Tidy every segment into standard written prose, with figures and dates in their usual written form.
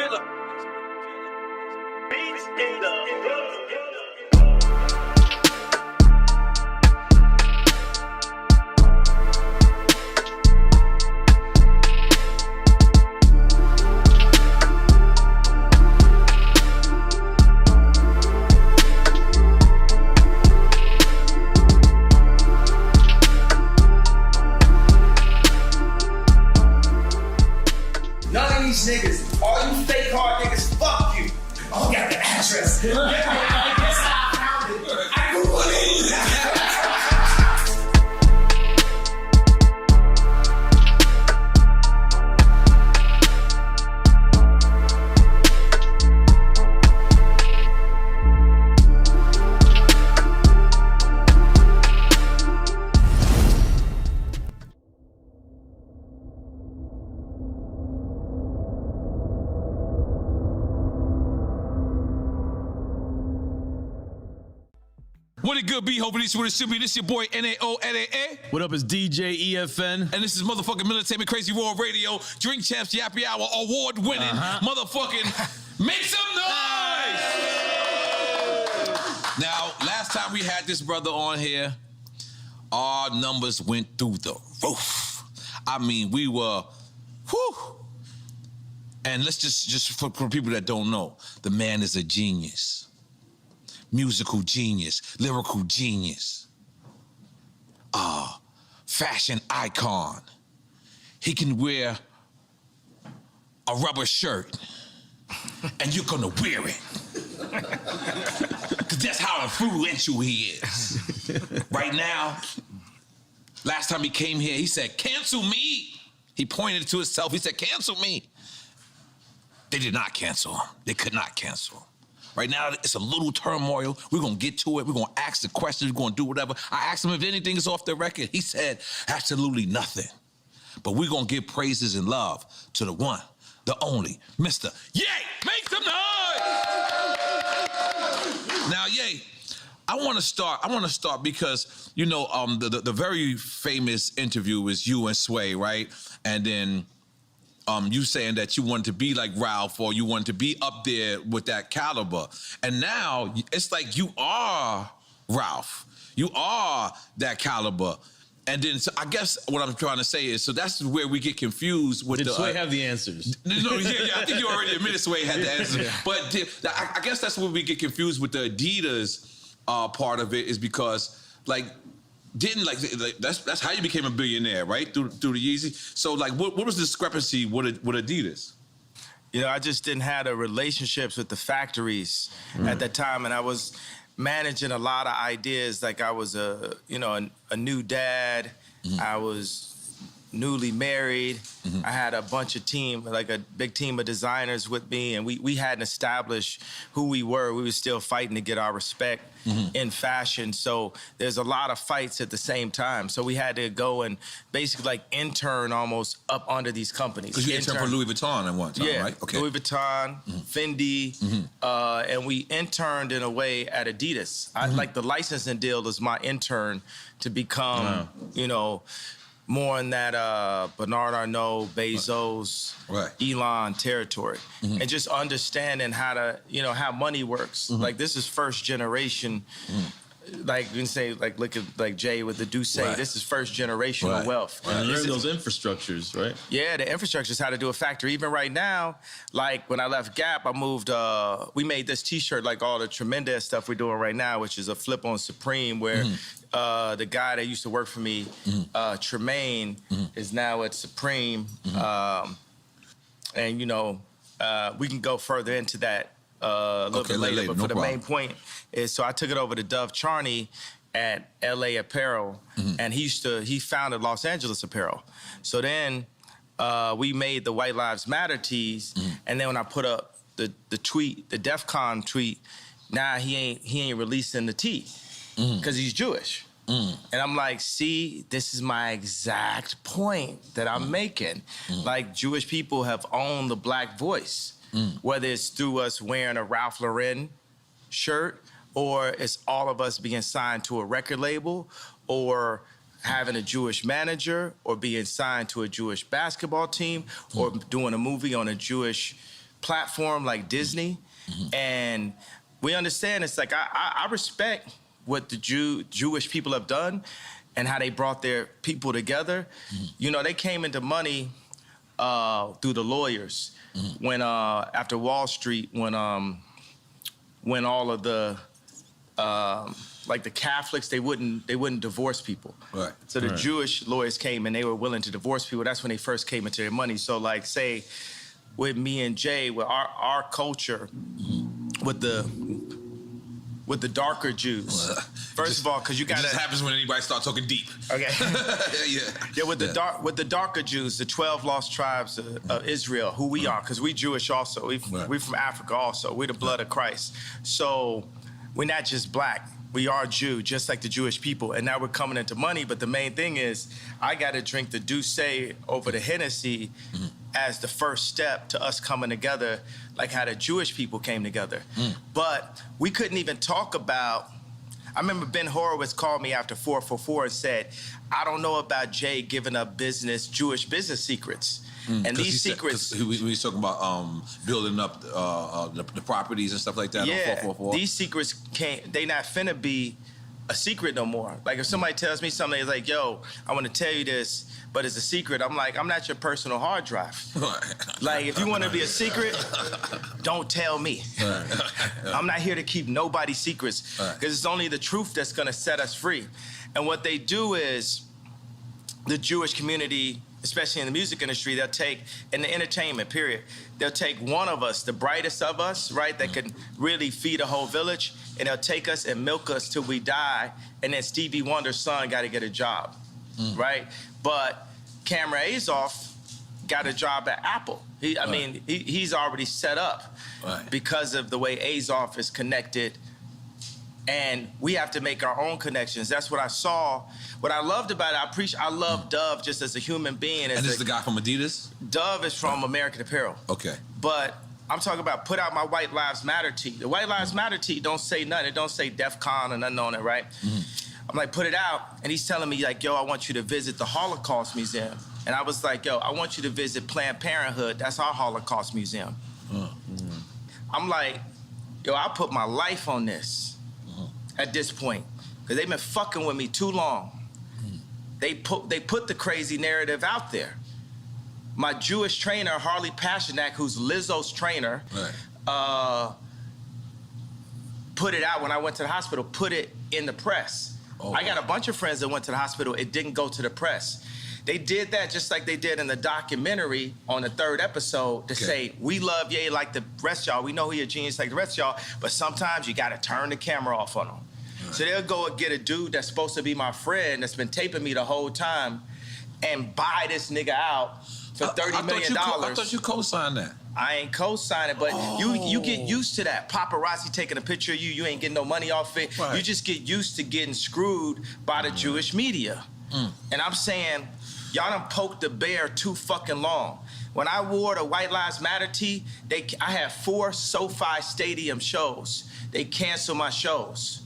killer. Beats in the niggas, all you fake hard niggas, fuck you. Oh, got the address. That's how I found it. I Googled it. What it good be? Hoping this is what it should be. This your boy N-A-O-N-A-A. What up, it's DJ EFN. And this is motherfucking Military Crazy Raw Radio, Drink Champs Yappy Hour, award-winning motherfucking Make Some Noise! Now, last time we had this brother on here, our numbers went through the roof. I mean, we were, whew. And let's just for people that don't know, the man is a genius. Musical genius, lyrical genius, fashion icon. He can wear a rubber shirt and you're gonna wear it. Cause that's how influential he is. Right now, last time he came here, he said, cancel me. He pointed to himself, he said, cancel me. They did not cancel him. They could not cancel him. Right now, it's a little turmoil. We're gonna get to it. We're gonna ask the questions. We're gonna do whatever. I asked him if anything is off the record. He said, absolutely nothing. But we're gonna give praises and love to the one, the only, Mr. Ye! Make some noise! Now, Ye, I wanna start because, you know, the very famous interview is you and Sway, right? And then, you saying that you wanted to be like Ralph or you wanted to be up there with that caliber. And now it's like you are Ralph. You are that caliber. And then so I guess what I'm trying to say is, so that's where we get confused with Did Sway have the answers? No, yeah, I think you already admitted Sway had the answers. Yeah. But I guess that's where we get confused with the Adidas part of it is because like, that's how you became a billionaire, right? Through the Yeezy. So like, what was the discrepancy with Adidas? You know, I just didn't have the relationships with the factories at that time, and I was managing a lot of ideas. Like I was a new dad. I was newly married. I had a bunch of team, like a big team of designers with me, and we hadn't established who we were. We were still fighting to get our respect in fashion. So there's a lot of fights at the same time. So we had to go and basically like intern almost up under these companies. Because you interned for Louis Vuitton at one time, right? Okay. Louis Vuitton, Fendi, and we interned in a way at Adidas. I like the licensing deal was my intern to become, you know, more in that Bernard Arnault, Bezos, Elon territory. And just understanding how to, you know, how money works. Like this is first generation, like you can say, like look at like Jay with the Duce, this is first generational wealth. And learn those infrastructures, right? Yeah, the infrastructure is how to do a factory. Even right now, like when I left Gap, I moved, we made this t-shirt, like all the tremendous stuff we're doing right now, which is a flip on Supreme where the guy that used to work for me, Tremaine, is now at Supreme. And, you know, we can go further into that a little bit later. But for the main point is, so I took it over to Dove Charney at LA Apparel, and he founded Los Angeles Apparel. So then we made the White Lives Matter tees, and then when I put up the tweet, the DEF CON tweet, now he ain't releasing the tee. Because he's Jewish. And I'm like, see, this is my exact point that I'm making. Like, Jewish people have owned the black voice, whether it's through us wearing a Ralph Lauren shirt, or it's all of us being signed to a record label, or having a Jewish manager, or being signed to a Jewish basketball team, or doing a movie on a Jewish platform like Disney, and we understand it's like I respect what the Jewish people have done and how they brought their people together. You know, they came into money through the lawyers when after Wall Street, when all of the like the Catholics, they wouldn't divorce people. Right. So the Jewish lawyers came and they were willing to divorce people. That's when they first came into their money. So like say with me and Jay, with our culture, with the darker Jews. First of all, because you got it just happens when anybody starts talking deep. Okay. Yeah. With the darker Jews, the 12 lost tribes of Israel, who we are, because we Jewish also. We from Africa also. We're the blood of Christ. So we're not just black. We are Jew, just like the Jewish people. And now we're coming into money. But the main thing is, I got to drink the Douce over the Hennessy as the first step to us coming together, like how the Jewish people came together. But we couldn't even talk about, I remember Ben Horowitz called me after 444 and said, I don't know about Jay giving up Jewish business secrets. And these secrets... we was talking about building up the properties and stuff like that on 444. These secrets they not finna be a secret no more. Like if somebody tells me something, it's like, yo, I want to tell you this, but it's a secret. I'm like, I'm not your personal hard drive. Like if you want to be a secret, don't tell me. I'm not here to keep nobody's secrets, because it's only the truth that's gonna set us free. And what they do is, the Jewish community, especially in the music industry, they'll take, in the entertainment period, they'll take one of us, the brightest of us, right, that can really feed a whole village, and they'll take us and milk us till we die, and then Stevie Wonder's son got to get a job, right? But Cameron Azoff got a job at Apple. He's already set up because of the way Azoff is connected, and we have to make our own connections. That's what I saw. What I loved about it, I love Dove just as a human being. And this is the guy from Adidas? Dove is from American Apparel. Okay. But I'm talking about put out my White Lives Matter tee. The White Lives Matter tee don't say nothing. It don't say DEF CON or nothing on it, right? I'm like, put it out. And he's telling me like, yo, I want you to visit the Holocaust Museum. And I was like, yo, I want you to visit Planned Parenthood. That's our Holocaust Museum. I'm like, yo, I'll put my life on this at this point, because they've been fucking with me too long. They put the crazy narrative out there. My Jewish trainer, Harley Pasternak, who's Lizzo's trainer, put it out when I went to the hospital, put it in the press. I got a bunch of friends that went to the hospital. It didn't go to the press. They did that just like they did in the documentary on the 3rd episode to say, we love Ye like the rest of y'all. We know he a genius like the rest of y'all, but sometimes you got to turn the camera off on him. So they'll go and get a dude that's supposed to be my friend that's been taping me the whole time and buy this nigga out for $30 million. I thought you co-signed that. I ain't co-signing, but you get used to that. Paparazzi taking a picture of you, you ain't getting no money off it. You just get used to getting screwed by the Jewish media. And I'm saying, y'all done poked the bear too fucking long. When I wore the White Lives Matter tee, I had 4 SoFi Stadium shows. They canceled my shows.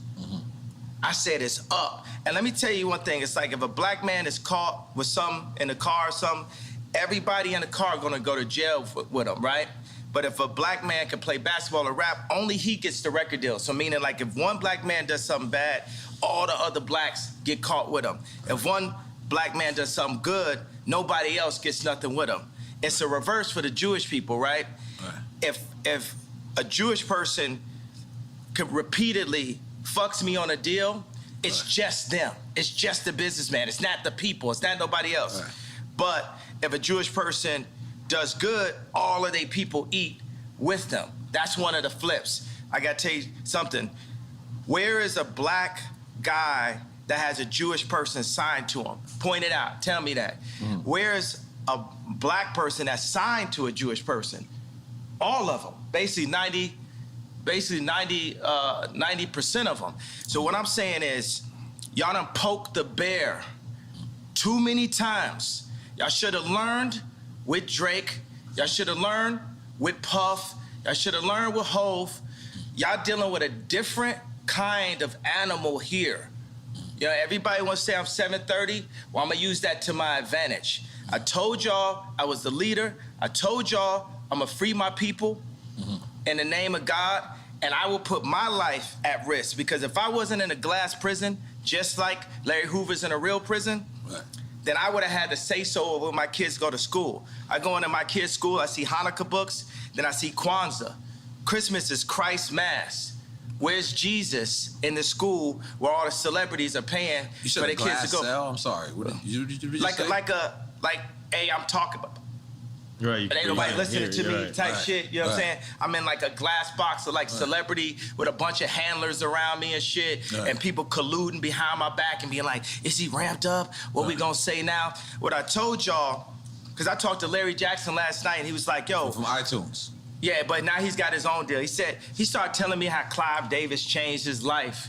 I said it's up. And let me tell you one thing. It's like if a black man is caught with something in the car or something, everybody in the car gonna go to jail with him, right? But if a black man can play basketball or rap, only he gets the record deal. So meaning like if one black man does something bad, all the other blacks get caught with him. If one black man does something good, nobody else gets nothing with him. It's a reverse for the Jewish people, right? If a Jewish person could repeatedly fucks me on a deal, it's just them. It's just the businessman. It's not the people. It's not nobody else. But if a Jewish person does good, all of their people eat with them. That's one of the flips. I gotta tell you something. Where is a black guy that has a Jewish person signed to him? Point it out. Tell me that. Where is a black person that's signed to a Jewish person? All of them. Basically 90% of them. So what I'm saying is, y'all done poked the bear too many times. Y'all should have learned with Drake. Y'all should have learned with Puff. Y'all should have learned with Hove. Y'all dealing with a different kind of animal here. You know, everybody wants to say I'm 730. Well, I'm gonna use that to my advantage. I told y'all I was the leader. I told y'all I'm gonna free my people in the name of God, and I will put my life at risk, because if I wasn't in a glass prison, just like Larry Hoover's in a real prison, then I would have had to say so when my kids go to school. I go into my kids' school, I see Hanukkah books, then I see Kwanzaa. Christmas is Christ's Mass. Where's Jesus in the school where all the celebrities are paying for their kids to go? Cell? I'm sorry. What did you like say? Hey, I'm talking about. Right. But ain't nobody listening to me type shit. You know what I'm saying? I'm in like a glass box of like celebrity with a bunch of handlers around me and shit, and people colluding behind my back and being like, is he ramped up? What we gonna say now? What I told y'all, because I talked to Larry Jackson last night and he was like, yo. From iTunes. Yeah, but now he's got his own deal. He started telling me how Clive Davis changed his life.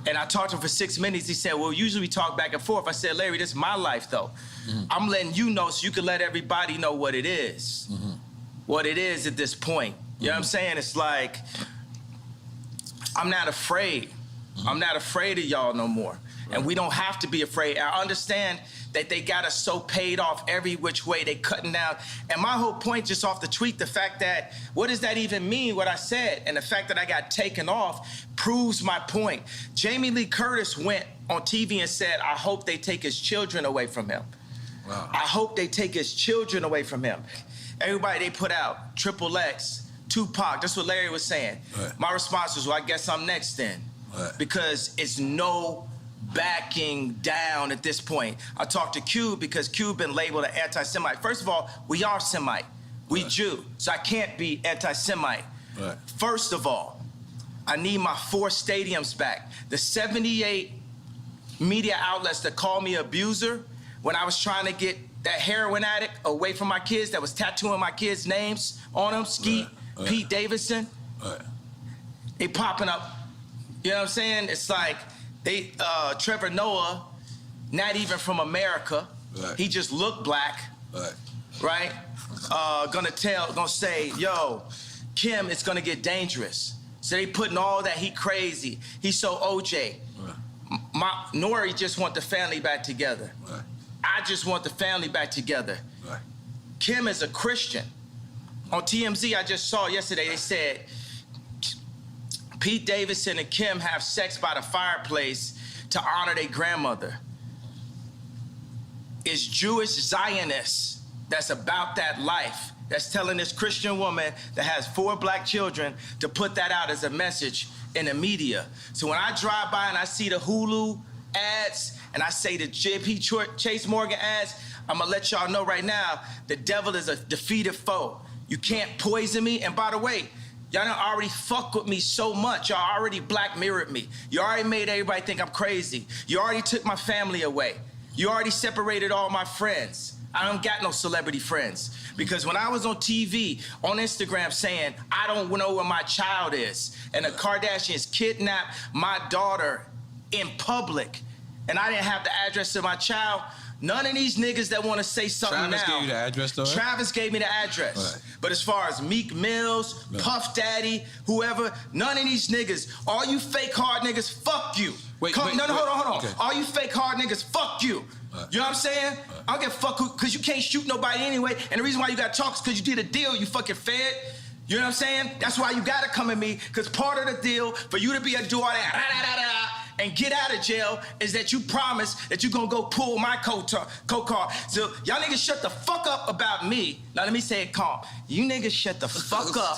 And I talked to him for 6 minutes. He said, well, usually we talk back and forth. I said, Larry, this is my life, though. I'm letting you know so you can let everybody know what it is. What it is at this point. You know what I'm saying? It's like, I'm not afraid. I'm not afraid of y'all no more. And we don't have to be afraid. I understand that they got us so paid off every which way, they cutting down. And my whole point just off the tweet, the fact that, what does that even mean, what I said? And the fact that I got taken off proves my point. Jamie Lee Curtis went on TV and said, I hope they take his children away from him. Wow. I hope they take his children away from him. Everybody they put out, Triple X, Tupac, that's what Larry was saying. Right. My response was, well, I guess I'm next then. Right. Because it's no backing down at this point. I talked to Cube because Cube been labeled an anti-Semite. First of all, we are Semite. We Jew, so I can't be anti-Semite. Right. First of all, I need my 4 stadiums back. The 78 media outlets that called me abuser when I was trying to get that heroin addict away from my kids that was tattooing my kids' names on them, Skeet, Pete Davidson, they popping up. You know what I'm saying? It's like, Trevor Noah, not even from America. Right. He just looked black. Right? Gonna say, yo, Kim, it's gonna get dangerous. So they putting all that, he crazy. He's so OJ. Right. Nori just want the family back together. Right. I just want the family back together. Right. Kim is a Christian. On TMZ, I just saw yesterday, they said, Pete Davidson and Kim have sex by the fireplace to honor their grandmother. It's Jewish Zionists that's about that life, that's telling this Christian woman that has 4 black children to put that out as a message in the media. So when I drive by and I see the Hulu ads and I say the JP Chase Morgan ads, I'm gonna let y'all know right now, the devil is a defeated foe. You can't poison me. And by the way, y'all done already fucked with me so much. Y'all already black mirrored me. You already made everybody think I'm crazy. You already took my family away. You already separated all my friends. I don't got no celebrity friends. Because when I was on TV, on Instagram saying, I don't know where my child is, and the Kardashians kidnapped my daughter in public, and I didn't have the address of my child, none of these niggas that want to say something Travis now. Travis gave you the address, though? Travis gave me the address. Right. But as far as Meek Mills, Puff Daddy, whoever, none of these niggas, all you fake hard niggas, fuck you. Hold on. Okay. All you fake hard niggas, fuck you. Right. You know what I'm saying? Right. I don't give a fuck because you can't shoot nobody anyway. And the reason why you got to talk is because you did a deal, you fucking fed. You know what I'm saying? That's why you got to come at me, because part of the deal for you to be a do all that and get out of jail is that you promise that you're going to go pull my co-car. So y'all niggas shut the fuck up about me. Now let me say it calm. You niggas shut the fuck up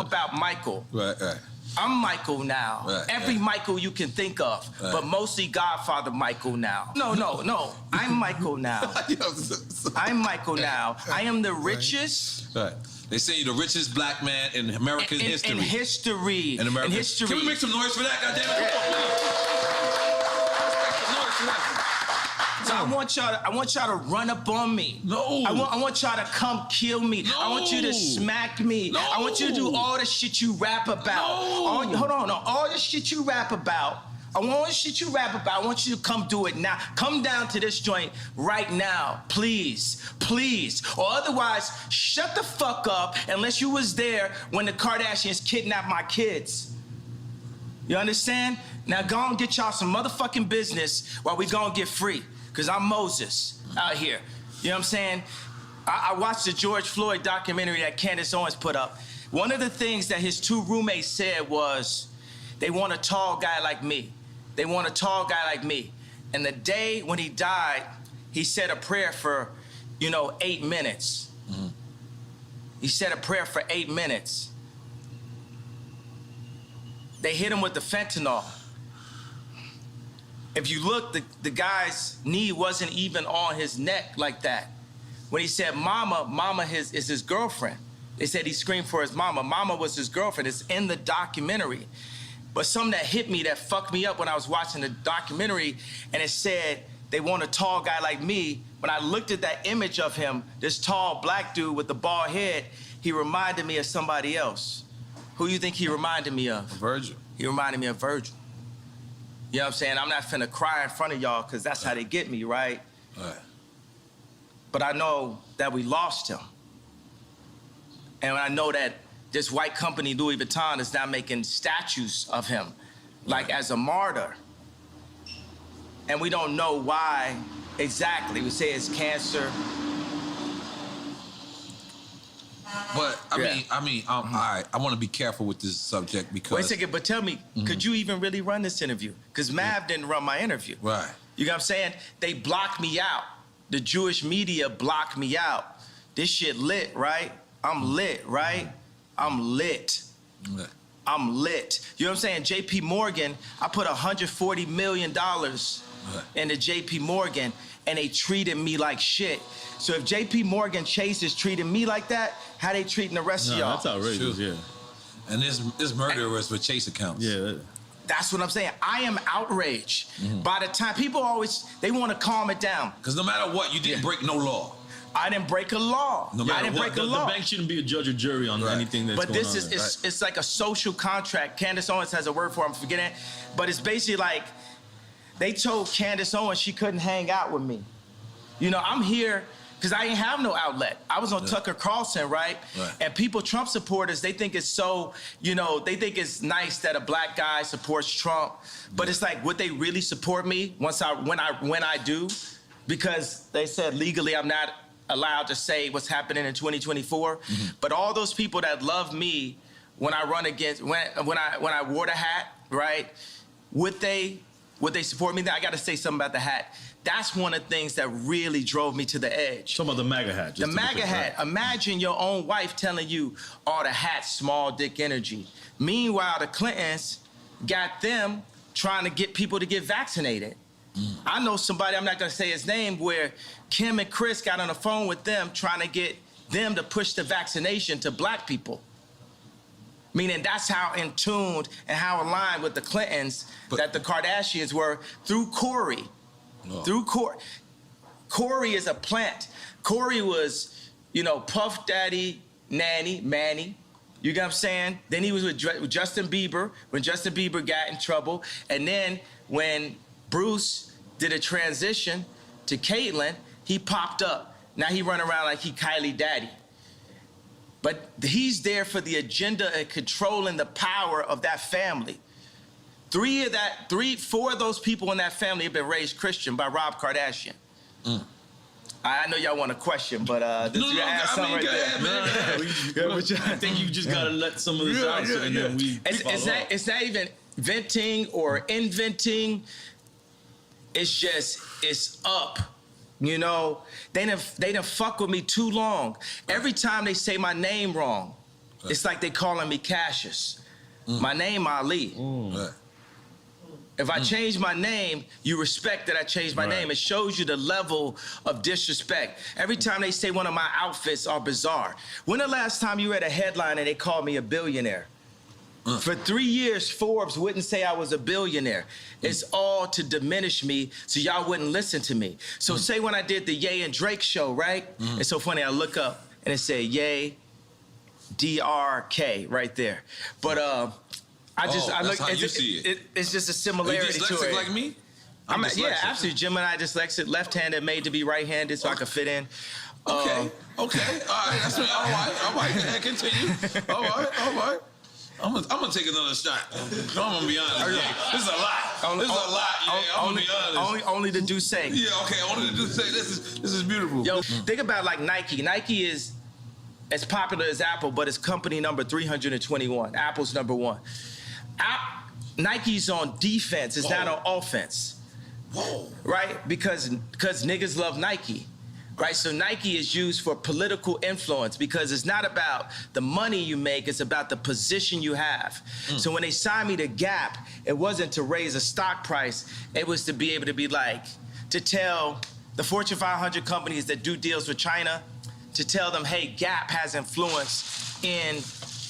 about Michael. Right. I'm Michael now. Right, Every Michael you can think of, but mostly Godfather Michael now. No. I'm Michael now. I'm Michael now. I am the richest. Right. They say you're the richest black man in American history. In history. In American history. Can we make some noise for that, goddammit? So I want y'all to run up on me. No. I want y'all to come kill me. No. I want you to smack me. No. I want you to do all the shit you rap about. No. All the shit you rap about. I want you to come do it now. Come down to this joint right now, please. Or otherwise, shut the fuck up unless you was there when the Kardashians kidnapped my kids. You understand? Now go and get y'all some motherfucking business while we go and get free. Because I'm Moses out here. You know what I'm saying? I watched the George Floyd documentary that Candace Owens put up. One of the things that his two roommates said was, they want a tall guy like me. They want a tall guy like me. And the day when he died, he said a prayer for, 8 minutes. Mm-hmm. He said a prayer for 8 minutes. They hit him with the fentanyl. If you look, the guy's knee wasn't even on his neck like that. When he said mama is his girlfriend. They said he screamed for his mama. Mama was his girlfriend. It's in the documentary. But something that hit me, that fucked me up when I was watching the documentary, and it said, they want a tall guy like me. When I looked at that image of him, this tall black dude with the bald head, he reminded me of somebody else. Who you think he reminded me of? Virgil. He reminded me of Virgil. You know what I'm saying? I'm not finna cry in front of y'all because that's how they get me, right? Right. But I know that we lost him. And I know that this white company, Louis Vuitton, is now making statues of him, like as a martyr. And we don't know why exactly. We say it's cancer. But I mean, all right. I want to be careful with this subject because. Wait a second, but tell me, could you even really run this interview? Because Mav didn't run my interview. Right. You know what I'm saying? They blocked me out. The Jewish media blocked me out. This shit lit, right? I'm lit, right? I'm lit. Yeah. I'm lit. You know what I'm saying? JP Morgan, I put $140 million into JP Morgan, and they treated me like shit. So if JP Morgan Chase is treating me like that, how they treating the rest of y'all? That's outrageous, Sure. yeah. And this murderers with Chase accounts. Yeah. That's what I'm saying. I am outraged. By the time, people always, they want to calm it down. Because no matter what, you didn't break no law. I didn't break a law. No matter I didn't break a law. The bank shouldn't be a judge or jury on anything that's but going this on. is, it's like a social contract. Candace Owens has a word for it, I'm forgetting it. But it's basically like, they told Candace Owens she couldn't hang out with me. I'm here because I didn't have no outlet. I was on Tucker Carlson, right? And people, Trump supporters, they think it's so, they think it's nice that a black guy supports Trump. But it's like, would they really support me when I do? Because they said legally I'm not allowed to say what's happening in 2024. But all those people that love me when I run against, when I wore the hat, right? Would they support me? I got to say something about the hat. That's one of the things that really drove me to the edge. Some of the MAGA hat. The MAGA hat. Right? Imagine your own wife telling you, the hat's small dick energy. Meanwhile, the Clintons got them trying to get people to get vaccinated. I know somebody, I'm not going to say his name, where Kim and Chris got on the phone with them trying to get them to push the vaccination to black people. Meaning that's how in tune and how aligned with the Clintons that the Kardashians were through Corey. Through Corey. Corey is a plant. Corey was, Puff Daddy, Manny. You get what I'm saying? Then he was with Justin Bieber when Justin Bieber got in trouble. And then when Bruce did a transition to Caitlyn, he popped up. Now he run around like he Kylie Daddy. But he's there for the agenda and controlling the power of that family. 4 of those people in that family have been raised Christian by Rob Kardashian. I know y'all want a question, but I think you just gotta let some of this out, and then we. It's not even venting or inventing. It's up. They done fuck with me too long. Every time they say my name wrong, it's like they calling me Cassius. My name Ali. If I change my name, you respect that I changed my name. It shows you the level of disrespect. Every time they say one of my outfits are bizarre. When the last time you read a headline and they called me a billionaire? For 3 years, Forbes wouldn't say I was a billionaire. It's all to diminish me so y'all wouldn't listen to me. So say when I did the Ye and Drake show, right? It's so funny, I look up and it said Ye, DRK right there. But I look. How you see it. It's just a similarity to it. Like me? Yeah, absolutely. Gemini dyslexic, left-handed, made to be right-handed, so I could fit in. Okay. All right. That's all right. Continue. All right. I'm gonna take another shot. I'm gonna be honest. Yeah, this is a lot. This is a lot. Yeah, I'm gonna be honest. Only the Duce. Yeah, okay. Only the Duce. This is beautiful. Yo, think about like Nike. Nike is as popular as Apple, but it's company number 321. Apple's number 1. Nike's on defense. It's not on offense. Whoa. Right? Because niggas love Nike. Right? So Nike is used for political influence because it's not about the money you make, it's about the position you have. So when they signed me to Gap, it wasn't to raise a stock price, it was to be able to be like, to tell the Fortune 500 companies that do deals with China, to tell them, hey, Gap has influence in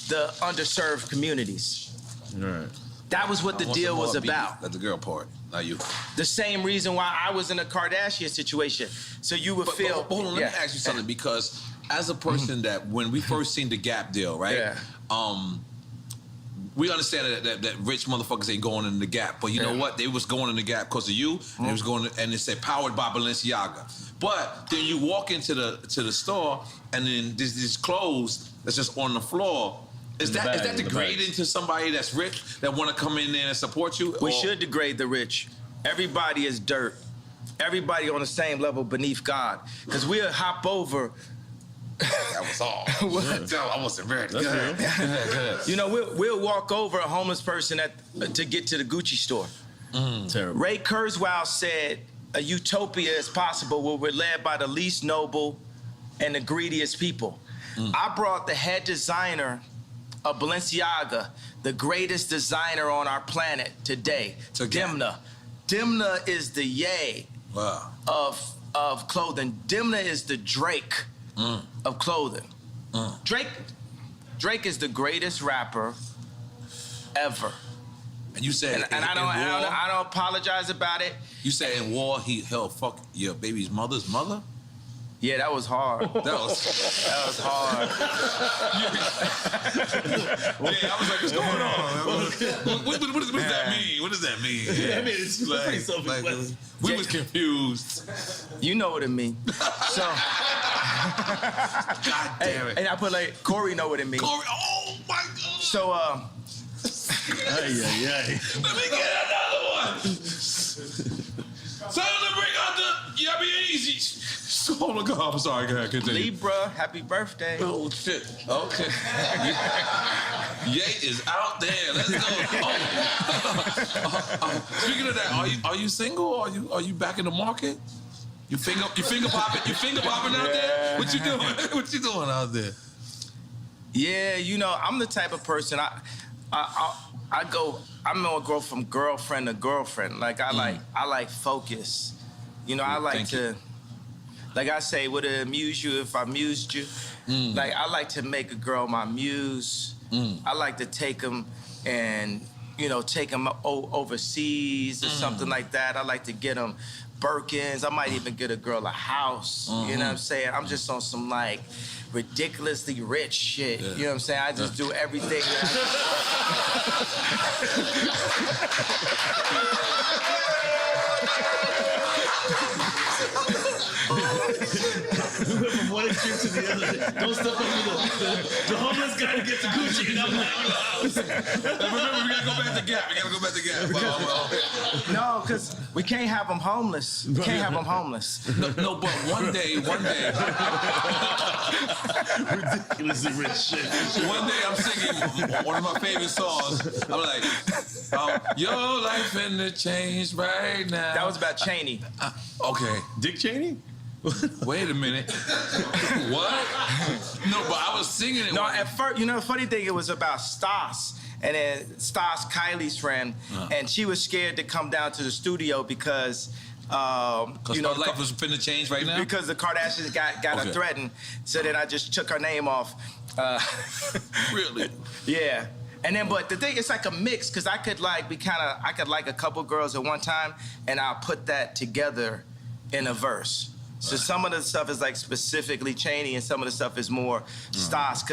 the underserved communities. Right. That was what the deal was about. That's the girl part, not you. The same reason why I was in a Kardashian situation. So you would feel. But hold on, let me ask you something, because as a person that when we first seen the Gap deal, right? Yeah. We understand that rich motherfuckers ain't going in the Gap, but you know what? They was going in the Gap because of you, and it was going, and it said powered by Balenciaga. But then you walk into the store, and then there's these clothes that's just on the floor. Is that degrading to somebody that's rich that want to come in there and support you? We should degrade the rich. Everybody is dirt. Everybody on the same level beneath God. Because we'll hop over. That was all. I wasn't ready. Go ahead. You know, we'll walk over a homeless person to get to the Gucci store. Terrible. Ray Kurzweil said, a utopia is possible where we're led by the least noble and the greediest people. I brought the head designer of Balenciaga, the greatest designer on our planet today, to Dimna. Dimna is the Ye of clothing. Dimna is the Drake of clothing. Drake is the greatest rapper ever. And you said, and I don't apologize about it. You said in war he held fuck your baby's mother's mother? Yeah, that was hard. That was hard. Yeah, I was like, what's going on? What does that mean? What does that mean? Yeah, I mean, it's pretty self-explanatory. We was confused. You know what it means. So, God damn it. And I put like, Corey know what it means. Corey, oh my God. So, Let me get another one. Tell them to bring out the Easy. Oh my God, I'm sorry. Go ahead, continue. Libra, happy birthday. Oh shit. Okay. Ye is out there. Let's go. Speaking of that, are you single? Or are you back in the market? You finger popping? You finger popping out there? What you doing? What you doing out there? Yeah, you know, I'm the type of person I'm gonna go from girlfriend to girlfriend. Like I like focus. You know, I like to. Like I say, would it amuse you if I amused you? Like, I like to make a girl my muse. I like to take them and, you know, take them overseas or something like that. I like to get them Birkins. I might even get a girl a house. You know what I'm saying? I'm just on some, like, ridiculously rich shit. You know what I'm saying? I just do everything. We went from one extreme to the other. Don't step over the homeless guy who gets the Gucci and I'm like, remember, we gotta go back to Gap. No, because we can't have them homeless. We can't have them homeless. No, but one day. Ridiculously rich shit. One day I'm singing one of my favorite songs. I'm like, your life finna change right now. That was about Cheney. Okay. Dick Cheney? Wait a minute. What? No, but I was singing it. No, at first, you know, the funny thing, it was about Stas. And then Stas, Kylie's friend, and she was scared to come down to the studio because you know, her life was finna change right now? Because the Kardashians got her threatened. So then I just took her name off. Really? Yeah. And then, but the thing, it's like a mix, because I could like a couple girls at one time, and I'll put that together in a verse. So some of the stuff is like specifically Cheney, and some of the stuff is more Stas.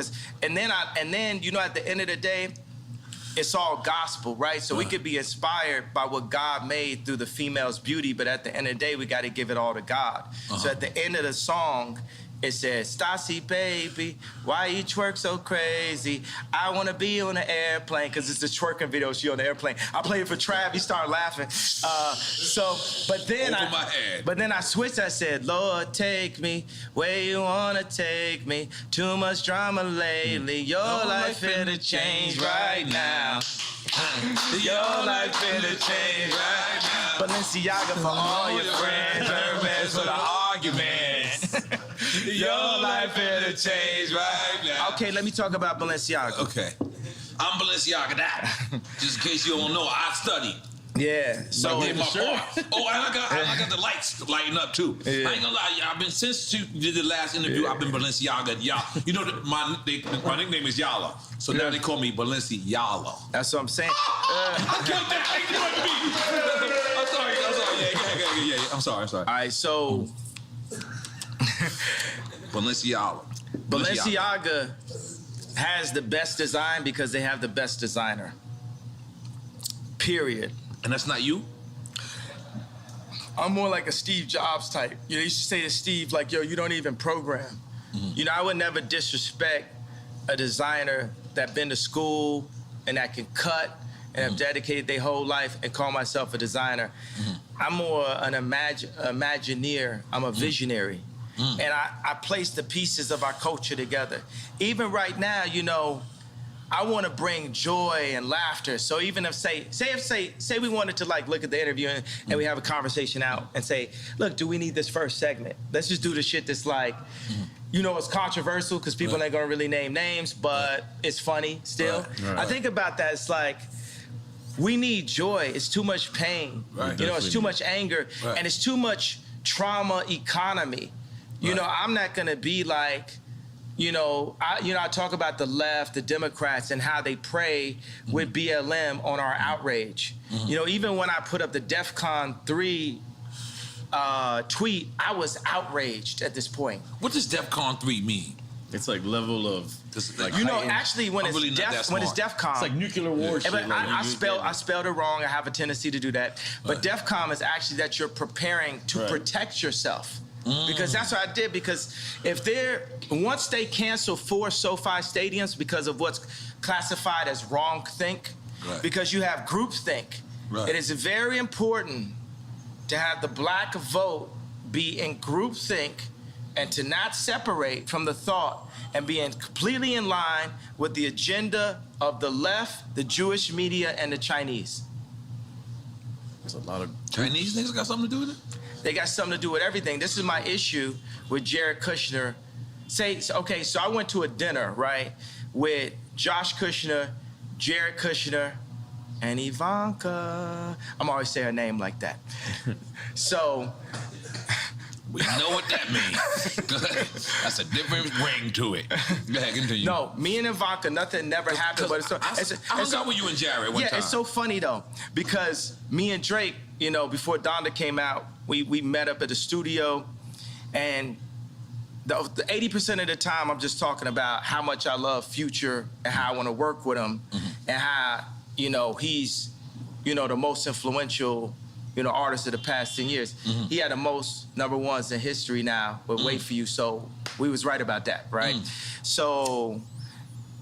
And then you know, at the end of the day, it's all gospel, right? So we could be inspired by what God made through the female's beauty, but at the end of the day, we got to give it all to God. So at the end of the song, It says, Stassi, baby, why you twerk so crazy? I want to be on an airplane, because it's the twerking video, she on the airplane. I played it for Trav, he started laughing. But then I switched, I said, Lord, take me where you want to take me. Too much drama lately, your life finna change right now. Your life finna change right now. Balenciaga for all your friends, Hermes for the arguments. Your life finna change right now. Okay, let me talk about Balenciaga. Okay. I'm Balenciaga that. Just in case you don't know, I studied. Yeah. So I got the lights lighting up too. Yeah. I ain't gonna lie, I've been since you did the last interview. I've been Balenciaga. You know, my nickname is Yala, so now they call me Balenci Yala. That's what I'm saying. I killed that. I'm sorry. Yeah. I'm sorry. All right, so Balenciaga has the best design because they have the best designer. Period. And that's not you? I'm more like a Steve Jobs type. You know, you should say to Steve, like, yo, you don't even program. Mm-hmm. You know, I would never disrespect a designer that been to school and that can cut and have dedicated their whole life and call myself a designer. Mm-hmm. I'm more an imagineer. I'm a visionary. Mm-hmm. And I place the pieces of our culture together. Even right now, you know, I want to bring joy and laughter. So even if say we wanted to like look at the interview and we have a conversation out and say, look, do we need this first segment? Let's just do the shit that's like, you know, it's controversial because people ain't gonna really name names, but it's funny still. Right. I think about that. It's like, we need joy. It's too much pain. Right. You know, it's too much anger and it's too much trauma economy. You know, I'm not gonna be like, I talk about the left, the Democrats, and how they prey with BLM on our outrage. Mm-hmm. You know, even when I put up the DEFCON 3 tweet, I was outraged at this point. What does DEFCON 3 mean? It's like level of, like, you know, actually when it's DEFCON, it's like nuclear war shit. But I spelled it wrong. I have a tendency to do that. But DEFCON is actually that you're preparing to protect yourself. Because that's what I did. Because once they cancel 4 SoFi stadiums because of what's classified as wrong think, because you have groupthink, it is very important to have the black vote be in groupthink and to not separate from the thought and be completely in line with the agenda of the left, the Jewish media, and the Chinese. There's a lot of Chinese niggas got something to do with it? They got something to do with everything. This is my issue with Jared Kushner. So I went to a dinner, right, with Josh Kushner, Jared Kushner, and Ivanka. I'm always saying her name like that. So we know what that means. That's a different ring to it. Go ahead, continue. No, me and Ivanka, nothing never happened. But I hung out with you and Jared one time. Yeah, it's so funny though, because me and Drake, you know, before Donda came out, we met up at the studio, and the 80% of the time I'm just talking about how much I love Future and how I want to work with him, and how, you know, he's, you know, the most influential, you know, artist of the past 10 years. He had the most #1s in history now with Wait For You, so we was right about that, right? So,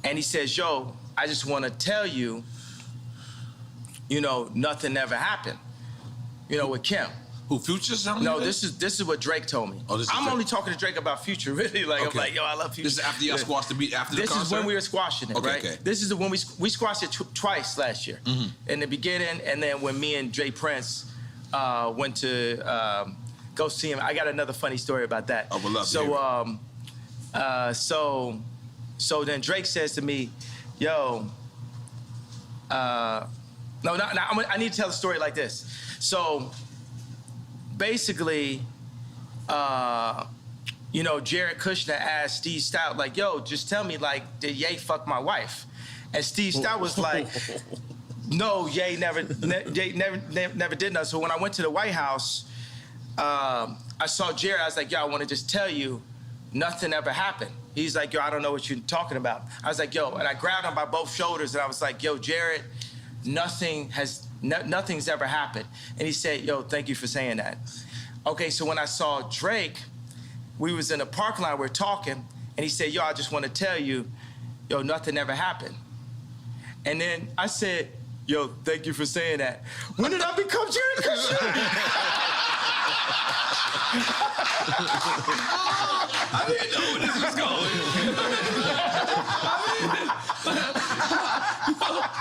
and he says, yo, I just want to tell you, you know, nothing ever happened, you know, with Kim. Who, Future's telling you? No, this is what Drake told me. Oh, I'm only talking to Drake about Future, really. Like, okay. I'm like, yo, I love Future. This is after y'all squashed the beat, after the concert? This is when we were squashing it, right? Okay. This is when we squashed it twice last year. In the beginning, and then when me and Jay Prince went to go see him. I got another funny story about that. I would love to hear it. So then Drake says to me, yo, I need to tell the story like this. So basically, you know, Jared Kushner asked Steve Stout, like, yo, just tell me, like, did Ye fuck my wife? And Steve Stout was like, no, Ye never did nothing. So when I went to the White House, I saw Jared. I was like, yo, I want to just tell you, nothing ever happened. He's like, yo, I don't know what you're talking about. I was like, yo, and I grabbed him by both shoulders, and I was like, yo, Jared, nothing's ever happened. And he said, yo, thank you for saying that. Okay, so when I saw Drake, we was in a parking lot, we're talking, and he said, yo, I just want to tell you, yo, nothing ever happened. And then I said, yo, thank you for saying that. When did I become Jerry Kushner? I didn't know where this was going.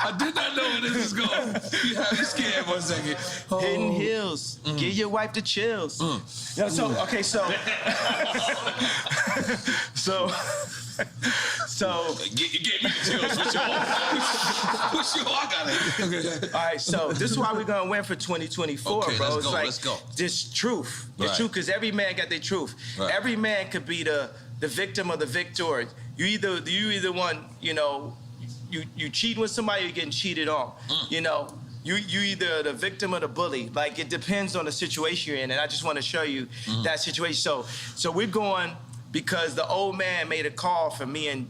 I did not know where this was going. You had me scared for a second. Oh. Hidden Hills. Give your wife the chills. Yeah, so, okay, so. so. You gave me the chills. What's your? I got it. Okay. All right, so this is why we're gonna win for 2024, okay, bro. Let's go. This truth. This truth, because every man got their truth. Right. Every man could be the victim or the victor. You either one, you know, you cheating with somebody, you're getting cheated on. You know, you either the victim or the bully. Like, it depends on the situation you're in, and I just want to show you that situation. So we're going because the old man made a call for me and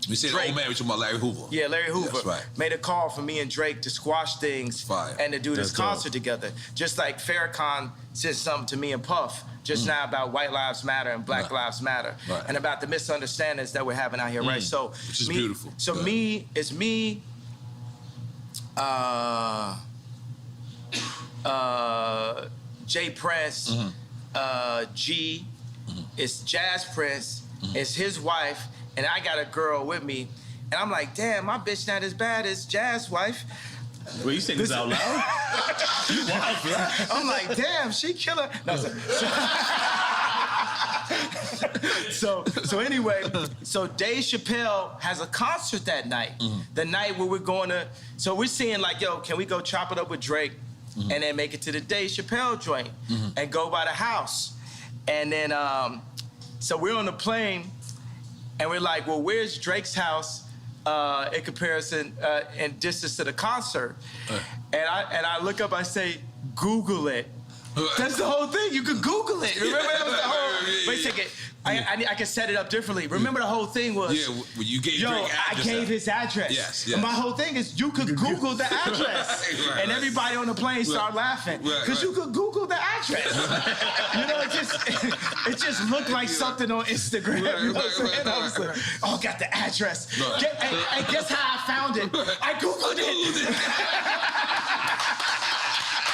we said Drake. Old man, we talking about Larry Hoover. Yeah, Larry Hoover. That's right. Made a call for me and Drake to squash things and to do this concert together. Just like Farrakhan said something to me and Puff just now about White Lives Matter and Black Lives Matter and about the misunderstandings that we're having out here, right? So, which is beautiful. So it's me, Jay Prince, G, it's Jazz Prince, it's his wife, and I got a girl with me, and I'm like, damn, my bitch not as bad as Jazz's wife. Well, you saying this out loud? You wild, bro. I'm like, damn, she killer. No, so anyway, so Dave Chappelle has a concert that night. The night where we're going to, so we're seeing like, yo, can we go chop it up with Drake and then make it to the Dave Chappelle joint and go by the house? And then, so we're on the plane and we're like, well, where's Drake's house in comparison in distance to the concert? And I look up, I say, Google it. That's the whole thing. You could Google it. Remember that was the whole. Wait a second. I can set it up differently. Remember the whole thing was. Yeah, when you gave Drake address. I gave his address. Yes. And my whole thing is you could Google the address. And everybody on the plane started laughing. Because you could Google the address. You know, it just looked like something on Instagram. You know what I'm saying? I was like, oh, got the address. And guess how I found it? I Googled it.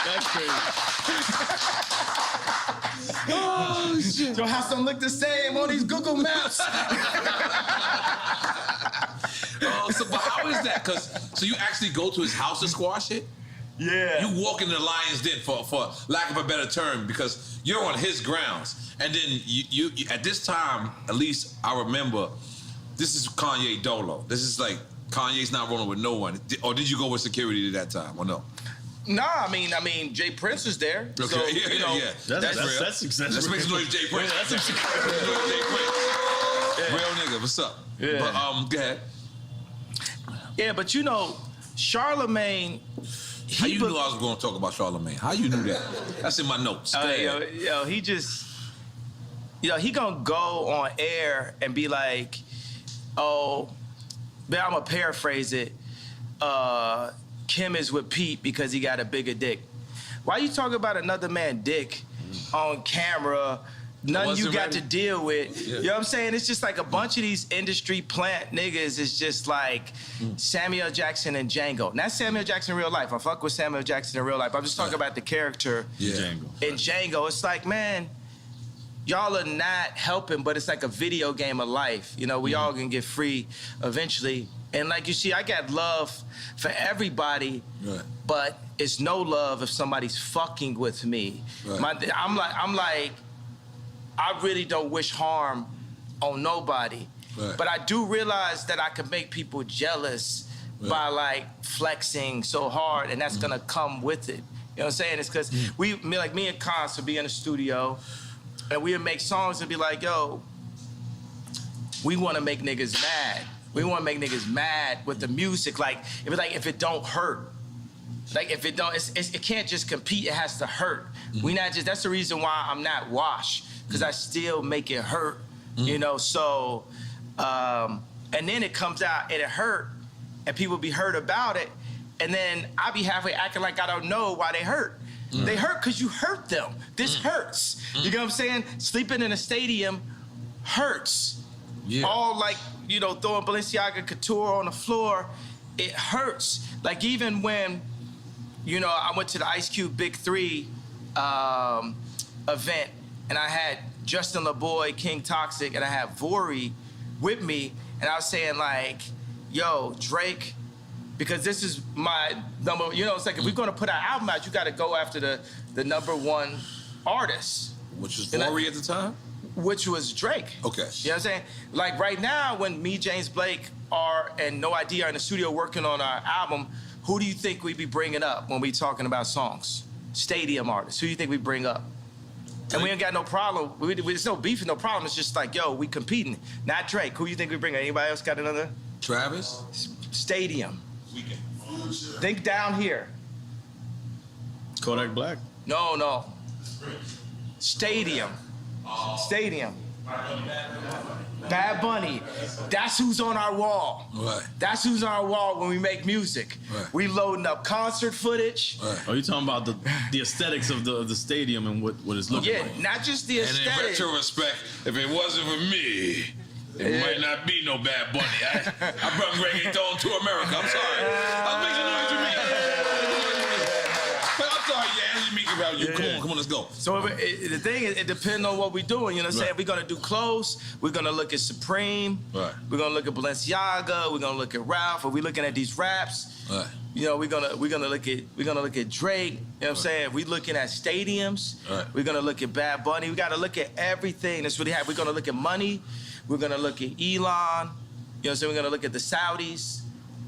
That's crazy. Oh, shit. Your house don't look the same on these Google Maps. So but how is that? So you actually go to his house to squash it? Yeah. You walk in the lion's den for lack of a better term because you're on his grounds. And then you at this time, at least I remember, this is Kanye Dolo. This is like Kanye's not rolling with no one. Or did you go with security at that time or no? Nah, I mean, Jay Prince is there. Okay, so, yeah. That's real. That's successful. Let's make some noise, Jay Prince. Yeah, that's Real nigga, what's up? Yeah. But go ahead. Yeah, but you know, Charlemagne. How you knew I was going to talk about Charlemagne? How you knew that? That's in my notes. He just, he gonna go on air and be like, oh, but I'm gonna paraphrase it. Kim is with Pete because he got a bigger dick. Why you talking about another man's dick on camera? Nothing you got to deal with. Yeah. You know what I'm saying? It's just like a bunch of these industry plant niggas is just like Samuel Jackson and Django. Not Samuel Jackson in real life. I fuck with Samuel Jackson in real life. I'm just talking about the character in Django. It's like, man, y'all are not helping, but it's like a video game of life. You know, we all gonna get free eventually. And like you see, I got love for everybody, but it's no love if somebody's fucking with me. Right. I'm like, I really don't wish harm on nobody. Right. But I do realize that I can make people jealous by like flexing so hard, and that's gonna come with it. You know what I'm saying? It's because me and Cons would be in the studio, and we would make songs and be like, yo, we wanna make niggas mad. We want to make niggas mad with the music. Like if it don't hurt, like if it don't, it can't just compete. It has to hurt. We not just. That's the reason why I'm not Wash, because I still make it hurt. You know. So, and then it comes out and it hurt, and people be hurt about it, and then I be halfway acting like I don't know why they hurt. They hurt because you hurt them. This hurts. You know what I'm saying? Sleeping in a stadium hurts. Yeah. All like, you know, throwing Balenciaga Couture on the floor, it hurts. Like even when, you know, I went to the Ice Cube Big 3 event, and I had Justin LaBoy, King Toxic, and I had Vori with me, and I was saying like, yo, Drake, because this is my number, you know, it's like if we're gonna put our album out, you gotta go after the #1 artist. Which was Vori at the time? Which was Drake. Okay. You know what I'm saying? Like right now, when me, James Blake, and No Idea are in the studio working on our album, who do you think we'd be bringing up when we talking about songs? Stadium artists. Who do you think we bring up? And we ain't got no problem. There's no beef and no problem. It's just like, yo, we competing. Not Drake. Who do you think we bring up? Anybody else got another? Travis? Stadium. Think down here. Kodak Black. No. Stadium. Stadium. Bad Bunny. That's who's on our wall. Right. That's who's on our wall when we make music. Right. We loading up concert footage. Right. Oh, you talking about the aesthetics of the stadium and what it's looking Yeah, like? not just the And in aesthetic. retrospect, if it wasn't for me, it might not be no Bad Bunny. I brought reggaeton to America. I'm sorry. I'm making noise with me. I'm sorry, yeah, let me make it about you. Come on, let's go. So the thing is, it depends on what we're doing. You know what I'm saying? We're gonna do clothes. We're gonna look at Supreme. Right. We're gonna look at Balenciaga. We're gonna look at Ralph. Are we looking at these raps? Right. You know, we're gonna look at Drake. You know what I'm saying? We're looking at stadiums. Right. We're gonna look at Bad Bunny. We gotta look at everything that's really happening. We're gonna look at money. We're gonna look at Elon. You know what I'm saying? We're gonna look at the Saudis.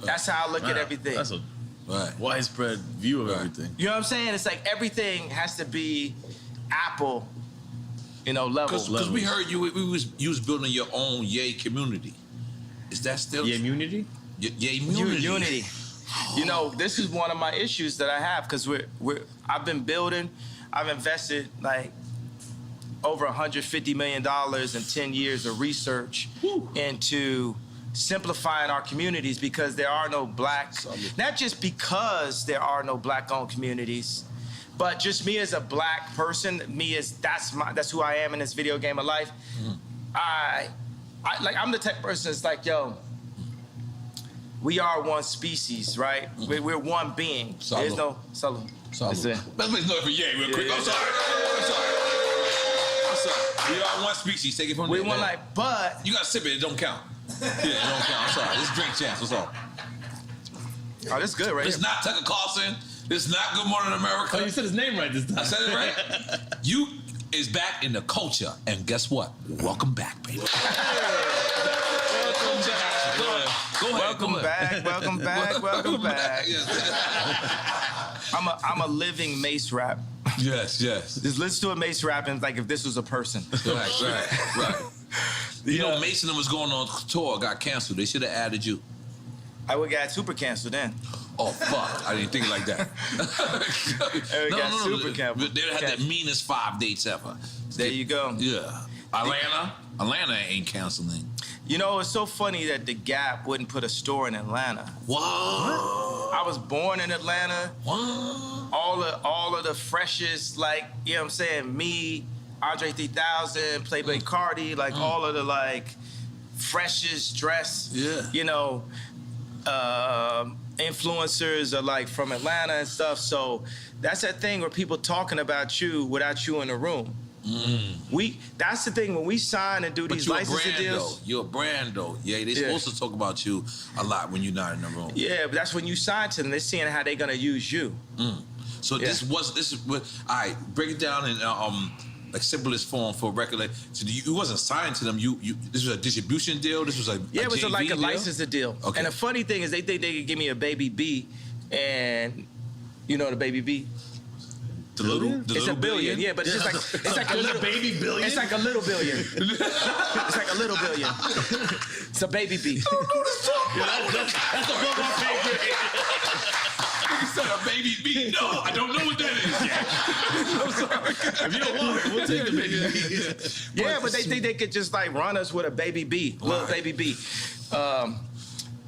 That's how I look at everything. That's a Right. widespread view of everything. You know what I'm saying? It's like everything has to be Apple, you know, level. Because we heard you was building your own Yay community. Is that still Yeah, immunity? Yay community? Unity. You know, this is one of my issues that I have because I've been building, I've invested like over $150 million in 10 years of research into simplifying our communities because there are no black, not just because there are no black-owned communities, but just me as a black person, that's who I am in this video game of life. I'm the type of person that's like, yo, we are one species, right? We're one being. Salud. There's no salud. Let's make noise for Yay real quick. Yeah. I'm sorry. We are one species. Take it from We there. one like, but You gotta sip it. It don't count. Yeah, it don't count. I'm sorry. This is drink chance. What's up? oh, this good right It's here. not Tucker Carlson. It's not Good Morning America. Oh, you said his name right this time. I said it right. You is back in the culture, and guess what? Welcome back, baby. Go ahead. Welcome back. Welcome back. Yes. I'm a living Mace rap. yes. Just listen to a Mace rap and like if this was a person. Right. You know, Mason was going on tour, got canceled. They should have added you. I would got super canceled then. Oh, fuck. I didn't think like that. got super canceled. They had the meanest 5 dates ever. There you go. Yeah. Atlanta ain't canceling. You know, it's so funny that the Gap wouldn't put a store in Atlanta. What? I was born in Atlanta. What? All of the freshest, like, you know what I'm saying, me, Andre 3000, Playboy Cardi, like all of the like freshest dress, you know, influencers are like from Atlanta and stuff. So that's that thing where people talking about you without you in the room. That's the thing when we sign and do these licensing deals. You're a brand though. Yeah, they supposed to talk about you a lot when you're not in the room. Yeah, but that's when you sign to them. They're seeing how they're gonna use you. So this is what all right, break it down in like simplest form for a record. Like, so you wasn't signed to them. You this was a distribution deal. This was a it was like a deal? licensing deal. Okay. And the funny thing is they think they could give me a Baby B, and you know the Baby B. It's a billion, yeah, but it's just like a little baby billion. It's like a little billion. It's like a little billion. It's a Baby B. That's above our pay grade. You said a baby beat. No, I don't know what that is yet. I'm sorry. If you don't want it, we'll take the baby. Yeah, but they think they could just like run us with a Baby B, little Baby B.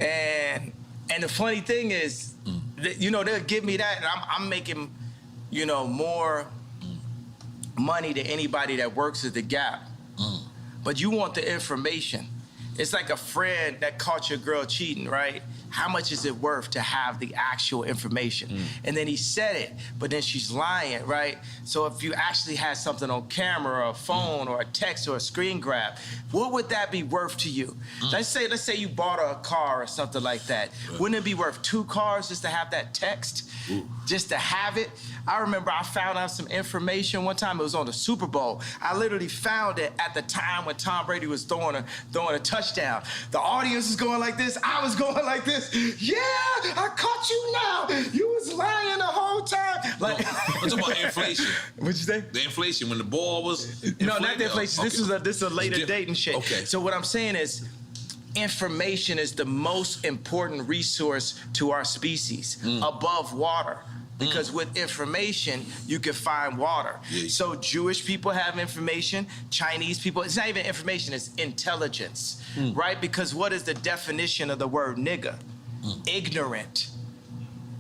And the funny thing is, that, you know, they'll give me that, and I'm making more money to anybody that works at the Gap. But you want the information. It's like a friend that caught your girl cheating, right? How much is it worth to have the actual information? And then he said it, but then she's lying, right? So if you actually had something on camera or a phone or a text or a screen grab, what would that be worth to you? Let's say you bought a car or something like that. Wouldn't it be worth 2 cars just to have that text? Just to have it? I remember I found out some information one time. It was on the Super Bowl. I literally found it at the time when Tom Brady was throwing a touchdown. The audience was going like this. I was going like this. Yeah, I caught you now. You was lying the whole time. Like, I'm talking about inflation. What'd you say? The inflation when the ball was. No, not the inflation. Okay. This is a later date and shit. Okay. So what I'm saying is, information is the most important resource to our species above water. Because with information, you can find water. Yeah. So Jewish people have information, Chinese people, it's not even information, it's intelligence, right? Because what is the definition of the word nigga? Ignorant.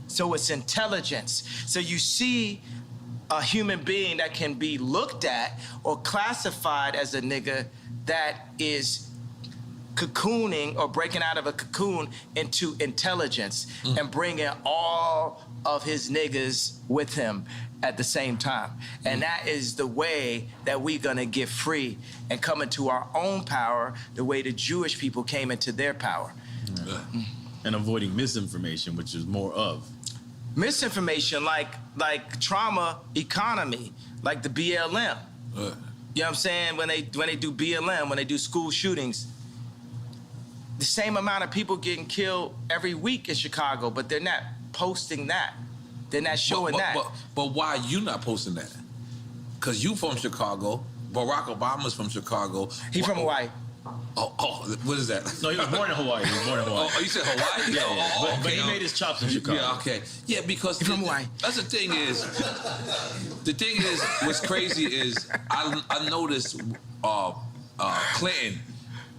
So it's intelligence. So you see a human being that can be looked at or classified as a nigga that is cocooning or breaking out of a cocoon into intelligence and bringing all of his niggas with him at the same time. And that is the way that we're gonna get free and come into our own power the way the Jewish people came into their power. And avoiding misinformation, which is more of. Misinformation like trauma economy, like the BLM. You know what I'm saying? When they do BLM, when they do school shootings, the same amount of people getting killed every week in Chicago, but they're not posting that. They're not showing that. But why you not posting that? Because you from Chicago. Barack Obama's from Chicago. He from Hawaii. Oh, what is that? No, he was born in Hawaii. Oh, you said Hawaii? Yeah. But he made his chops in Chicago. Yeah, okay. Yeah, because from Hawaii. That's the thing is, what's crazy is I noticed Clinton.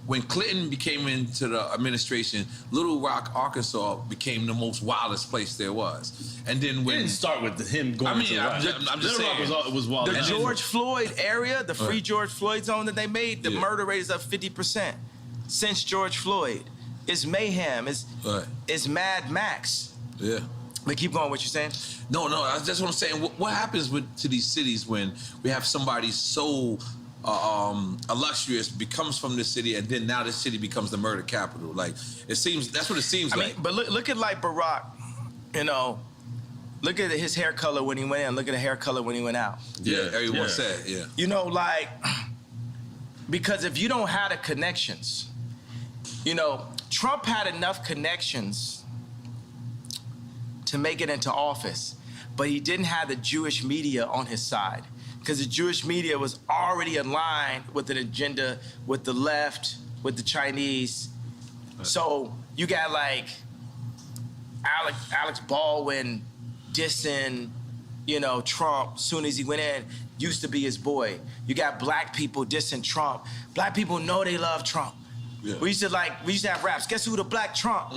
When Clinton became into the administration, Little Rock, Arkansas became the most wildest place there was. And then when... It didn't start with him going to I'm just saying. Little Rock was wild. The George Floyd area, the free George Floyd zone that they made, the murder rate is up 50% since George Floyd. It's mayhem. It's Mad Max. Yeah. But keep going, what you're saying? No, that's what I'm saying. What happens to these cities when we have somebody so... illustrious becomes from this city, and then now this city becomes the murder capital. Like that's what it seems like. I mean, but look at like Barack, look at his hair color when he went in, look at the hair color when he went out. Yeah, everyone said, like, because if you don't have the connections, Trump had enough connections to make it into office, but he didn't have the Jewish media on his side. Because the Jewish media was already aligned with an agenda with the left, with the Chinese. So you got like Alex Baldwin dissing, Trump soon as he went in, used to be his boy. You got black people dissing Trump. Black people know they love Trump. Yeah. We used to have raps. Guess who the black Trump?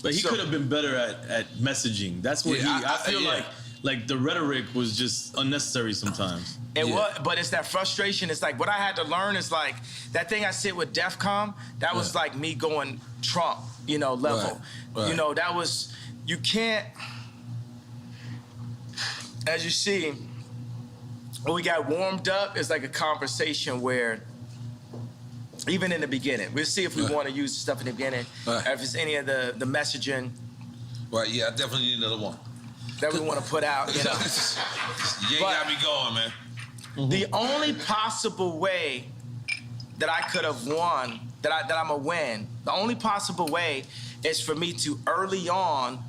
But he could have been better at messaging. That's what I feel like the rhetoric was just unnecessary sometimes. But it's that frustration. It's like what I had to learn is like that thing I sit with DEFCON, that was like me going Trump, level. Right. That was, you can't, as you see, when we got warmed up, it's like a conversation where, even in the beginning, we'll see if we want to use stuff in the beginning, if it's any of the messaging. Right, yeah, I definitely need another one. That we want to put out, You got me going, man. The only possible way that I could have won, that I'm a win, the only possible way is for me to early on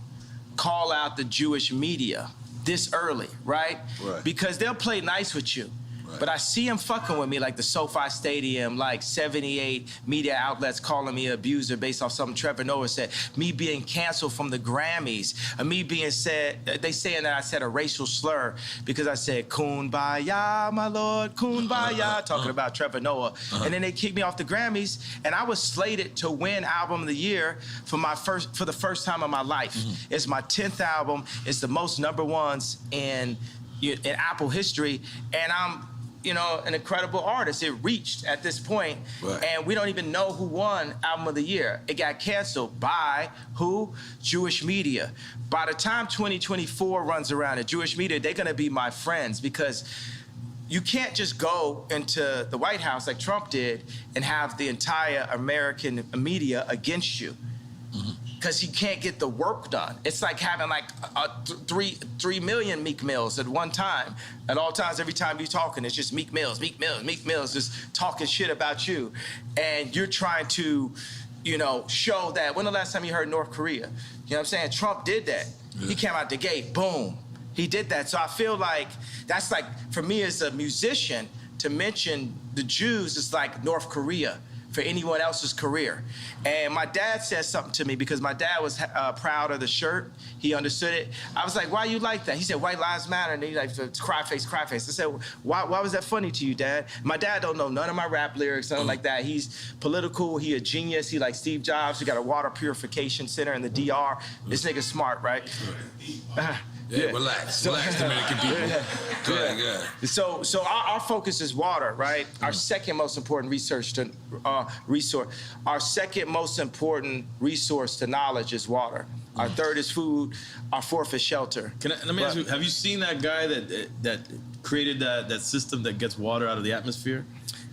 call out the Jewish media this early, right? Because they'll play nice with you. Right. But I see him fucking with me, like the SoFi Stadium, like 78 media outlets calling me an abuser based off something Trevor Noah said, me being canceled from the Grammys, me being said, they saying that I said a racial slur because I said, Kumbaya, my lord, Kumbaya, talking about Trevor Noah. And then they kicked me off the Grammys, and I was slated to win Album of the Year for the first time in my life. It's my 10th album. It's the most #1s in Apple history, and I'm an incredible artist. It reached at this point, and we don't even know who won Album of the Year. It got canceled by who? Jewish media. By the time 2024 runs around, the Jewish media, they're gonna be my friends, because you can't just go into the White House like Trump did and have the entire American media against you. Because he can't get the work done. It's like having like 3 million Meek Mills at one time. At all times, every time you're talking, it's just Meek Mills, just talking shit about you. And you're trying to, show that. When the last time you heard North Korea? You know what I'm saying? Trump did that. Yeah. He came out the gate, boom. He did that. So I feel like that's like, for me as a musician, to mention the Jews is like North Korea for anyone else's career. And my dad said something to me, because my dad was proud of the shirt. He understood it. I was like, why you like that? He said, white lives matter. And he's like, cry face. I said, why was that funny to you, Dad? My dad don't know none of my rap lyrics, nothing like that. He's political, he a genius, he like Steve Jobs, he got a water purification center in the DR. This nigga's smart, right? Yeah, relax, Dominican people. Go ahead. So our focus is water, right? Our second most important resource. Our second most important resource to knowledge is water. Our third is food. Our fourth is shelter. Let me ask you: have you seen that guy that created that system that gets water out of the atmosphere?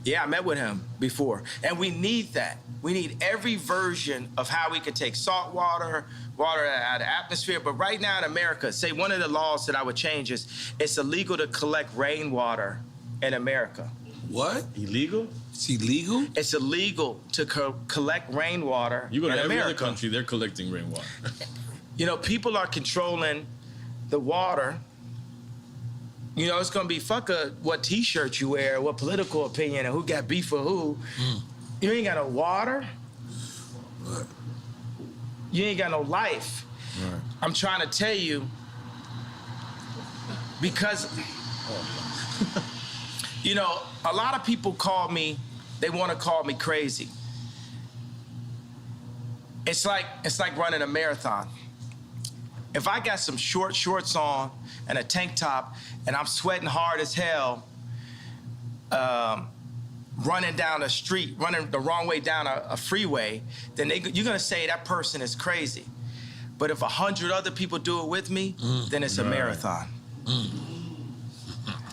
Yeah, I met with him before, and we need that. We need every version of how we could take salt water out of the atmosphere. But right now in America, say one of the laws that I would change is it's illegal to collect rainwater in America. What? Illegal? It's illegal? It's illegal to collect rainwater in America. You go to every other country, they're collecting rainwater. People are controlling the water. It's gonna be what T-shirt you wear, what political opinion, and who got beef with who. You ain't got no water. Right. You ain't got no life. Right. I'm trying to tell you, because a lot of people they want to call me crazy. It's like running a marathon. If I got some shorts on and a tank top and I'm sweating hard as hell, running down a street, running the wrong way down a freeway, then you're gonna say that person is crazy. But if 100 other people do it with me, then it's a marathon.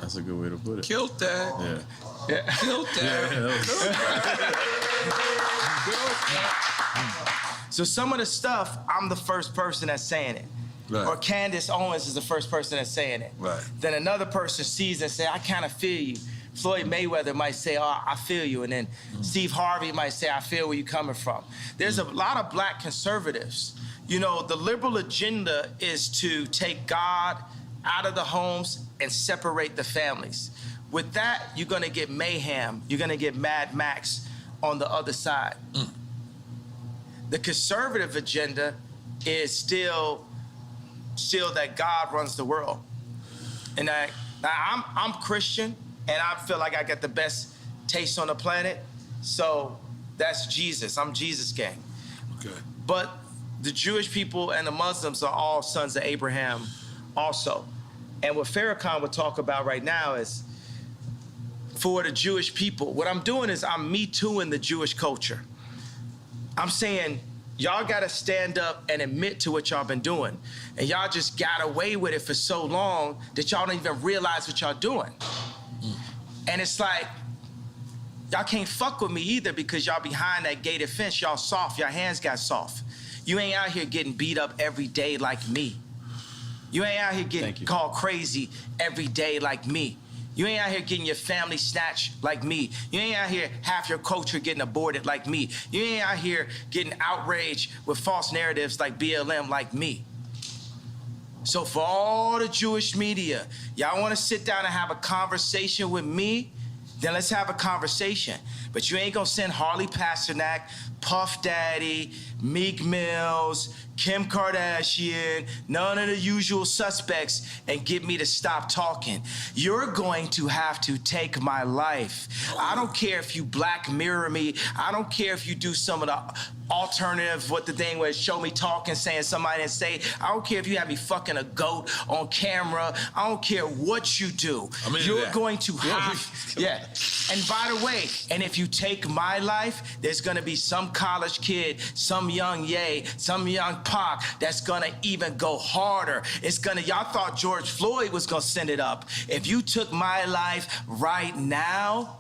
That's a good way to put it. Killed that. Yeah. Killed that. So some of the stuff, I'm the first person that's saying it. Right. Or Candace Owens is the first person that's saying it. Right. Then another person sees it and say, I kind of feel you. Floyd Mayweather might say, oh, I feel you. And then Steve Harvey might say, I feel where you're coming from. There's a lot of black conservatives. The liberal agenda is to take God out of the homes and separate the families. With that, you're gonna get mayhem. You're gonna get Mad Max on the other side. The conservative agenda is still that God runs the world. And I'm Christian, and I feel like I got the best taste on the planet. So that's Jesus. I'm Jesus gang. Okay. But the Jewish people and the Muslims are all sons of Abraham also. And what Farrakhan would talk about right now is, for the Jewish people, what I'm doing is I'm Me Tooing the Jewish culture. I'm saying, y'all gotta stand up and admit to what y'all been doing. And y'all just got away with it for so long that y'all don't even realize what y'all doing. And it's like, y'all can't fuck with me either, because y'all behind that gated fence, y'all soft, y'all hands got soft. You ain't out here getting beat up every day like me. You ain't out here getting called crazy every day like me. You ain't out here getting your family snatched like me. You ain't out here half your culture getting aborted like me. You ain't out here getting outraged with false narratives like BLM like me. So for all the Jewish media, y'all want to sit down and have a conversation with me? Then let's have a conversation. But you ain't gonna send Harley Pasternak, Puff Daddy, Meek Mills, Kim Kardashian, none of the usual suspects, and get me to stop talking. You're going to have to take my life. I don't care if you Black Mirror me. I don't care if you do some of the alternative, what the thing was, show me talking, saying somebody didn't say. I don't care if you have me fucking a goat on camera. I don't care what you do. You're going to have, yeah. And by the way, and if you take my life, there's gonna be some college kid, some young Ye, some young Pac that's gonna even go harder. It's gonna, y'all thought George Floyd was gonna send it up. If you took my life right now,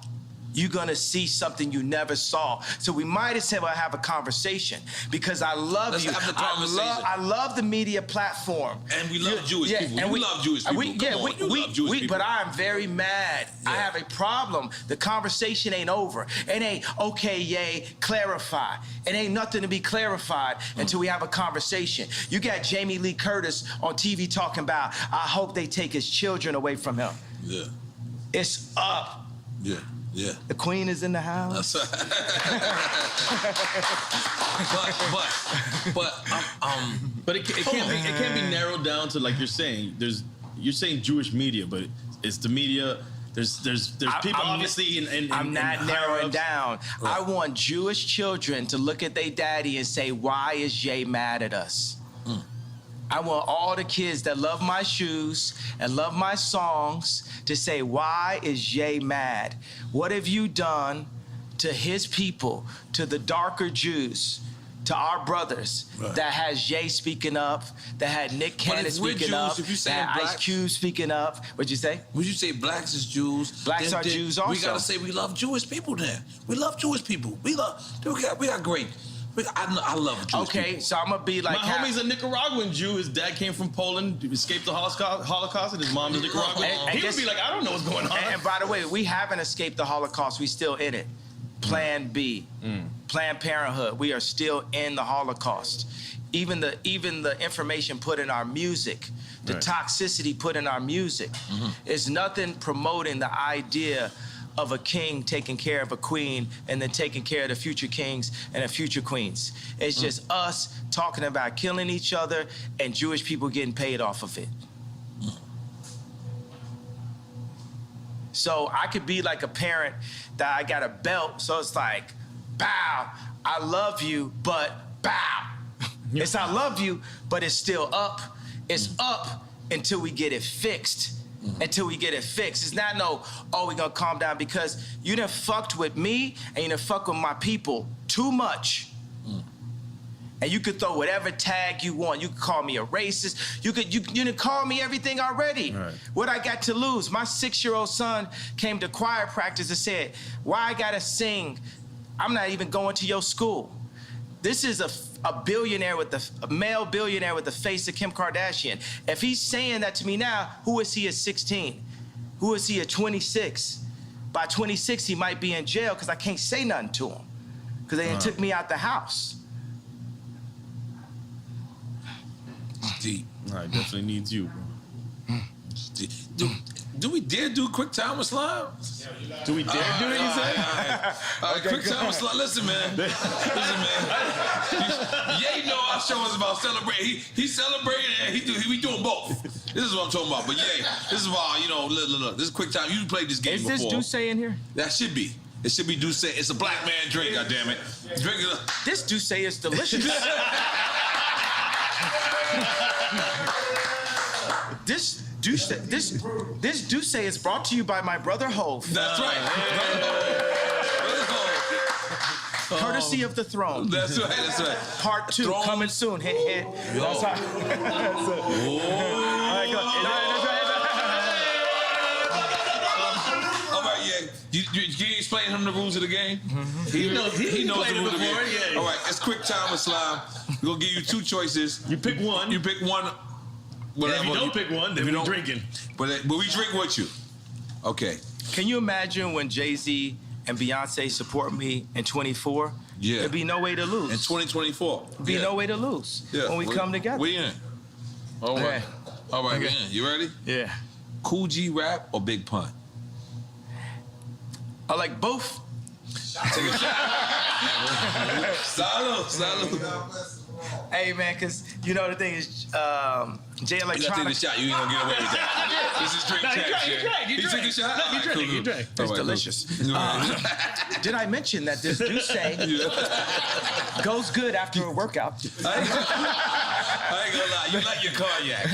you're gonna see something you never saw. So we might as well have a conversation because I love Let's you. have the conversation. I love the media platform. And we love Jewish people. And we love Jewish people. Love Jewish people. But I'm very mad. Yeah. I have a problem. The conversation ain't over. It ain't, okay, yay, clarify. It ain't nothing to be clarified until we have a conversation. You got Jamie Lee Curtis on TV talking about, I hope they take his children away from him. Yeah. It's up. Yeah. Yeah. The queen is in the house. But it can't be narrowed down to, like you're saying. You're saying Jewish media, but it's the media. There's people obviously in I'm not narrowing down. Right. I want Jewish children to look at their daddy and say, why is Jay mad at us? I want all the kids that love my shoes and love my songs to say, why is Jay mad? What have you done to his people, to the darker Jews, to our brothers, that has Jay speaking up, that had Nick Cannon speaking up, that had Ice Cube speaking up? What'd you say? Would you say blacks is Jews? Blacks are Jews also. We gotta say we love Jewish people then. We love Jewish people. We got great. I love Jewish people. Okay, so I'm gonna be like... My homie's a Nicaraguan Jew. His dad came from Poland, escaped the Holocaust, and his mom is Nicaraguan. He would be like, I don't know what's going on. And by the way, we haven't escaped the Holocaust. We still in it. Plan B, Planned Parenthood. We are still in the Holocaust. Even the information put in our music, the toxicity put in our music, is nothing promoting the idea of a king taking care of a queen and then taking care of the future kings and the future queens. It's just us talking about killing each other and Jewish people getting paid off of it. So I could be like a parent that I got a belt, so it's like, bow, I love you, but bow. It's I love you, but it's still up. It's up until we get it fixed. Until we get it fixed. It's not no, oh, we gonna calm down because you done fucked with me and you done fucked with my people too much. And you could throw whatever tag you want. You could call me a racist. You done call me everything already. Right. What I got to lose? My 6-year-old son came to choir practice and said, why I gotta sing? I'm not even going to your school. This is a billionaire a male billionaire with the face of Kim Kardashian. If he's saying that to me now, who is he at 16? Who is he at 26? By 26, he might be in jail because I can't say nothing to him because they took me out the house. It's deep. I definitely needs you, bro. Do we dare do quick time with slime? Do we dare do it, you say? All right, quick time with slime. Listen, man. Ye know our show is about celebrating. He celebrating and we doing both. This is what I'm talking about. But yeah, this is why, look, this is quick time. You played this game before. Is this Douce in here? That should be. It should be Douce. It's a black man drink, goddammit. Drink it up. This Douce is delicious. This Douce is brought to you by my brother Hove. That's right. Brother Hove. Courtesy of the throne. That's right. That's right. Part 2 throne. Coming soon. Hint, hint. That's right. All right, yeah. You explain him the rules of the game? He knows the rules of the game. Yeah. All right, it's quick time with slime. We're gonna give you 2 choices. You pick one. You pick one. If you don't pick one, then we're drinking. But we drink with you. Okay. Can you imagine when Jay-Z and Beyonce support me in 24? Yeah. There'd be no way to lose. In 2024. There'd be no way to lose when we come together. We in. All right. All right, man. You ready? Yeah. Cool G rap or Big Pun? I like both. Take a shot. Salud. Hey, man, because you know the thing is, Jay You gotta take the Electronica. shot. You ain't gonna get away with that. This is drink champ shit. You took a shot? No, you drank. You drank. It's delicious. Did I mention that this juice goes good after a workout? I ain't gonna lie. You like your cognac.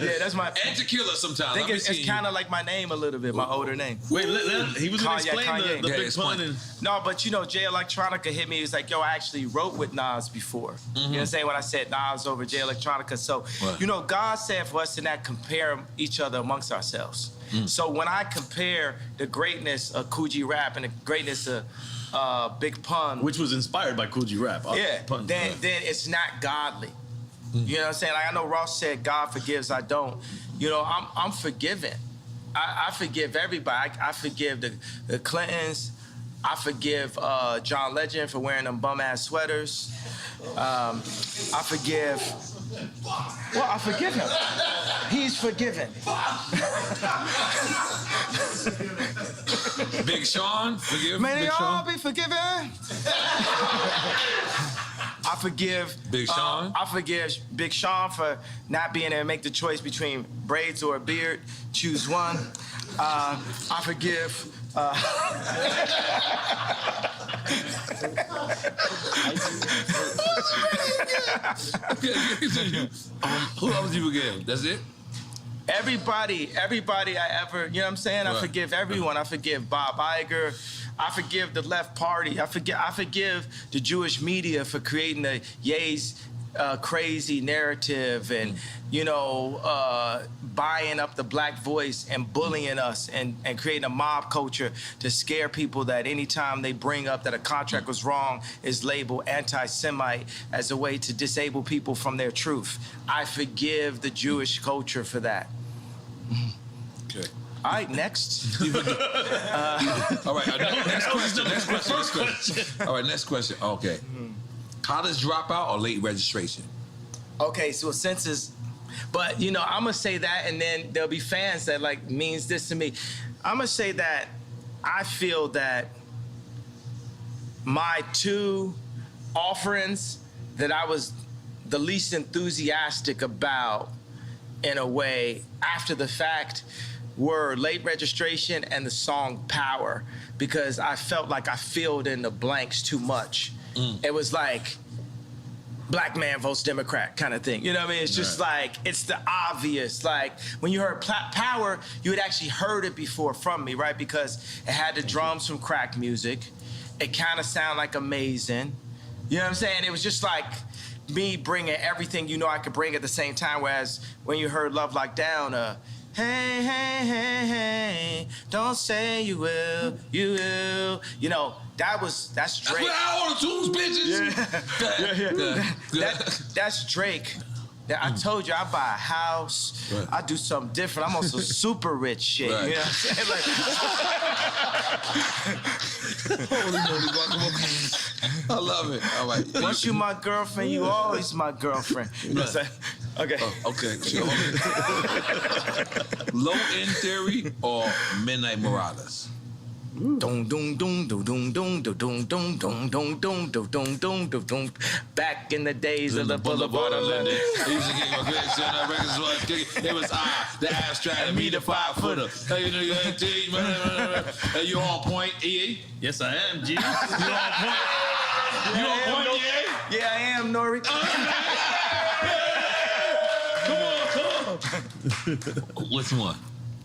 Yeah, that's my. And tequila sometimes. I think it's kind of like my name a little bit, my older name. Wait, he was gonna Cognac, explain the Big Pun. And No, but you know, Jay Electronica hit me. He was like, yo, I actually wrote with Nas before. You know what I'm saying? When I said Nas over Jay Electronica. So, you know, God said for us to not compare each other amongst ourselves. So when I compare the greatness of Cool G Rap and the greatness of Big Pun, which was inspired by Cool G Rap. Then it's not godly. You know what I'm saying? Like I know Ross said, God forgives, I don't. You know, I'm forgiven. I forgive everybody. I forgive the Clintons. I forgive John Legend for wearing them bum-ass sweaters. I forgive... Well, I forgive him. He's forgiven. Big Sean, forgive May they Big all Sean. be forgiven. I forgive Big Sean. I forgive Big Sean for not being able to make the choice between braids or a beard. Choose one. I forgive. Who else do you forgive? That's it? Everybody I ever, you know what I'm saying? I forgive everyone. I forgive Bob Iger. I forgive the left party. I forgive the Jewish media for creating the Ye's crazy narrative and, you know, buying up the black voice and bullying us and creating a mob culture to scare people that anytime they bring up that a contract was wrong is labeled anti-Semite as a way to disable people from their truth. I forgive the Jewish culture for that. Okay. All right, next. All right, next question. All right, next question. Okay. College dropout or late registration? Okay, so since it's, but you know, I'm gonna say that, and then there'll be fans that like means this to me. I'm gonna say that I feel that my two offerings that I was the least enthusiastic about, in a way, after the fact, were late registration and the song Power, because I felt like I filled in the blanks too much. It was like black man votes Democrat kind of thing. You know what I mean? It's just like, it's the obvious. Like when you heard Power, you had actually heard it before from me, right? Because it had the drums from crack music. It kind of sounded like Amazing. You know what I'm saying? It was just like me bringing everything you know I could bring at the same time. Whereas when you heard Love Like Down, hey, hey, hey, hey, don't say you will, you will. You know, that's Drake. That's where all the tunes, bitches. That's Drake. I told you I buy a house. I do something different. I'm on some super rich shit. Right. You know what I'm saying? Like, Holy moly, guacamole. I love it. All right. once you my girlfriend, you always my girlfriend. You know what I'm saying? Okay. Okay. Low End Theory or Midnight Marauders? Dum dum dum dum dum dum dum dum dum dum dum dum dum dum dum dum. Back in the days of the Boulevard of London. It was the abstract and me, the 5-footer. Hey, you on point, EA? yes, I am, G. You on point? You on point, EA? Yeah, I am, Nori. Which one?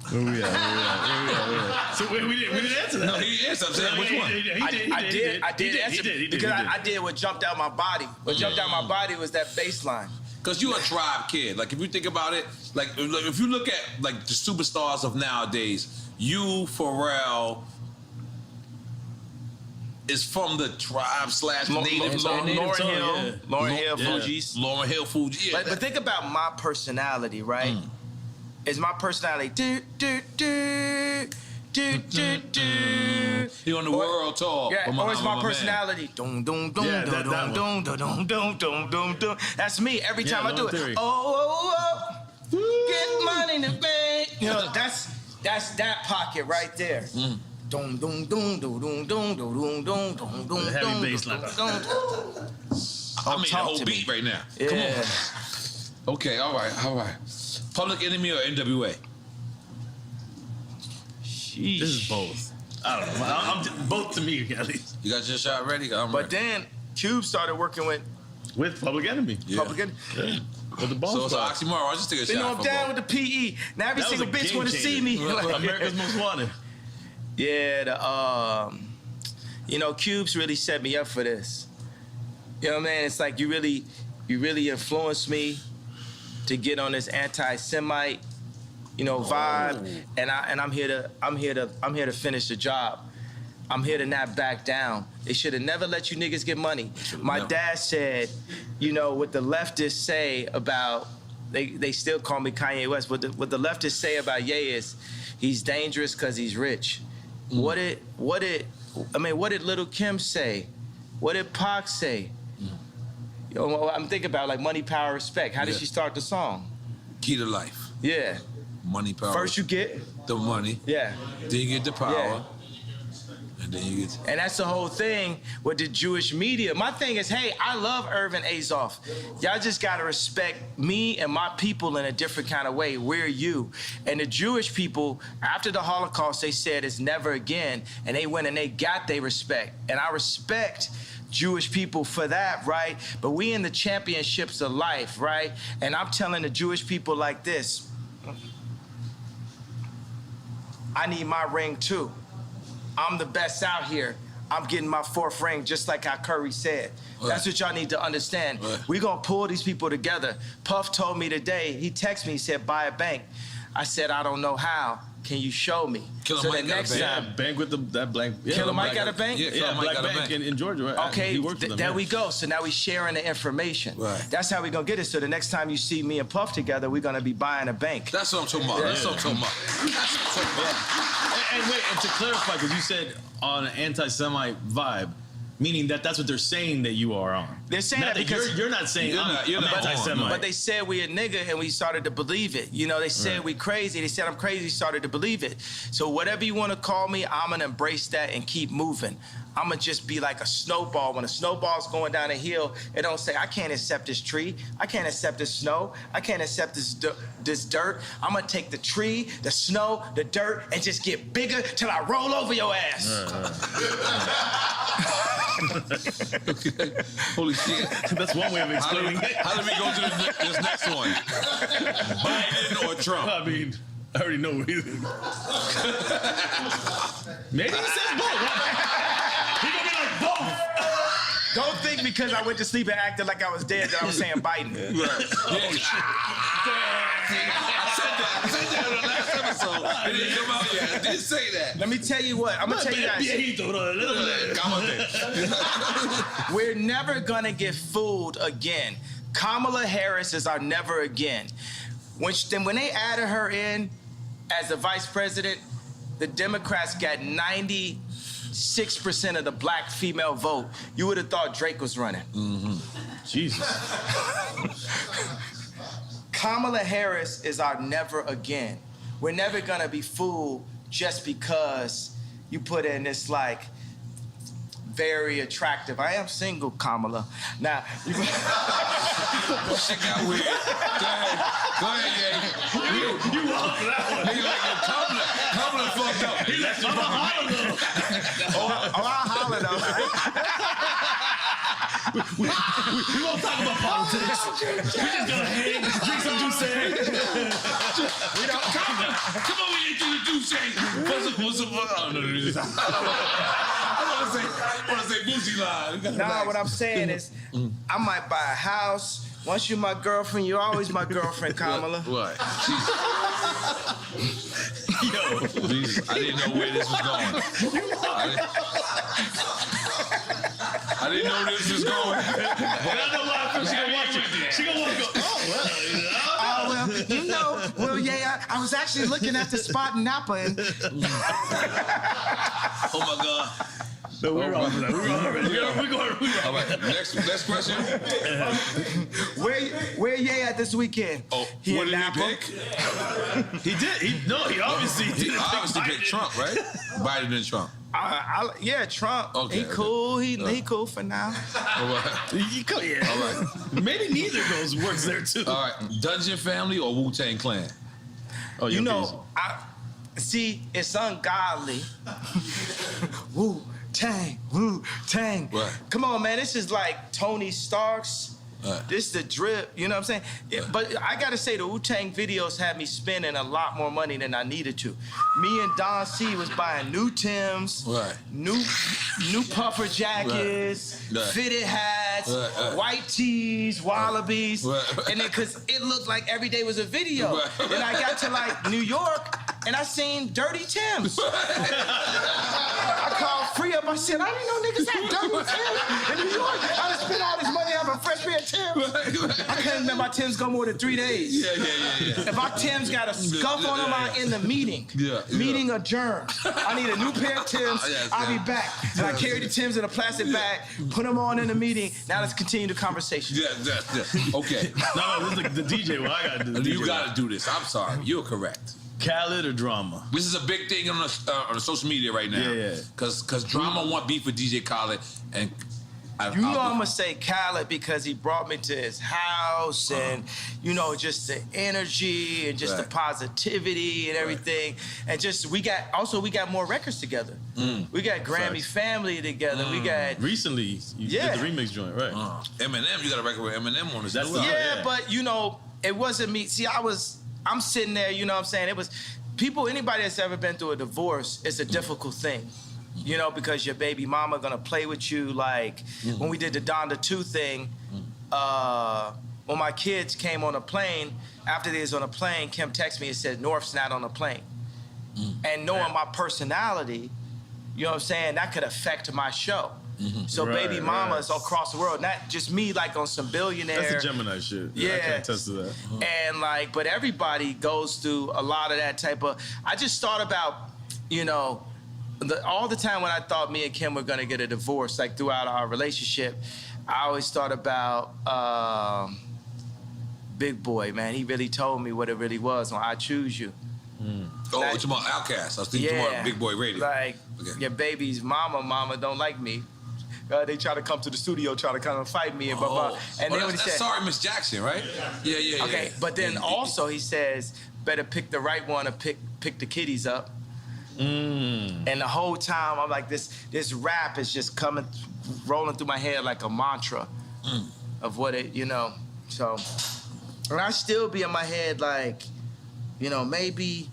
Where we at? So we didn't answer that. No, he answered. I'm saying, which one? I did answer because I did what jumped out my body. What jumped out my body was that bass line. Because you're a tribe kid. Like, if you think about it, like, if you look at, like, the superstars of nowadays, you, Pharrell, is from the tribe / native. Lauryn Hill, Fugees. Lauryn Hill, Fugees. Yeah. But think about my personality, right? Is my personality do do do do do do? He on the world tour. Yeah, or is my man. personality dum dum dum dum dum dum dum dum dum dum? That's me every time I do it. Theory. Oh, Get money in the bank. You know, that's that pocket right there. Dum dum dum dum dum dum dum dum dum dum. Heavy bass line. I'm in the whole beat right now. Yeah. Come on. Okay, all right. Public Enemy or NWA? Sheesh. This is both. I don't know. Both to me, at least. You got your shot ready? I'm But ready. then Cube started working with Public Enemy. Public Enemy. Yeah. With the boss. So it's an oxymoron. I'll just take a shot. You know, I'm for down both. with the PE. Now every That was single a bitch game want to changer. see me. America's Most Wanted. Yeah, Cube's really set me up for this. You know what I mean? It's like you really influenced me to get on this anti-Semite, vibe, and I'm here to finish the job. I'm here to not back down. They should have never let you niggas get money. My dad said, what the leftists say about, they still call me Kanye West, what the leftists say about Ye is, he's dangerous because he's rich. What did Little Kim say? What did Pac say? I'm thinking about like Money, Power, Respect. How did she start the song? Key to life. Yeah. Money, power. First you get the money. Yeah. Then you get the power. Yeah. And then you get. And that's the whole thing with the Jewish media. My thing is, hey, I love Irvin Azoff. Y'all just gotta respect me and my people in a different kind of way. We're you. And the Jewish people, after the Holocaust, they said it's never again. And they went and they got their respect. And I respect Jewish people for that, right? But we in the championships of life, right? And I'm telling the Jewish people like this, I need my ring too. I'm the best out here. I'm getting my 4th ring, just like how Curry said. Right. That's what y'all need to understand. Right. We're gonna pull these people together. Puff told me today, he texted me, he said, buy a bank. I said, I don't know how. Can you show me? Killer so Mike the next time, bank with that blank. Yeah, Killer Mike got a bank? Yeah, Black Bank in Georgia, right? Okay, He works with them, there we go. So now we sharing the information. Right. That's how we gonna get it. So the next time you see me and Puff together, we're gonna be buying a bank. That's what I'm talking about. That's what I'm talking about. That's what I'm talking about. And wait, and to clarify, because you said on an anti-Semite vibe, meaning that's what they're saying that you are on. They're saying not that because you're not saying you're not anti-Semite. But they said we a nigga and we started to believe it. They said we crazy. They said I'm crazy, started to believe it. So whatever you want to call me, I'm going to embrace that and keep moving. I'm going to just be like a snowball. When a snowball's going down a hill, it don't say, I can't accept this tree. I can't accept this snow. I can't accept this dirt. I'm going to take the tree, the snow, the dirt, and just get bigger till I roll over your ass. Okay. Holy shit. That's one way of explaining it. How do we go to this next one? Biden or Trump? I mean, I already know either. Maybe he says both. He gonna be like both. Don't think because I went to sleep and acted like I was dead that I was saying Biden. Right. I said that in the last episode. It didn't come out yet. I didn't say that. Let me tell you what. I'm going to tell you guys. We're never going to get fooled again. Kamala Harris is our never again. When they added her in as the vice president, the Democrats got 96% of the black female vote. You would have thought Drake was running. Mm-hmm. Jesus. Kamala Harris is our never again. We're never gonna be fooled just because you put in this like very attractive. I am single, Kamala. Now, Shit got weird. Go ahead, Jay. You walked for that one. Nigga like Kamala fucked up. He left you I'll holler though. We won't talk about politics. We just gonna hang, drink some juice. We don't come on, we ain't doing juice. What's up? I want to say Boosie line. Nah, what I'm saying is, I might buy a house. Once you're my girlfriend, you're always my girlfriend, Kamala. What? Yo, Jesus, I didn't know where this was going. I didn't know this was going. But I know why she gonna watch it. She gonna want to go, I was actually looking at the spot in Napa and... Oh my God. No, we're all for that. We're going. All right, next question. Where Ye at this weekend? Oh, He what in did he Napa? pick? He did. He obviously picked Trump, right? Biden and Trump. Yeah, Trump. Okay, he cool. He cool for now. All right. Yeah. All right. Maybe neither of those works there too. All right. Dungeon Family or Wu-Tang Clan? Oh, You know, see, it's ungodly. Wu-Tang. Right. Come on, man. This is like Tony Stark's. Right. This the drip, you know what I'm saying? Yeah, but I gotta say, the Wu-Tang videos had me spending a lot more money than I needed to. Me and Don C was buying new Timbs, Right. new puffer jackets, Right. fitted hats, Right. white tees, wallabies, Right. and then cause it looked like every day was a video. Right. Then I got to like New York and I seen dirty Timbs. I called Free up. I said, I didn't know niggas had dirty Timbs in New York. I done spent all this money having a fresh pair of Timbs. I couldn't let my Timbs go more than 3 days. Yeah. If my Timbs got a scuff on them, I'm in the meeting. Meeting adjourned. I need a new pair of Timbs. I'll be back. And I carry the Timbs in a plastic bag, put them on in the meeting. Now let's continue the conversation. Yeah. Okay. No, this is the DJ. Well, I gotta do. You gotta do this. I'm sorry. You're correct. Khaled or drama? This is a big thing on the social media right now. Yeah. Cause drama want beef with DJ Khaled, and I'm gonna say Khaled because he brought me to his house and just the energy and just the positivity and everything. And just we got more records together. We got Grammy Family together. We got recently you did the remix joint, right? Eminem, you got a record with Eminem on this. That's but it wasn't me. See, I'm sitting there, you know what I'm saying? It was anybody that's ever been through a divorce, it's a difficult thing. Because your baby mama gonna play with you. Like when we did the Donda 2 thing, when my kids came on a plane, after they was on a plane, Kim texted me and said, North's not on the plane. And knowing my personality, you know what I'm saying, that could affect my show. So baby mamas across the world, not just me like on some billionaire. That's the Gemini shit. Yeah. I can attest to that. And but everybody goes through a lot of that type of, I just thought about, all the time when I thought me and Kim were gonna get a divorce, like throughout our relationship, I always thought about Big Boy, man. He really told me what it really was on I Choose You. Oh, it's about Outkast. I was thinking about Big Boy Radio. Like, your baby's mama don't like me. They try to come to the studio, try to come and fight me and blah, blah. And then when he said, Sorry, Miss Jackson, right? Yeah. Okay, but then also he says, better pick the right one or pick the kiddies up. And the whole time I'm like, this rap is just rolling through my head like a mantra of what it, So, and I still be in my head like, maybe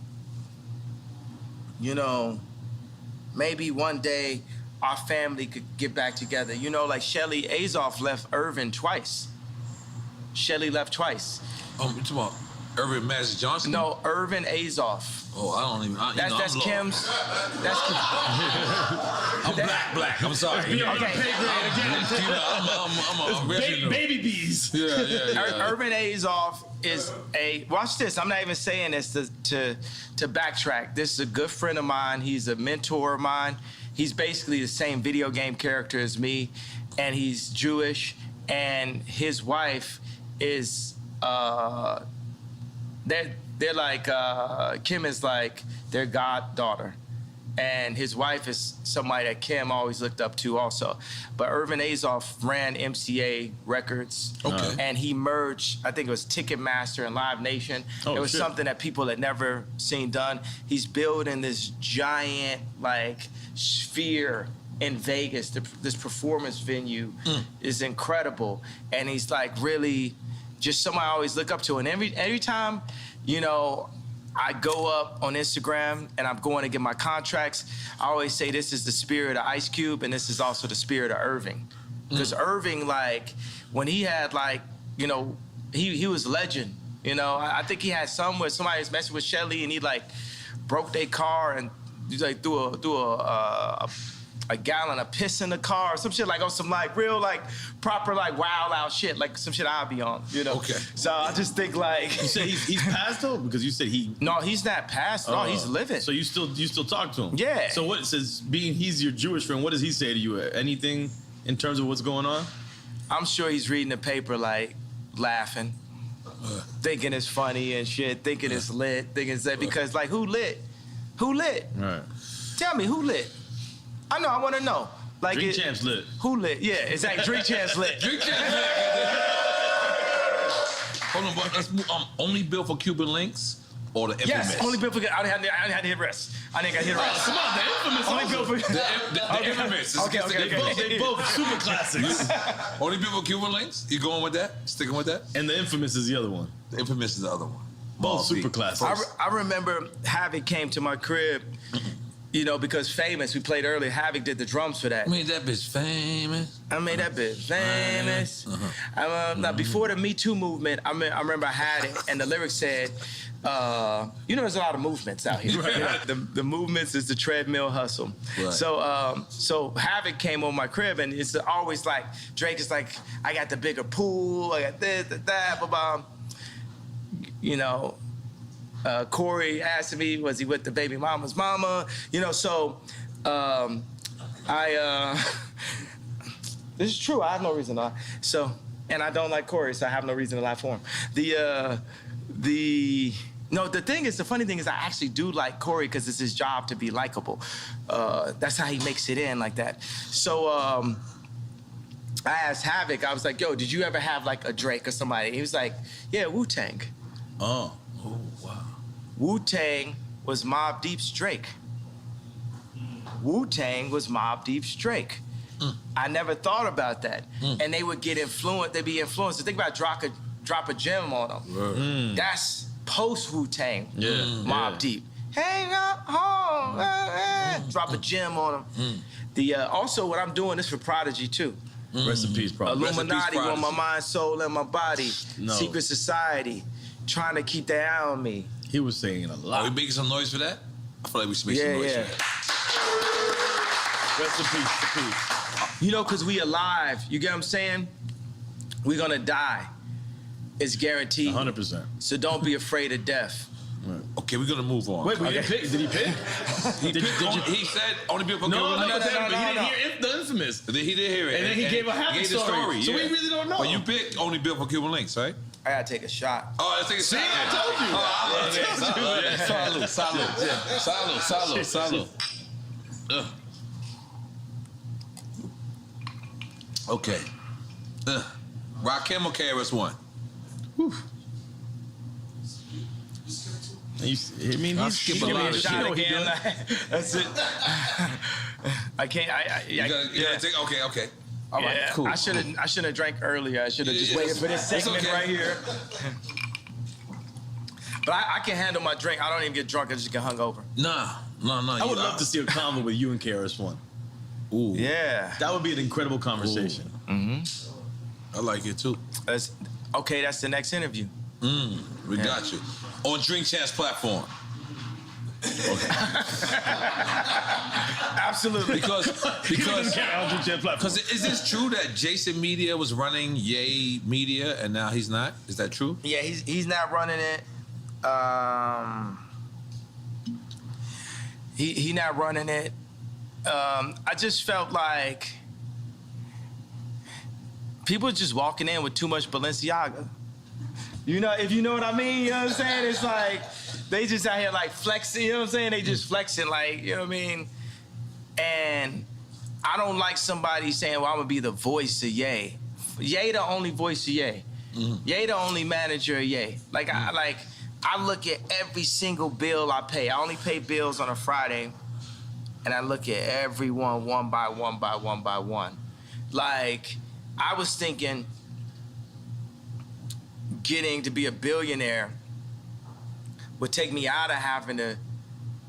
one day our family could get back together. Like Shelly Azoff left Irvin twice. Shelly left twice. Oh, you talking about Irvin Magic Johnson? No, Irvin Azoff. Oh, I don't even. That's Kim's. I'm black. I'm sorry. I'm baby bees. Yeah. Irvin Azoff is watch this. I'm not even saying this to backtrack. This is a good friend of mine. He's a mentor of mine. He's basically the same video game character as me, and he's Jewish. And his wife is they're like Kim is like their goddaughter, and his wife is somebody that Kim always looked up to also. But Irvin Azoff ran MCA Records, and he merged, I think it was Ticketmaster and Live Nation. It was something that people had never seen done. He's building this giant sphere in Vegas. This performance venue is incredible, and he's like really just somebody I always look up to. And every time, I go up on Instagram and I'm going to get my contracts, I always say this is the spirit of Ice Cube and this is also the spirit of Irving. Because Irving, when he had he was legend. I think he had some where somebody was messing with Shelly and he broke their car and threw a a gallon of piss in the car, or some shit like on some like real like proper like wild out shit, like some shit I'll be on, you know. Okay. So I just think like You said he's passed though, because you said he. no, he's not passed. No, he's living. So you still talk to him? Yeah. So what says he's your Jewish friend? What does he say to you? Anything in terms of what's going on? I'm sure he's reading the paper like laughing, thinking it's funny and shit, thinking it's lit, thinking it's lit, because like who lit? Who lit? Right. Tell me who lit? I know. I want to know. Like Drink Champs lit. Who lit? Yeah, exactly. Drink Champs lit. Drink Champs lit. Hold on, but let's move. Only built for Cuban links or the infamous? Yes, only built for. I didn't have to hit rest. I didn't got to hit rest. Come on, the infamous. Only built for The infamous. Okay. They both super classics. Only built for Cuban links? You going with that? Sticking with that? And the infamous is the other one. The infamous is the other one. Both super classics. I remember Havoc came to my crib, you know, because Famous, we played earlier, Havoc did the drums for that. I made that bitch famous. I made that bitch famous. Now, before the Me Too movement, I remember I had it, and the lyrics said, you know, there's a lot of movements out here. Right. The movements is the treadmill hustle. Right. So Havoc came on my crib, and it's always like, Drake is like, I got the bigger pool, I got this, that, blah, blah. You know, Corey asked me, was he with the baby mama's mama? You know, so this is true. I have no reason to lie. So, and I don't like Corey, so I have no reason to lie for him. The thing is, the funny thing is, I actually do like Corey because it's his job to be likable. That's how he makes it in like that. So I asked Havoc, I was like, yo, did you ever have like a Drake or somebody? He was like, yeah, Wu-Tang. Oh, wow. Wu-Tang was Mobb Deep's Drake. Wu-Tang was Mobb Deep's Drake. I never thought about that. And they would get influenced, they'd be influenced. Think about drop a gem on them. That's post Wu-Tang, Mobb Deep. Hang up home, drop a gem on them. Also, what I'm doing is for Prodigy too. Rest in peace, Prodigy. Illuminati on my mind, soul, and my body. No. Secret Society, trying to keep their eye on me. He was saying a lot. Are we making some noise for that? I feel like we should make some noise for that. Rest in peace. You know, because we alive. You get what I'm saying? We're going to die. It's guaranteed. 100%. So don't be afraid of death. Right. Okay, we're gonna move on. Wait, but Okay. did he pick? He said only people. No, no, but he didn't hear the infamous. He did hear it, And then he gave a happy story. So we really don't know. But you picked only built for Cuban links, right? I got to take a shot. Oh, let's take a See, shot. I told you. Salud. Okay. Rakim or KRS-One? He's skip a lot of shit. Again. That's it. I can't. You gotta take. Okay. All right, Yeah, cool. I shouldn't have drank earlier. I should have just Yeah, waited for this it's segment okay. right here. But I can handle my drink. I don't even get drunk. I just get hungover. Nah. I would love to see a convo with you and KRS-One. Ooh. Yeah. That would be an incredible conversation. I like it too. That's the next interview. We got you. On Drink Champs platform. Absolutely. Because Because is this true that Jason Media was running Ye Media and now he's not? Is that true? Yeah, he's not running it. He not running it. I just felt like people just walking in with too much Balenciaga. You know, if you know what I mean, you know what I'm saying? It's like they just out here like flexing, you know what I'm saying? They just flexing like, you know what I mean? And I don't like somebody saying, well, I'm gonna be the voice of Ye. Ye the only voice of Ye. Ye the only manager of Ye. Like I look at every single bill I pay. I only pay bills on a Friday, and I look at every one by one. Like, I was thinking getting to be a billionaire would take me out of having to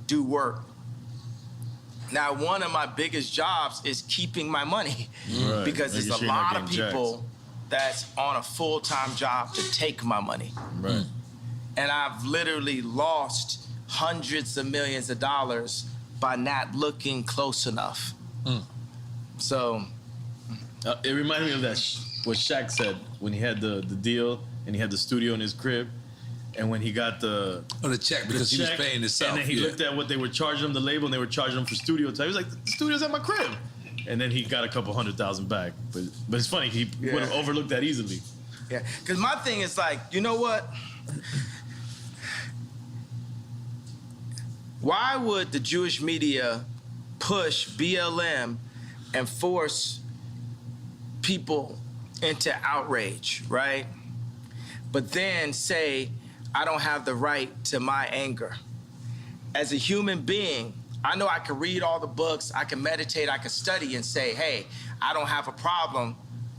do work. Now, one of my biggest jobs is keeping my money because there's a lot of people that's on a full-time job to take my money. Right. And I've literally lost hundreds of millions of dollars by not looking close enough. So it reminded me of that what Shaq said when he had the deal and he had the studio in his crib, and when he got the check because he was paying himself, and then he looked at what they were charging him, the label, and they were charging him for studio time. He was like, the studio's at my crib, and then he got a couple $100,000 back. But it's funny, he would have overlooked that easily. Yeah, because my thing is like, you know what? Why would the Jewish media push BLM and force people into outrage, right? But then say, I don't have the right to my anger. As a human being, I know I can read all the books, I can meditate, I can study and say, hey, I don't have a problem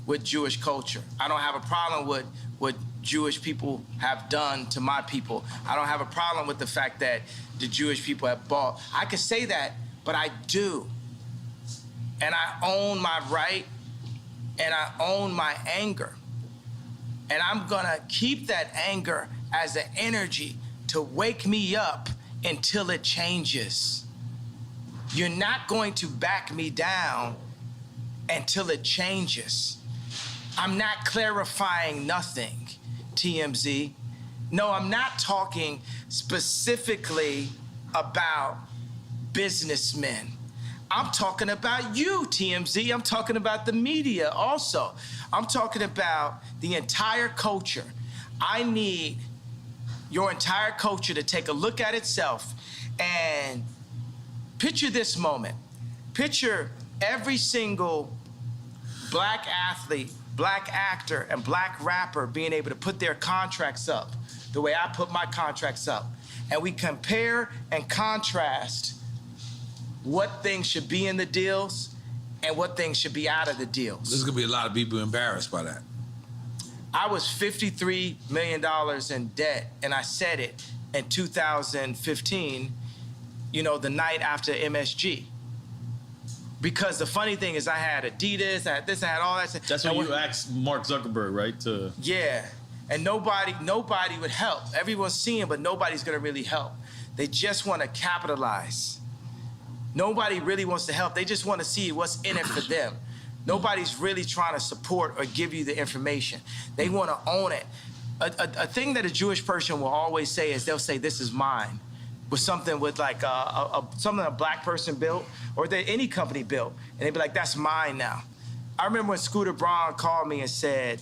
with Jewish culture. I don't have a problem with what Jewish people have done to my people. I don't have a problem with the fact that the Jewish people have bought. I can say that, but I do. And I own my right, and I own my anger. And I'm gonna keep that anger as an energy to wake me up until it changes. You're not going to back me down until it changes. I'm not clarifying nothing, TMZ. No, I'm not talking specifically about businessmen. I'm talking about you, TMZ. I'm talking about the media also. I'm talking about the entire culture. I need your entire culture to take a look at itself and picture this moment. Picture every single black athlete, black actor, and black rapper being able to put their contracts up the way I put my contracts up. And we compare and contrast what things should be in the deals and what things should be out of the deals. There's gonna be a lot of people embarrassed by that. I was $53 million in debt, and I said it in 2015, you know, the night after MSG. Because the funny thing is I had Adidas, I had this, I had all that. That's when you asked Mark Zuckerberg, right? Yeah, and nobody would help. Everyone's seeing, but nobody's gonna really help. They just wanna capitalize. Nobody really wants to help. They just wanna see what's in it for them. Nobody's really trying to support or give you the information. They wanna own it. A thing that a Jewish person will always say is they'll say, this is mine. With something with like something a black person built or that any company built. And they'd be like, that's mine now. I remember when Scooter Braun called me and said,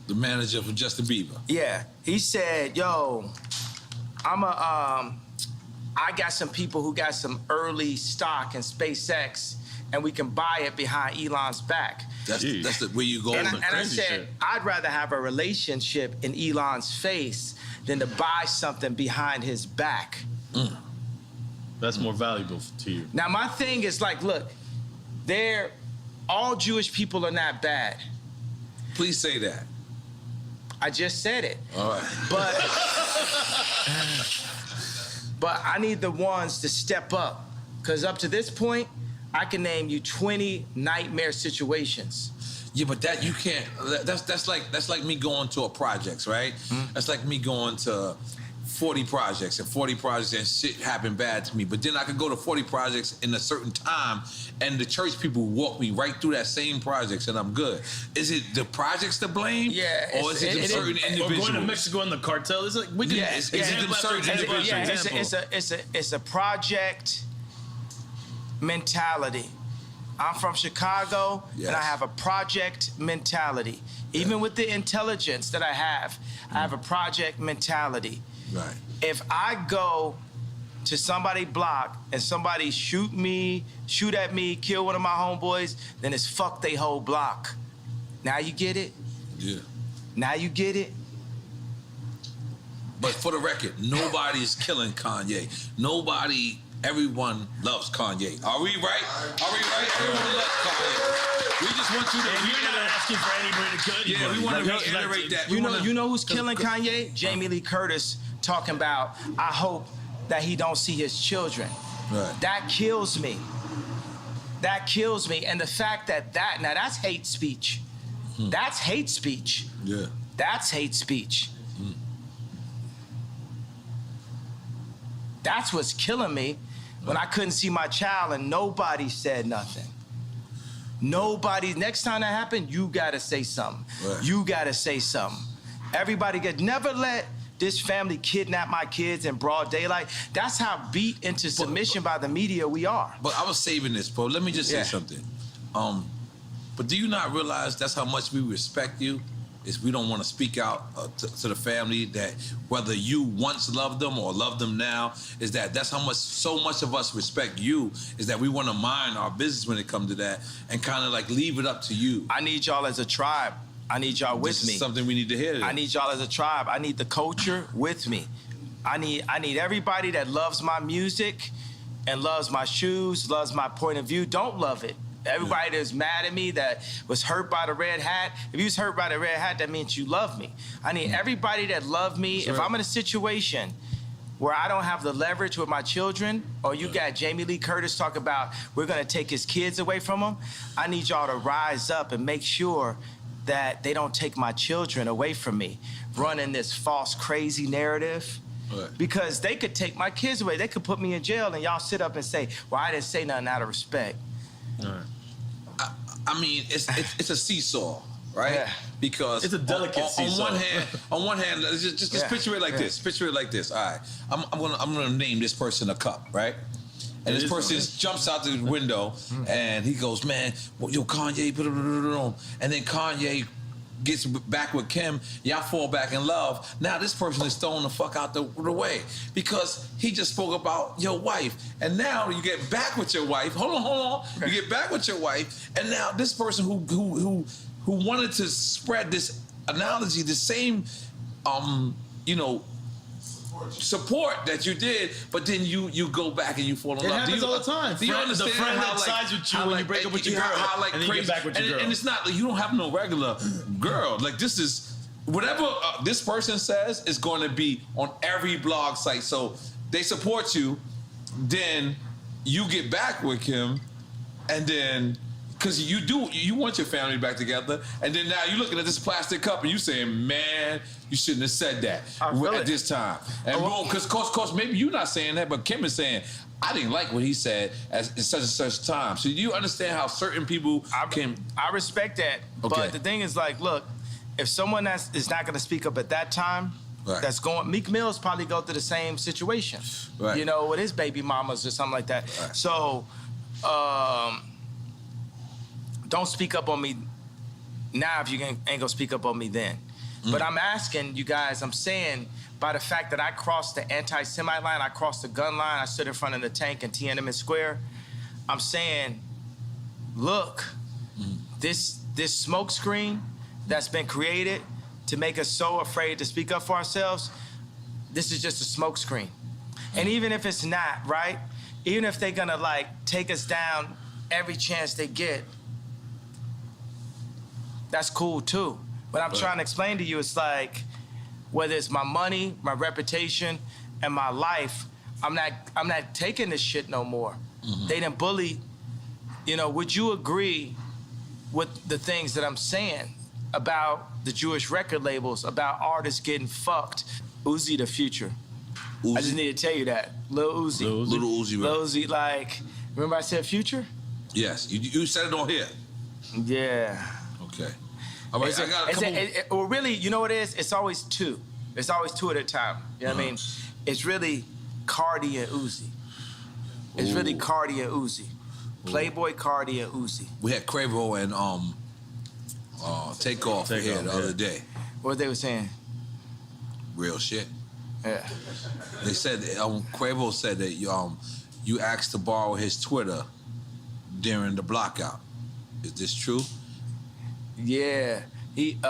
the manager for Justin Bieber. Yeah, he said, yo, I got some people who got some early stock in SpaceX and we can buy it behind Elon's back. That's the way you go. And I said, shit. I'd rather have a relationship in Elon's face than to buy something behind his back. That's more valuable to you. Now, my thing is like, look, all Jewish people are not bad. Please say that. I just said it. All right. But I need the ones to step up. Because up to this point, I can name you 20 nightmare situations. Yeah, but that you can't. That's like me going to a projects, right? That's like me going to 40 projects and 40 projects and shit happened bad to me. But then I could go to 40 projects in a certain time and the church people walk me right through that same projects and I'm good. Is it the projects to blame? Yeah. Or is it them certain individuals? Or going to Mexico and the cartel? It's like we can. Yeah, is it them certain individuals? Yeah, it's a project mentality. I'm from Chicago, and I have a project mentality. Even with the intelligence that I have a project mentality. Right. If I go to somebody's block and somebody shoot at me, kill one of my homeboys, then it's fuck they whole block. Now you get it? Yeah. Now you get it? But for the record, nobody's killing Kanye. Everyone loves Kanye. Are we right? Everyone loves Kanye. We just want you to. And you're not asking for anybody to kill you. Yeah, we want to reiterate that. You know who's killing Kanye? Jamie Lee Curtis talking about, I hope that he don't see his children. Right. That kills me. That kills me. And the fact that now that's hate speech. That's hate speech. Yeah. That's hate speech. That's what's killing me. when I couldn't see my child and nobody said nothing. Nobody, next time that happened, you gotta say something. Right. You gotta say something. Everybody never let this family kidnap my kids in broad daylight. That's how beat into submission by the media we are. But I was saving this, bro. Let me just say something. But do you not realize that's how much we respect you? Is we don't want to speak out to the family that whether you once loved them or love them now, is that's how much, so much of us respect you, is that we want to mind our business when it comes to that and kind of like leave it up to you. I need y'all as a tribe. I need y'all with me. This is something we need to hear. I need y'all as a tribe. I need the culture with me. I need everybody that loves my music and loves my shoes, loves my point of view. Don't love it. Everybody that's mad at me, that was hurt by the red hat. If you was hurt by the red hat, that means you love me. I need everybody that love me. Sure. If I'm in a situation where I don't have the leverage with my children, or you got Jamie Lee Curtis talk about we're gonna take his kids away from him, I need y'all to rise up and make sure that they don't take my children away from me, running this false, crazy narrative. Right. Because they could take my kids away. They could put me in jail, and y'all sit up and say, well, I didn't say nothing out of respect. All right. I mean, it's a seesaw, right? Yeah. Because it's a delicate seesaw. On one hand, just picture it like this. Picture it like this. All right, I'm gonna name this person a cup, right? And this person jumps out the window and he goes, man, yo, Kanye, blah, blah, blah, blah. And then Kanye gets back with Kim, y'all fall back in love. Now this person is thrown the fuck out the way because he just spoke about your wife. And now you get back with your wife. Hold on. You get back with your wife, and now this person who wanted to spread this analogy, the same support that you did, but then you go back and you fall in love. It happens all the time. Do you understand the friend how that sides with you when you break up with your girl, and then you get back with your girl. And it's not like you don't have no regular girl. Like this is whatever this person says is going to be on every blog site. So they support you, then you get back with him, and then because you want your family back together, and then now you're looking at this plastic cup and you saying, man, you shouldn't have said that at this time. And boom, because course, maybe you're not saying that, but Kim is saying, I didn't like what he said at such and such time. So do you understand how certain people can... I respect that, but the thing is like, look, if someone is not going to speak up at that time, that's going... Meek Mill's probably go through the same situation, you know, with his baby mamas or something like that. Right. So, don't speak up on me now if you ain't gonna speak up on me then. But I'm asking you guys, I'm saying, by the fact that I crossed the anti-Semite line, I crossed the gun line, I stood in front of the tank in Tiananmen Square, I'm saying, look, this smoke screen that's been created to make us so afraid to speak up for ourselves, this is just a smoke screen. And even if it's not, right? Even if they're gonna like take us down every chance they get, that's cool too. But I'm trying to explain to you, it's like, whether it's my money, my reputation, and my life, I'm not taking this shit no more. They done bully, would you agree with the things that I'm saying about the Jewish record labels, about artists getting fucked? Uzi the future. Uzi? I just need to tell you that. Lil Uzi. Little Uzi, right? Lil Uzi, like, remember I said future? Yes, you said it on here. Yeah. Okay. All right, I got a couple... well, really, you know what it is? It's always two. It's always two at a time. You know what I mean? It's really Cardi and Uzi. It's really Cardi and Uzi. Playboy, Cardi, and Uzi. We had Quavo and Takeoff here the other day. What they were saying? Real shit. Yeah. They said Quavo said that you asked to borrow his Twitter during the blockout. Is this true? Yeah. He said he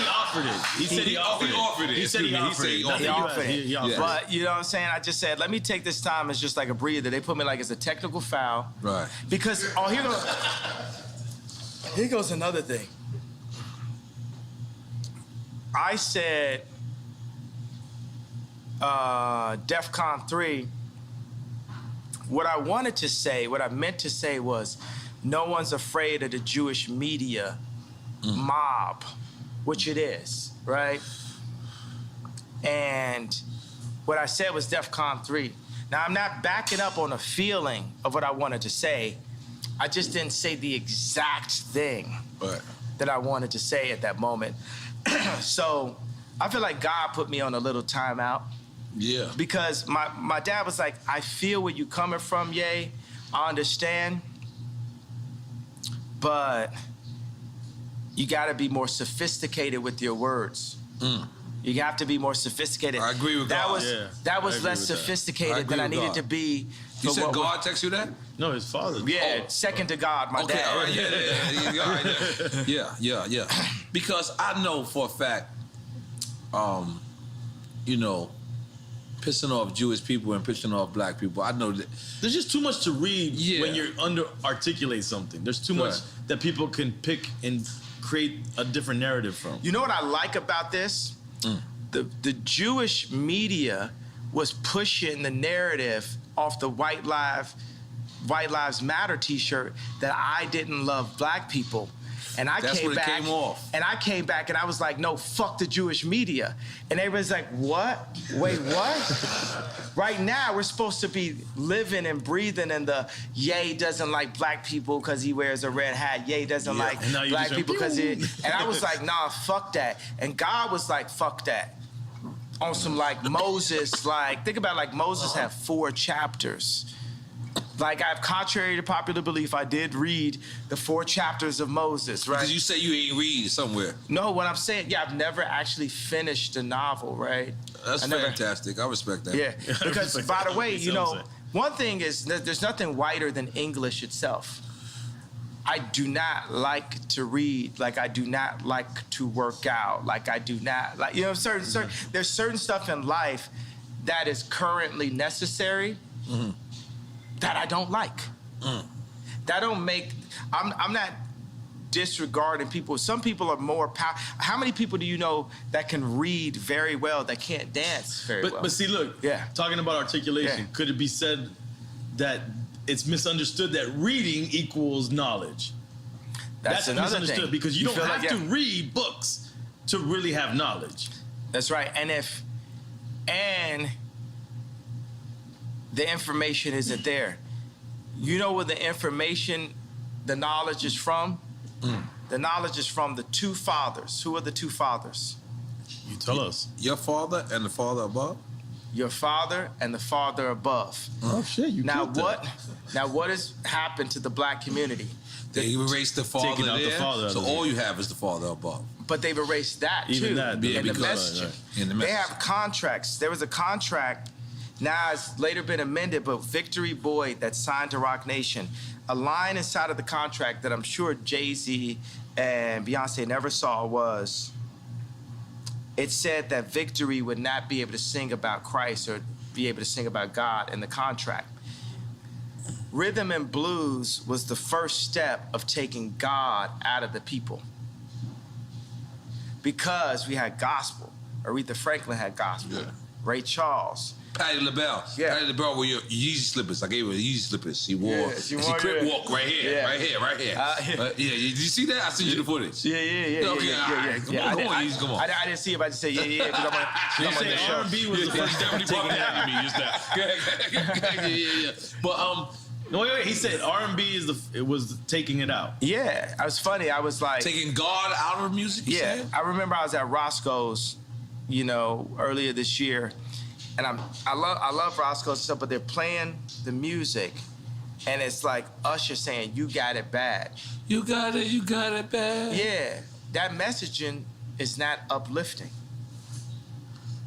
offered it. He said he offered it. He said he offered it. But you know what I'm saying? I just said, let me take this time as just like a breather. They put me like as a technical foul. Right. Because here goes another thing. I said DEFCON 3, what I wanted to say, what I meant to say was, no one's afraid of the Jewish media mob, which it is, right? And what I said was DEFCON 3. Now, I'm not backing up on a feeling of what I wanted to say. I just didn't say the exact thing that I wanted to say at that moment. So I feel like God put me on a little timeout. Yeah. Because my dad was like, I feel where you coming from, Ye. I understand. But you got to be more sophisticated with your words. You have to be more sophisticated. I agree with God. That was less sophisticated than I needed to be. You said God text you that? No, his father. Yeah, second to God, my dad. All right, yeah. Because I know for a fact, you know, pissing off Jewish people and pissing off black people. I know that there's just too much to read when you're articulate something. There's too much that people can pick and create a different narrative from. You know what I like about this? The Jewish media was pushing the narrative off the White Lives Matter T-shirt that I didn't love black people. And I came back and I was like, no, fuck the Jewish media. And everybody's like, what? Wait, what? Right now, we're supposed to be living and breathing in the Ye doesn't like black people because he wears a red hat. Ye doesn't like black people because he... And I was like, nah, fuck that. And God was like, fuck that. On some like Moses, like, think about like Moses had 4 chapters. Like, I've, contrary to popular belief, I did read the 4 chapters of Moses, right? Because you say you ain't read somewhere. No, what I'm saying, I've never actually finished a novel, right? That's fantastic. I respect that. Yeah, because by the way, you know, one thing is that there's nothing whiter than English itself. I do not like to read, like I do not like to work out, like I do not, like, you know, there's certain stuff in life that is currently necessary that I don't like. That don't make, I'm not disregarding people. Some people are more powerful. How many people do you know that can read very well, that can't dance very well? But see, look, talking about articulation, could it be said that it's misunderstood that reading equals knowledge? That's misunderstood thing. Because you don't have to read books to really have knowledge. That's right. And the information isn't there. You know where the information, the knowledge is from? The knowledge is from the 2 fathers. Who are the 2 fathers? You tell us. Your father and the father above? Your father and the father above. Oh shit! You now what? Now what has happened to the black community? They erased the father there, the father so all you have is the father above. But they've erased that too. In the messaging. In the message. They have contracts. There was a contract. Now it's later been amended, but Victory Boyd that signed to Rock Nation, a line inside of the contract that I'm sure Jay-Z and Beyonce never saw was, it said that Victory would not be able to sing about Christ or be able to sing about God in the contract. Rhythm and blues was the first step of taking God out of the people. Because we had gospel. Aretha Franklin had gospel. Ray Charles. Patti LaBelle. Patti LaBelle wore your Yeezy slippers. I gave her the Yeezy slippers. She wore. She crip walk right here. Right here. Did you see that? I sent you the footage. Yeah. Come on. I didn't see it, but I just say because I'm on the show. R&B was the first step taking it out of me. Just that. Yeah. But no, wait. He said R&B was taking it out. Yeah, it was funny. I was like taking God out of music. Yeah, I remember I was at Roscoe's, you know, earlier this year. And I love Roscoe's and stuff, but they're playing the music, and it's like Usher saying, "You got it bad." You got it bad. Yeah, that messaging is not uplifting.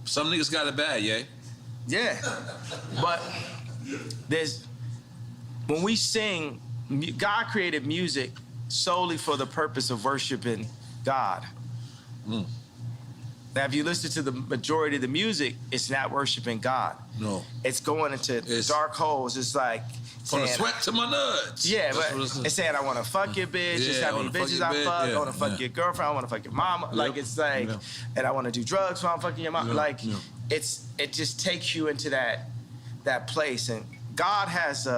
Some niggas got it bad, Yeah, but when we sing, God created music solely for the purpose of worshiping God. Now, if you listen to the majority of the music, it's not worshiping God. No. It's going into dark holes. It's like from the sweat to my nuts. Yeah, but it's saying I want to fuck your bitch. It's how many bitches I fuck. I want to fuck your girlfriend. I want to fuck your mama. Like it's like, and I want to do drugs while I'm fucking your mama. Like it just takes you into that place. And God has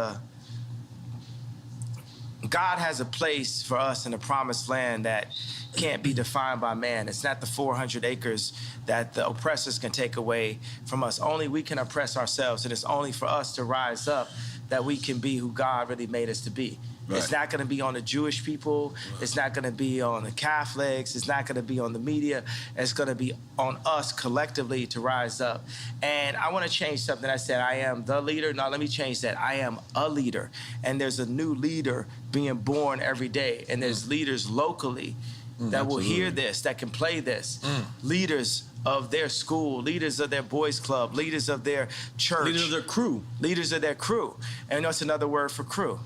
God has a place for us in the promised land that can't be defined by man. It's not the 400 acres that the oppressors can take away from us. Only we can oppress ourselves, and it's only for us to rise up that we can be who God really made us to be. Right. It's not going to be on the Jewish people. Right. It's not going to be on the Catholics. It's not going to be on the media. It's going to be on us collectively to rise up. And I want to change something. I said, I am the leader. No, let me change that. I am a leader. And there's a new leader being born every day. And there's leaders locally that will hear this, that can play this. Leaders of their school, leaders of their boys club, leaders of their church. Leaders of their crew. Leaders of their crew. And you know, it's another word for crew.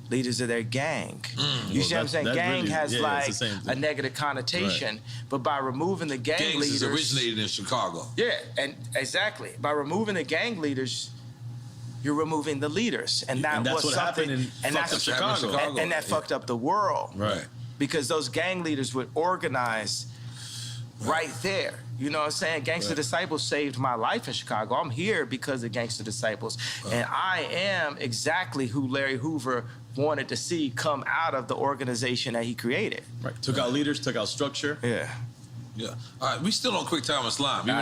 Leaders of their gang. You see what I'm saying? Gang really, has like a negative connotation, but by removing the gang leaders. Gangs originated in Chicago. Yeah, and exactly. By removing the gang leaders, you're removing the leaders. And that's what happened in Chicago. And that fucked up the world. Right. Because those gang leaders would organize right there. You know what I'm saying? Gangster Disciples saved my life in Chicago. I'm here because of Gangster Disciples. And I am exactly who Larry Hoover wanted to see come out of the organization that he created. Right. Took out leaders, took out structure. Yeah. Yeah. All right, we still on Quick Time with Slime. Quick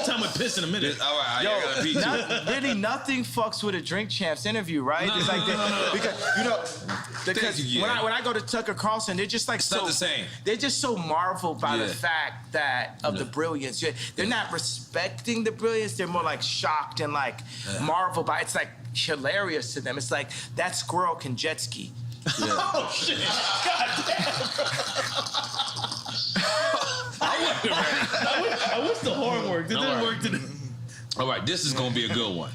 Time with piss in a minute. All right, yo, I gotta pee too. Really, nothing fucks with a Drink Champs interview, right? It's like that, because you know, because when I go to Tucker Carlson, they're just like it's not the same. They're just so marveled by the fact that of the brilliance. They're not respecting the brilliance. They're more like shocked and like marveled by. It's like hilarious to them. It's like that squirrel can jet ski. Yeah. Oh shit! God damn! I wish the horn worked. It didn't work today. All right, this is gonna be a good one.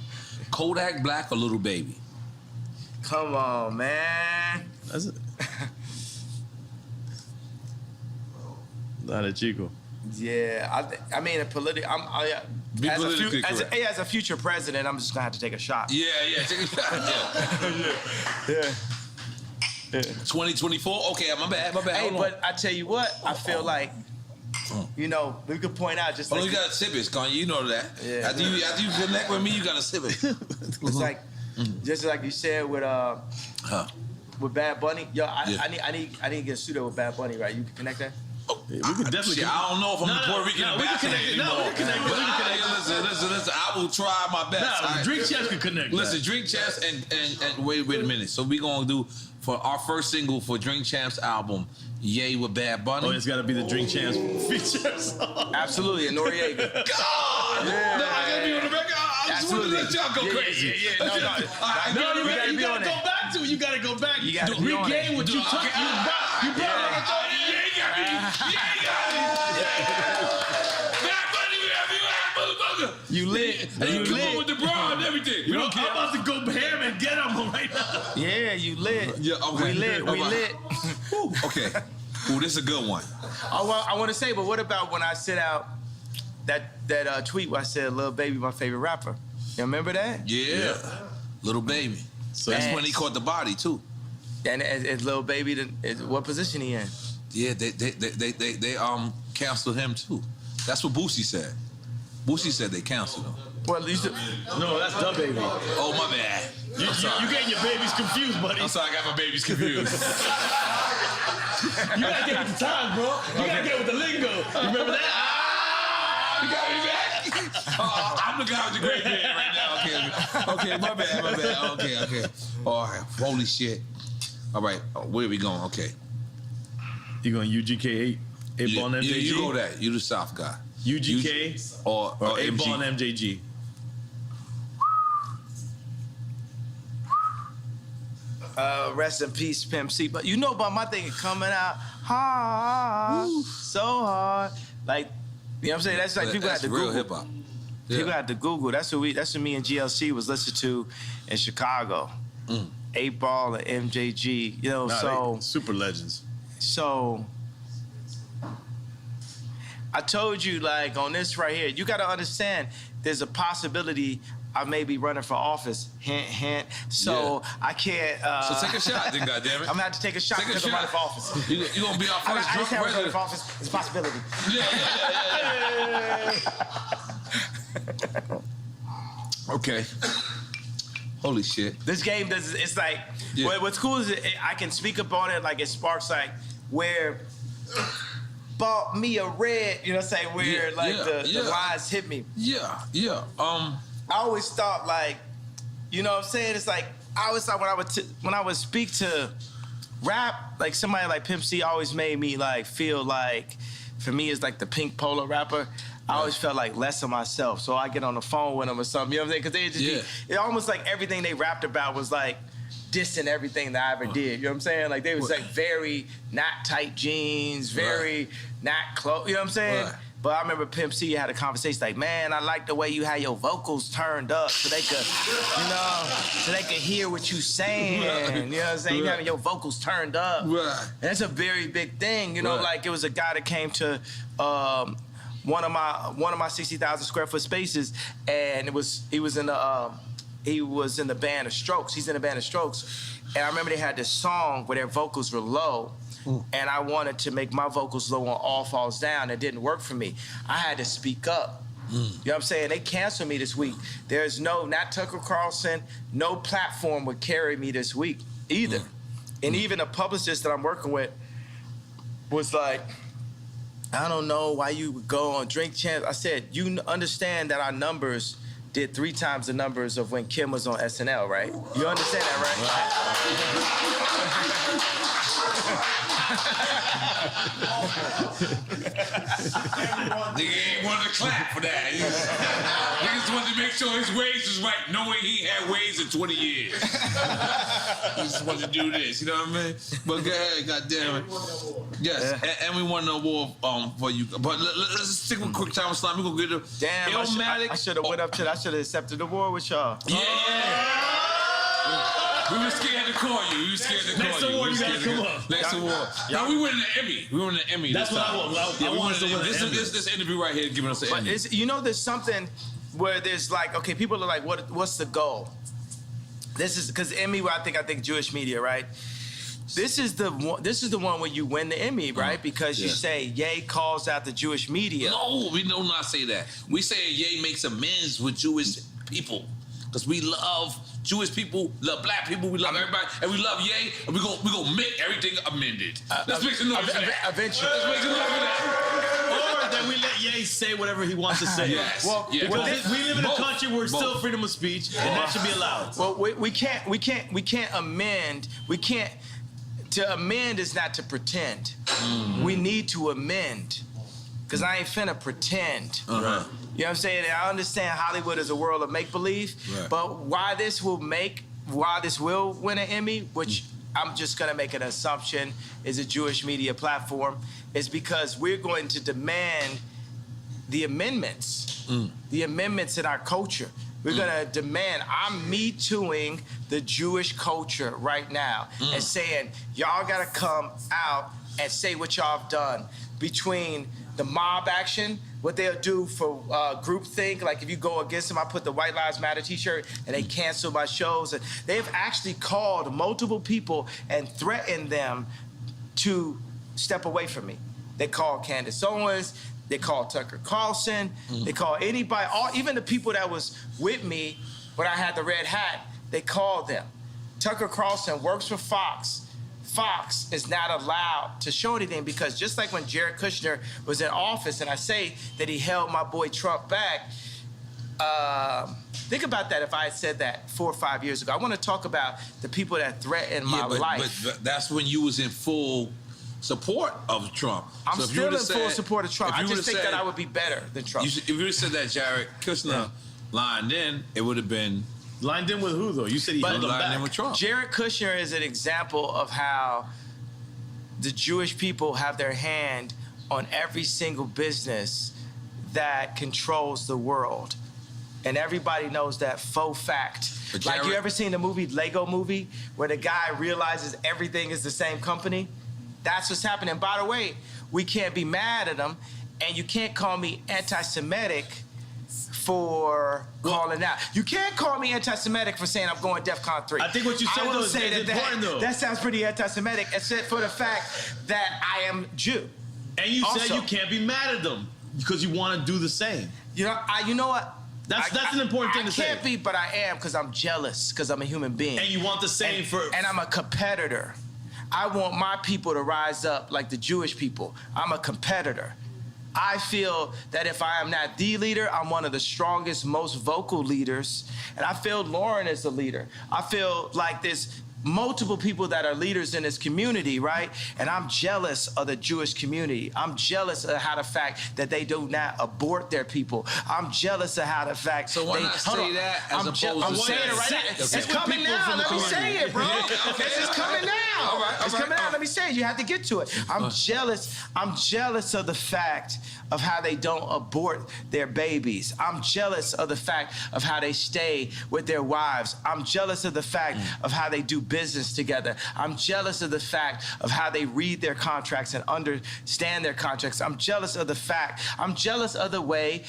Kodak Black or Little Baby? Come on, man. That's it. Not a Chico. Yeah, I mean, as a future president, I'm just gonna have to take a shot. Yeah, take a shot. Yeah. 2024. Okay, my bad. Hey, but I tell you what, I feel like, you know, we could point out just. You gotta sip it, Kanye. You know that. Yeah. After you connect with me, you gotta sip it. It's like, just like you said with Bad Bunny. Yo, I need to get a studio with Bad Bunny, right? You can connect that. Yeah, we can definitely. I don't know if I'm Puerto Rican. We can connect. Listen. I will try my best. Drink Champs can connect. Listen, Drink Champs and wait a minute. So we gonna do for our first single for Drink Champs album, Yay with Bad Bunny. Oh, it's gotta be the Drink Champs feature song. Absolutely, and Noriega. God! Yeah. No, I gotta be on the record. I just want to let y'all go crazy. You gotta go back to it. You gotta go back. You gotta regain what you took. You brought on the You lit. And you come on with the bra and everything. I'm about to go ham and get him right now. Yeah, you lit. Yeah, okay. We lit. Okay. Ooh, this is a good one. I want to say, but what about when I sent out that tweet where I said Lil Baby my favorite rapper? You remember that? Yeah. Little Baby. So that's when he caught the body too. And is Lil Baby, what position he in? Yeah, they canceled him too. That's what Boosie said. Boosie said they canceled him. Well, no, that's the baby. Oh, my bad. You getting your babies confused, buddy. I'm sorry, I got my babies confused. You gotta get with the times, bro. You gotta get with the lingo. You remember that? You got me back? I'm the guy with the great beard right now. Okay, my bad. Okay. All right, holy shit. All right, where are we going? Okay. You going UGK 8 Ball and MJG? You go that. You the South guy. UGK or 8 Ball and MJG? Rest in peace, Pimp C. But you know about my thing coming out so hard. Like, you know what I'm saying? That's like people had to Google. Real hip hop. Yeah. People had to Google. That's what me and GLC was listening to in Chicago. 8 Ball and MJG. You know, super legends. So I told you, like, on this right here, you got to understand there's a possibility I may be running for office. Hint, hint. So I can't. So take a shot, then, goddammit. I'm going to have to take a shot because I'm running for office. You're going to be our first drunk president. Running for office. It's a possibility. Yeah. Okay. Holy shit. This game does, it's like, what's cool is I can speak up on it, like it sparks like where bought me a red, you know what I'm saying, where the lines hit me. Yeah. I always thought like, you know what I'm saying, it's like, I always thought when I would speak to rap, like somebody like Pimp C always made me like feel like, for me it's like the Pink Polo rapper. I always felt like less of myself, so I get on the phone with them or something. You know what I'm saying? Because they just it almost like everything they rapped about was like dissing everything that I ever did. You know what I'm saying? Like they was like very not tight jeans, very not close. You know what I'm saying? Right. But I remember Pimp C had a conversation like, man, I like the way you had your vocals turned up so they could, you know, so they could hear what you saying. You know what I'm saying? You having your vocals turned up. Right. And that's a very big thing. You know, like it was a guy that came to one of my 60,000 square foot spaces, and he was in the band of Strokes. He's in the band of Strokes, and I remember they had this song where their vocals were low, and I wanted to make my vocals low on All Falls Down. It didn't work for me. I had to speak up. You know what I'm saying? They canceled me this week. There's not Tucker Carlson, no platform would carry me this week either. And even a publicist that I'm working with was like, I don't know why you would go on Drink Champs. I said, you understand that our numbers did 3 times the numbers of when Kim was on SNL, right? You understand that, Nigga ain't wanted to clap for that. Niggas wanted to make sure his waves was right, knowing he had waves in 20 years. He just wanted to do this, you know what I mean? But go ahead, goddamn it. Yes, and we won an award for you. But let's stick with quick time slime. We're gonna get a damn. I should have went up to. I should have accepted the award with y'all. Yeah. We were scared to call you. We were scared to call you. Next award, you gotta come up. Next award. Now we won an Emmy. We won an Emmy. That's what I want. I want to win an Emmy. This interview right here giving us an Emmy. But you know, there's something where there's like, okay, people are like, what's the goal? This is because Emmy. I think Jewish media, right? This is the one where you win the Emmy, right? Because you say Ye calls out the Jewish media. No, we do not say that. We say Ye makes amends with Jewish people because we love Jewish people, love black people, we love everybody, and we love Ye, and we gonna make everything amended. Let's make some noise for that. Eventually. Let's make some noise for that. Or then we let Ye say whatever he wants to say. Yes. Well, yes. Because we live in a country where it's still freedom of speech, and that should be allowed. Well, we can't amend. To amend is not to pretend. We need to amend. Because I ain't finna pretend. You know what I'm saying? I understand Hollywood is a world of make-believe, but why this will win an Emmy, which I'm just gonna make an assumption is a Jewish media platform, is because we're going to demand the amendments in our culture. We're gonna demand, I'm Me Tooing the Jewish culture right now and saying, y'all gotta come out and say what y'all have done between the mob action, what they'll do for groupthink. Like if you go against them, I put the White Lives Matter t-shirt and they cancel my shows. And they've actually called multiple people and threatened them to step away from me. They called Candace Owens, they called Tucker Carlson, they called anybody, even the people that was with me when I had the red hat, they called them. Tucker Carlson works for Fox. Fox is not allowed to show anything because just like when Jared Kushner was in office and I say that he held my boy Trump back, think about that if I had said that 4 or 5 years ago. I want to talk about the people that threatened my life. But that's when you was in full support of Trump. I'm still in full support of Trump. I just think that I would be better than Trump. If you would have said that Jared Kushner lined in, it would have been... Lined in with who, though? You said he held him back. In with Trump. Jared Kushner is an example of how the Jewish people have their hand on every single business that controls the world. And everybody knows that faux fact. Like, you ever seen the movie Lego Movie where the guy realizes everything is the same company? That's what's happening. By the way, we can't be mad at him, and you can't call me anti-Semitic for calling out. You can't call me anti-Semitic for saying I'm going DEFCON 3. I think what you said though is important though. That sounds pretty anti-Semitic, except for the fact that I am Jew. And you said you can't be mad at them because you want to do the same. You know what? That's an important thing to say. I can't be, but I am because I'm jealous because I'm a human being. And you want the same and I'm a competitor. I want my people to rise up like the Jewish people. I'm a competitor. I feel that if I am not the leader, I'm one of the strongest, most vocal leaders. And I feel Lauren is the leader. I feel like there's multiple people that are leaders in this community, right? And I'm jealous of the Jewish community. I'm jealous of how the fact that they do not abort their people. I'm jealous of how the fact. So why not say that as opposed to I'm saying it right now. It's coming now. Let me say it, bro. It's coming now. All right. It's coming out. Let me say it. You have to get to it. I'm jealous. I'm jealous of the fact of how they don't abort their babies. I'm jealous of the fact of how they stay with their wives. I'm jealous of the fact of how they do business together. I'm jealous of the fact of how they read their contracts and understand their contracts. I'm jealous of the fact. I'm jealous of the way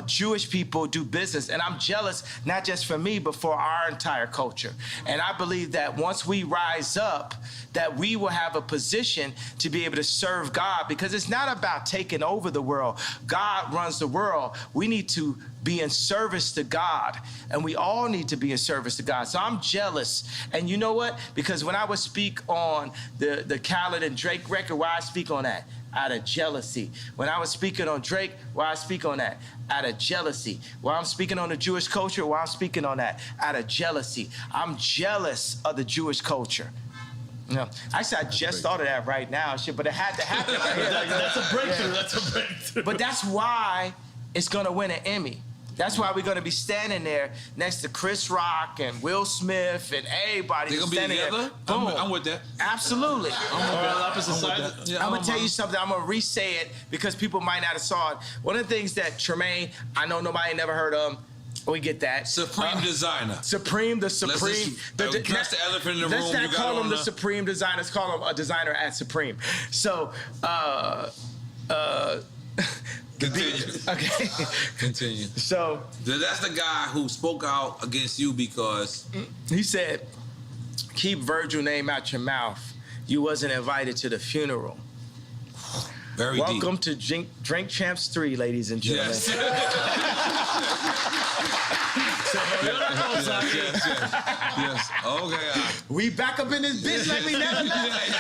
Jewish people do business. And I'm jealous, not just for me, but for our entire culture. And I believe that once we rise up, that we will have a position to be able to serve God, because it's not about taking over the world. God runs the world. We need to be in service to God, and we all need to be in service to God. So I'm jealous. And you know what? Because when I would speak on the Khaled and Drake record, why I speak on that? Out of jealousy. When I was speaking on Drake, why I speak on that? Out of jealousy. While I'm speaking on the Jewish culture, why I'm speaking on that? Out of jealousy. I'm jealous of the Jewish culture. No, actually, I just thought of that right now, shit. But it had to happen. That's a breakthrough. Yeah. That's a breakthrough. But that's why it's gonna win an Emmy. That's why we're gonna be standing there next to Chris Rock and Will Smith and everybody. They're gonna be together. Boom. I'm with that. Absolutely. I'm gonna tell you something. I'm gonna re-say it because people might not have saw it. One of the things that Tremaine, I know nobody never heard of. We get that. Supreme designer. The Supreme. Address the elephant in the room. Let's not call him the Supreme designer. Let's call him a designer at Supreme. So, Continue. Okay. Continue. So that's the guy who spoke out against you because he said, "Keep Virgil name out your mouth. You wasn't invited to the funeral." Very Welcome deep. to Drink Champs 3, ladies and gentlemen. Yes. Yes. Okay. We back up in this bitch like we never left.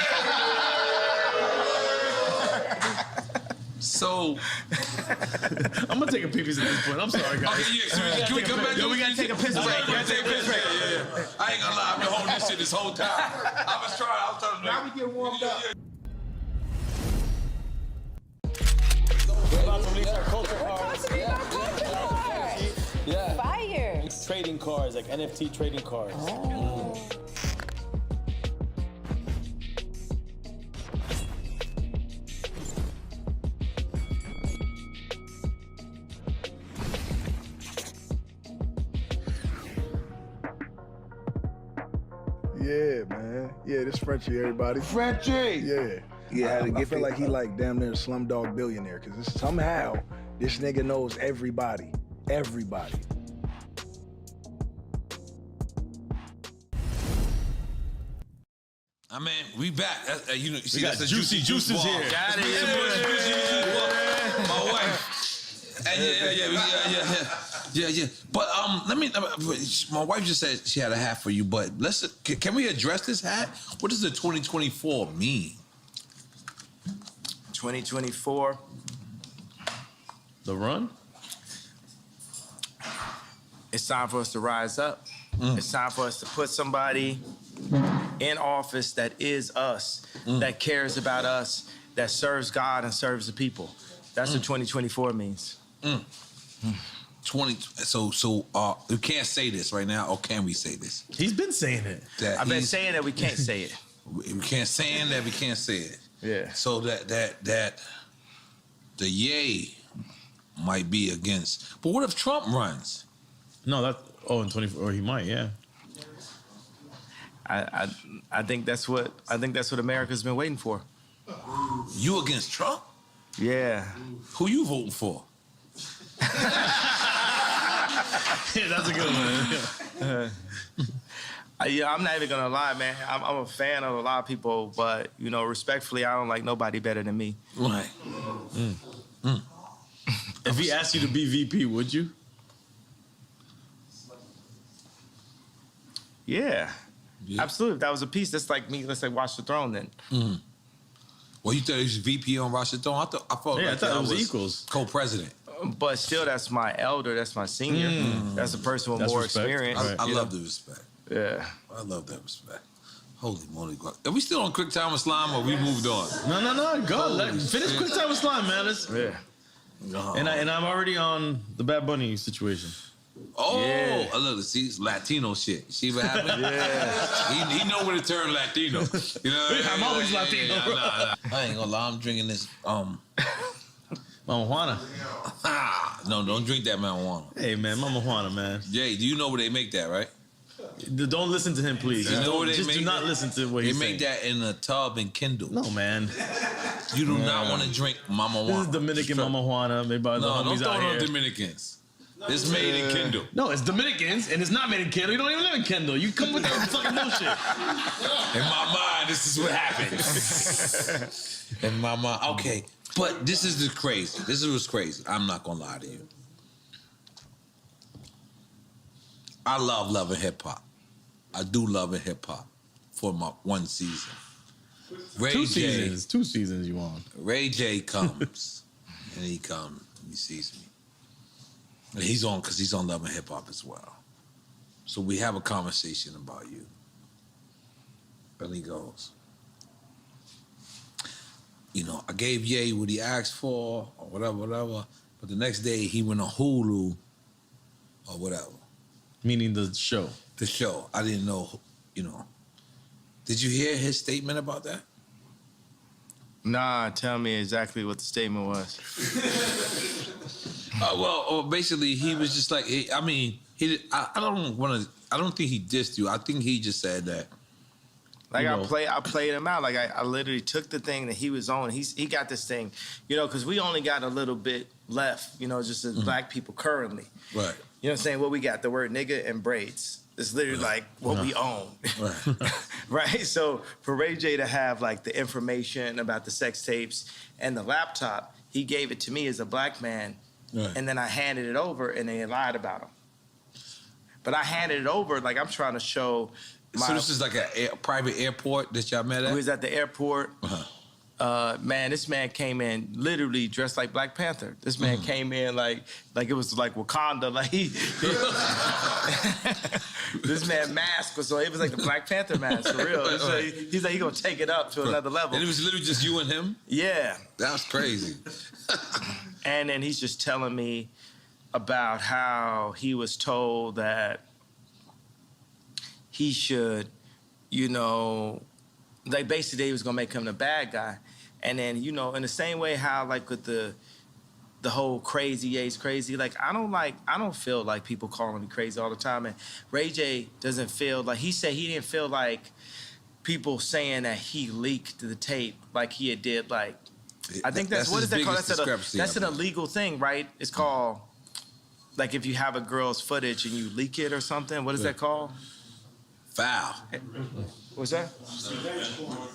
So I'm gonna take a pee-pee at this point. I'm sorry, guys. Okay, yeah. So can we come back? Yo, we gotta take a piss break. We gotta take a piss break. Yeah. I ain't gonna lie. I've been holding this shit this whole time. I was trying to. Now we get warmed up. We're about to release our culture cards. Yeah. Fire. Trading cards, like NFT trading cards. Oh. Yeah, man. Yeah, this Frenchie, everybody. Frenchie! Yeah. Yeah, I feel like he like damn near a Slumdog Billionaire, because somehow this nigga knows everybody. Everybody. I mean, we back. You know, We got Juicy Juices here. Got it. My wife. Yeah. But my wife just said she had a hat for you. But can we address this hat? What does the 2024 mean? 2024. The run? It's time for us to rise up. It's time for us to put somebody in office that is us, that cares about us, that serves God and serves the people. That's what 2024 means. 20. So we can't say this right now, or can we say this? He's been saying it. I've been saying that we can't say it. We can't saying that we can't say it. Yeah. So that the yay might be against. But what if Trump runs? No, in 24, or he might, yeah. I think that's what America's been waiting for. You against Trump? Yeah. Who you voting for? Yeah, that's a good one. I'm not even gonna lie, man. I'm a fan of a lot of people, but respectfully, I don't like nobody better than me. Right. If he asked you to be VP, would you? Yeah. Absolutely. If that was a piece, that's like me, let's say Watch the Throne then. Mm. Well, you thought he was VP on Watch the Throne? I thought it was equals. Co-president. But still, that's my elder, that's my senior. That's a person with more respect. experience. I love the respect. Yeah. I love that respect. Holy moly. Are we still on Quick Time with Slime or we moved on? No. Go. Finish Quick Time with Slime, man. And I'm already on the Bad Bunny situation. Oh, yeah. Look, see, it's Latino shit. See what happened? Yeah. He know when to turn Latino. You know what I'm always Latino. I ain't gonna lie, I'm drinking this, Mama Juana. No, don't drink that marijuana. Hey, man, Mama Juana, man. Jay, do you know where they make that, right? Don't listen to him, please. You know where just do not listen to what he's saying. They make that in a tub and Kindle. No, man. You do not want to drink Mama Juana. This is Dominican Mama Juana made by the homies out here. No, Dominicans. It's made in Kendall. No, it's Dominicans, and it's not made in Kendall. You don't even live in Kendall. You come with that fucking bullshit. In my mind, this is what happens. In my mind, okay. But this is crazy. This is what's crazy. I'm not gonna lie to you. I love loving hip hop. I do love hip hop for my one season. Two seasons you on. Ray J comes, and he sees me. And he's on because he's on Love and Hip Hop as well. So we have a conversation about you. And he goes, you know, I gave Ye what he asked for or whatever. But the next day he went on Hulu or whatever. Meaning the show. The show. I didn't know, you know. Did you hear his statement about that? Nah, tell me exactly what the statement was. Basically, he was just like, I don't think he dissed you. I think he just said that. Like I played him out. Like I literally took the thing that he was on. He got this thing, you know, because we only got a little bit left, you know, just as black people currently. Right. You know what I'm saying? What we got, the word nigga and braids. It's literally like what we own. Right. Right? So for Ray J to have like the information about the sex tapes and the laptop, he gave it to me as a black man. Right. And then I handed it over and they lied about him. But I handed it over like I'm trying to show So this is like a private airport that y'all met at? We was at the airport. Man, this man came in literally dressed like Black Panther. This man came in like it was like Wakanda. Like this man mask was so it was like the Black Panther mask for real. So he's like he gonna take it up to another level. And it was literally just you and him? Yeah. That was crazy. And then he's just telling me about how he was told that he should, you know, like basically he was gonna make him the bad guy. And then, you know, in the same way how like with the whole crazy, Ye's crazy, like I don't feel like people calling me crazy all the time. And Ray J doesn't feel like, he said he didn't feel like people saying that he leaked the tape like he had did like, I think that's what is that called? That's an illegal thing, right? It's called, like if you have a girl's footage and you leak it or something, what is that called? Foul. What's that?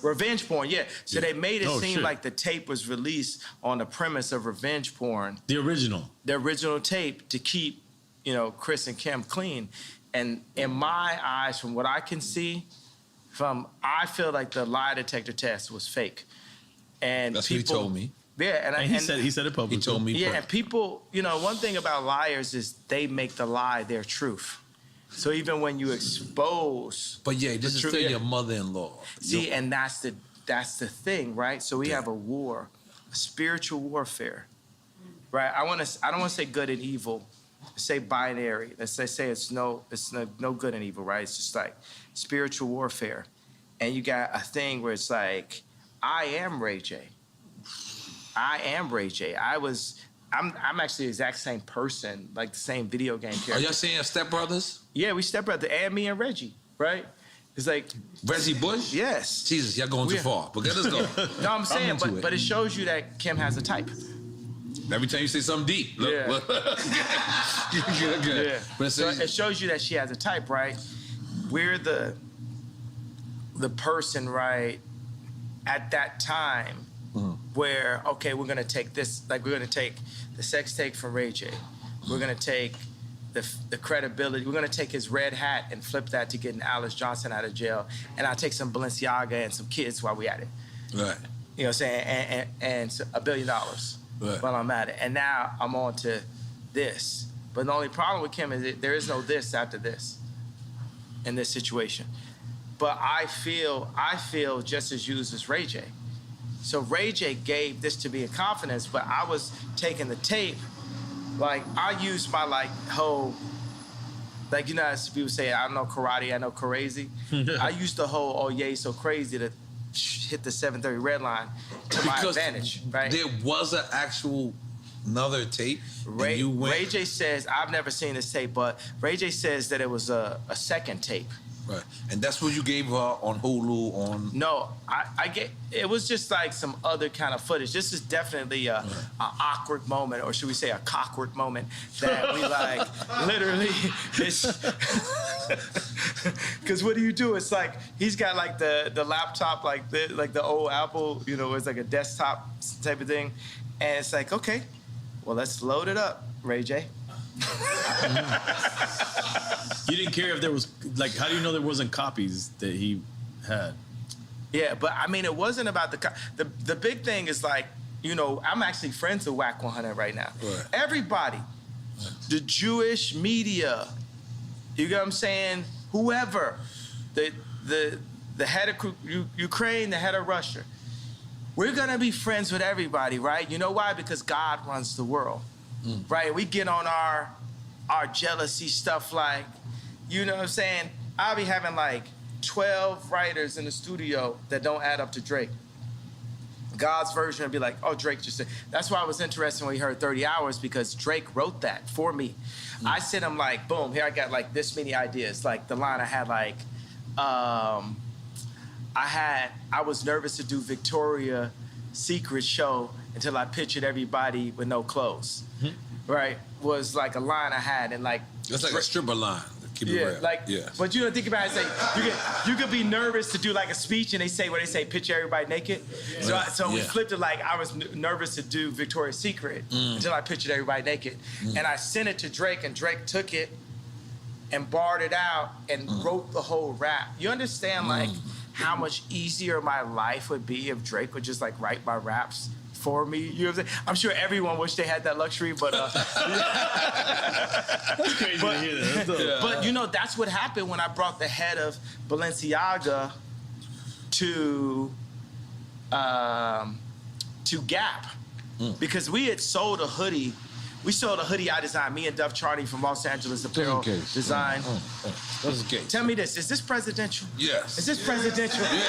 Revenge porn, yeah. So they made it seem like the tape was released on the premise of revenge porn. The original tape to keep, you know, Chris and Kim clean. And in my eyes, from what I can see, I feel like the lie detector test was fake. And that's what he told me. Yeah, and he said it publicly. He told me. Yeah, and people, you know, one thing about liars is they make the lie their truth. So even when you expose, but yeah, this is still your mother-in-law. See, and that's the thing, right? So we have a war, a spiritual warfare, right? I don't want to say good and evil, say binary. Let's say it's no good and evil, right? It's just like spiritual warfare, and you got a thing where it's like, I am Ray J. I am Ray J. I'm actually the exact same person, like the same video game character. Are y'all saying stepbrothers? Yeah, we stepbrother, and me and Reggie, right? It's like Reggie Bush? Yes. Jesus, y'all going too far. But let us go. No, I'm saying, but it shows you that Kim has a type. Every time you say something deep. Look, yeah. Good. Yeah. But so it shows you that she has a type, right? We're the person, right, at that time where, okay, we're gonna take this, like we're gonna take the sex tape from Ray J. We're gonna take the credibility. We're gonna take his red hat and flip that to getting Alice Johnson out of jail, and I'll take some Balenciaga and some kids while we at it. Right. You know what I'm saying? And so $1 billion while I'm at it. And now I'm on to this. But the only problem with Kim is that there is no this after this in this situation. But I feel just as used as Ray J. So Ray J gave this to me in confidence, but I was taking the tape, like I used my like whole, like you know as people say, I know karate, I know crazy. I used the whole, oh yeah, so crazy to hit the 730 red line to my advantage, right? There was an actual another tape. Ray J says, I've never seen this tape, but Ray J says that it was a second tape. Right, and that's what you gave her on Hulu on. No, I get it was just like some other kind of footage. This is definitely a awkward moment, or should we say a cockward moment that we like literally. Because what do you do? It's like he's got like the laptop like the old Apple, you know, it's like a desktop type of thing, and it's like okay, well let's load it up, Ray J. You didn't care if there was, like, how do you know there wasn't copies that he had? Yeah, but I mean, it wasn't about the big thing is like, you know, I'm actually friends with Whack 100 right now. Right. Everybody, the Jewish media, you get what I'm saying? Whoever, the head of Ukraine, the head of Russia, we're gonna be friends with everybody, right? You know why? Because God runs the world, right? We get on our jealousy stuff like, you know what I'm saying? I'll be having like 12 writers in the studio that don't add up to Drake. God's version would be like, oh, Drake just said. That's why I was interested when we heard 30 Hours, because Drake wrote that for me. I sent him like, boom, here I got like this many ideas. Like the line I had like, I was nervous to do Victoria's Secret show until I pictured everybody with no clothes, right? Was like a line I had, and like. It's like a stripper line. But you don't think about it. It's like you could be nervous to do like a speech, and they say picture everybody naked. So we flipped it like I was nervous to do Victoria's Secret until I pictured everybody naked, and I sent it to Drake, and Drake took it and barred it out and wrote the whole rap. You understand like how much easier my life would be if Drake would just like write my raps for me. You know what I'm saying? I'm sure everyone wished they had that luxury, but that's crazy to hear that. But you know, that's what happened when I brought the head of Balenciaga to Gap, because we had sold a hoodie. We sold a hoodie I designed, me and Duff Charney from Los Angeles Apparel Design. That's okay. Tell me this, is this presidential? Yes. Is this presidential? Yeah.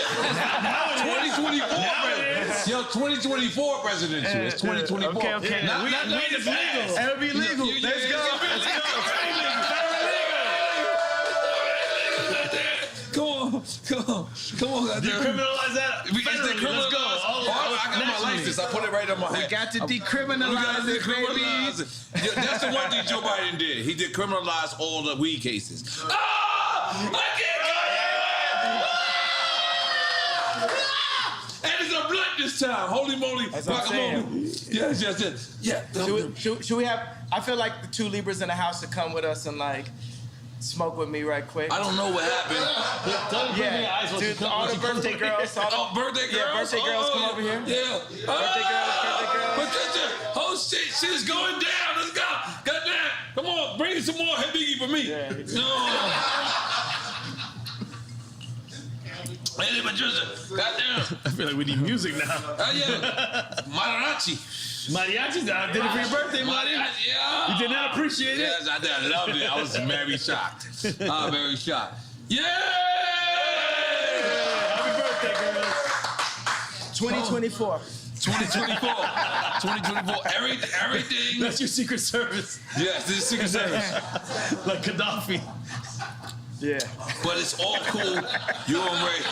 2024. Yo, 2024 presidential. It's 2024. Okay. Not it's legal. It'll be legal. Let's go. Come on. Decriminalize that. Let's go. I got my license. I put it right on my head. We got to decriminalize it, baby. Yeah, that's the one thing Joe Biden did. He decriminalized all the weed cases. I can't and it's a blunt this time. Holy moly. Guacamole. Yes. Yeah. Should we have, I feel like the two Libras in the house to come with us and like smoke with me right quick. I don't know what happened. Dude, all the birthday girls. Birthday girls? Yeah, birthday girls come over here. Yeah. Birthday girls. Patricia, oh shit, shit's going down. Let's go. Goddamn. Come on, bring some more Hey Biggie for me. Yeah. No. Hey, Patricia, goddamn. I feel like we need music now. Yeah. Mariachi. Mariachi, I did it for your birthday, Mariachi. Yeah. You did not appreciate it? Yes, I did. I loved it. I was very shocked. Very shocked. Yay! Happy birthday, girls. 2024. 2024. Everything. That's your Secret Service. Yes, this is Secret Service. Like Gaddafi. Yeah. But it's all cool. You and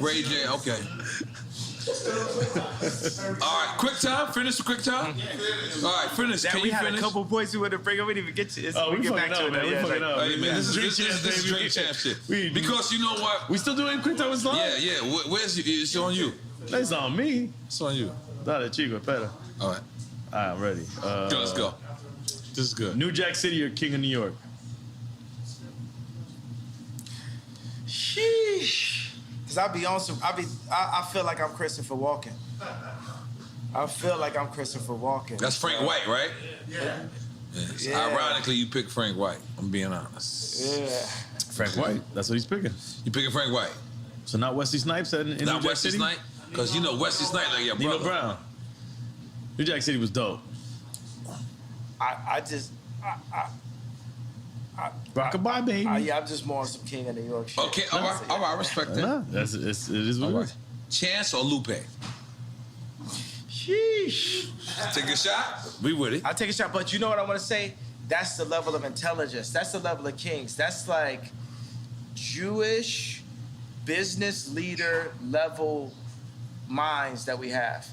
Ray J. Okay. All right, quick time. Finish the quick time. All right, finish. Can we you had finish? a couple points we wanted to bring up. We didn't even get to. We get back fucking to up, man. We fucking up. Hey, man, this is drink champ shit. Because you know what? We still doing quick time with Islam? Yeah. Where's it's on you? It's on me. It's on you. Dale, chico, espera. All right. I'm ready. Let's go. This is good. New Jack City or King of New York? Sheesh. Cause I feel like I'm Christopher Walken. That's Frank White, right? Yeah. Ironically, you picked Frank White. I'm being honest. Yeah. Frank White. That's what he's picking. You picking Frank White? So not Wesley Snipes in New Jack Wesley City? Snipes? Because you know Wesley Snipes like your brother. Nino Brown. New Jack City was dope. Rockabye, baby. I'm just more on some King of New York shit. Okay, all right, I respect that. It is what it is. Chance or Lupe? Sheesh. Take a shot. We with it. I'll take a shot, but you know what I want to say? That's the level of intelligence. That's the level of kings. That's like Jewish business leader level minds that we have.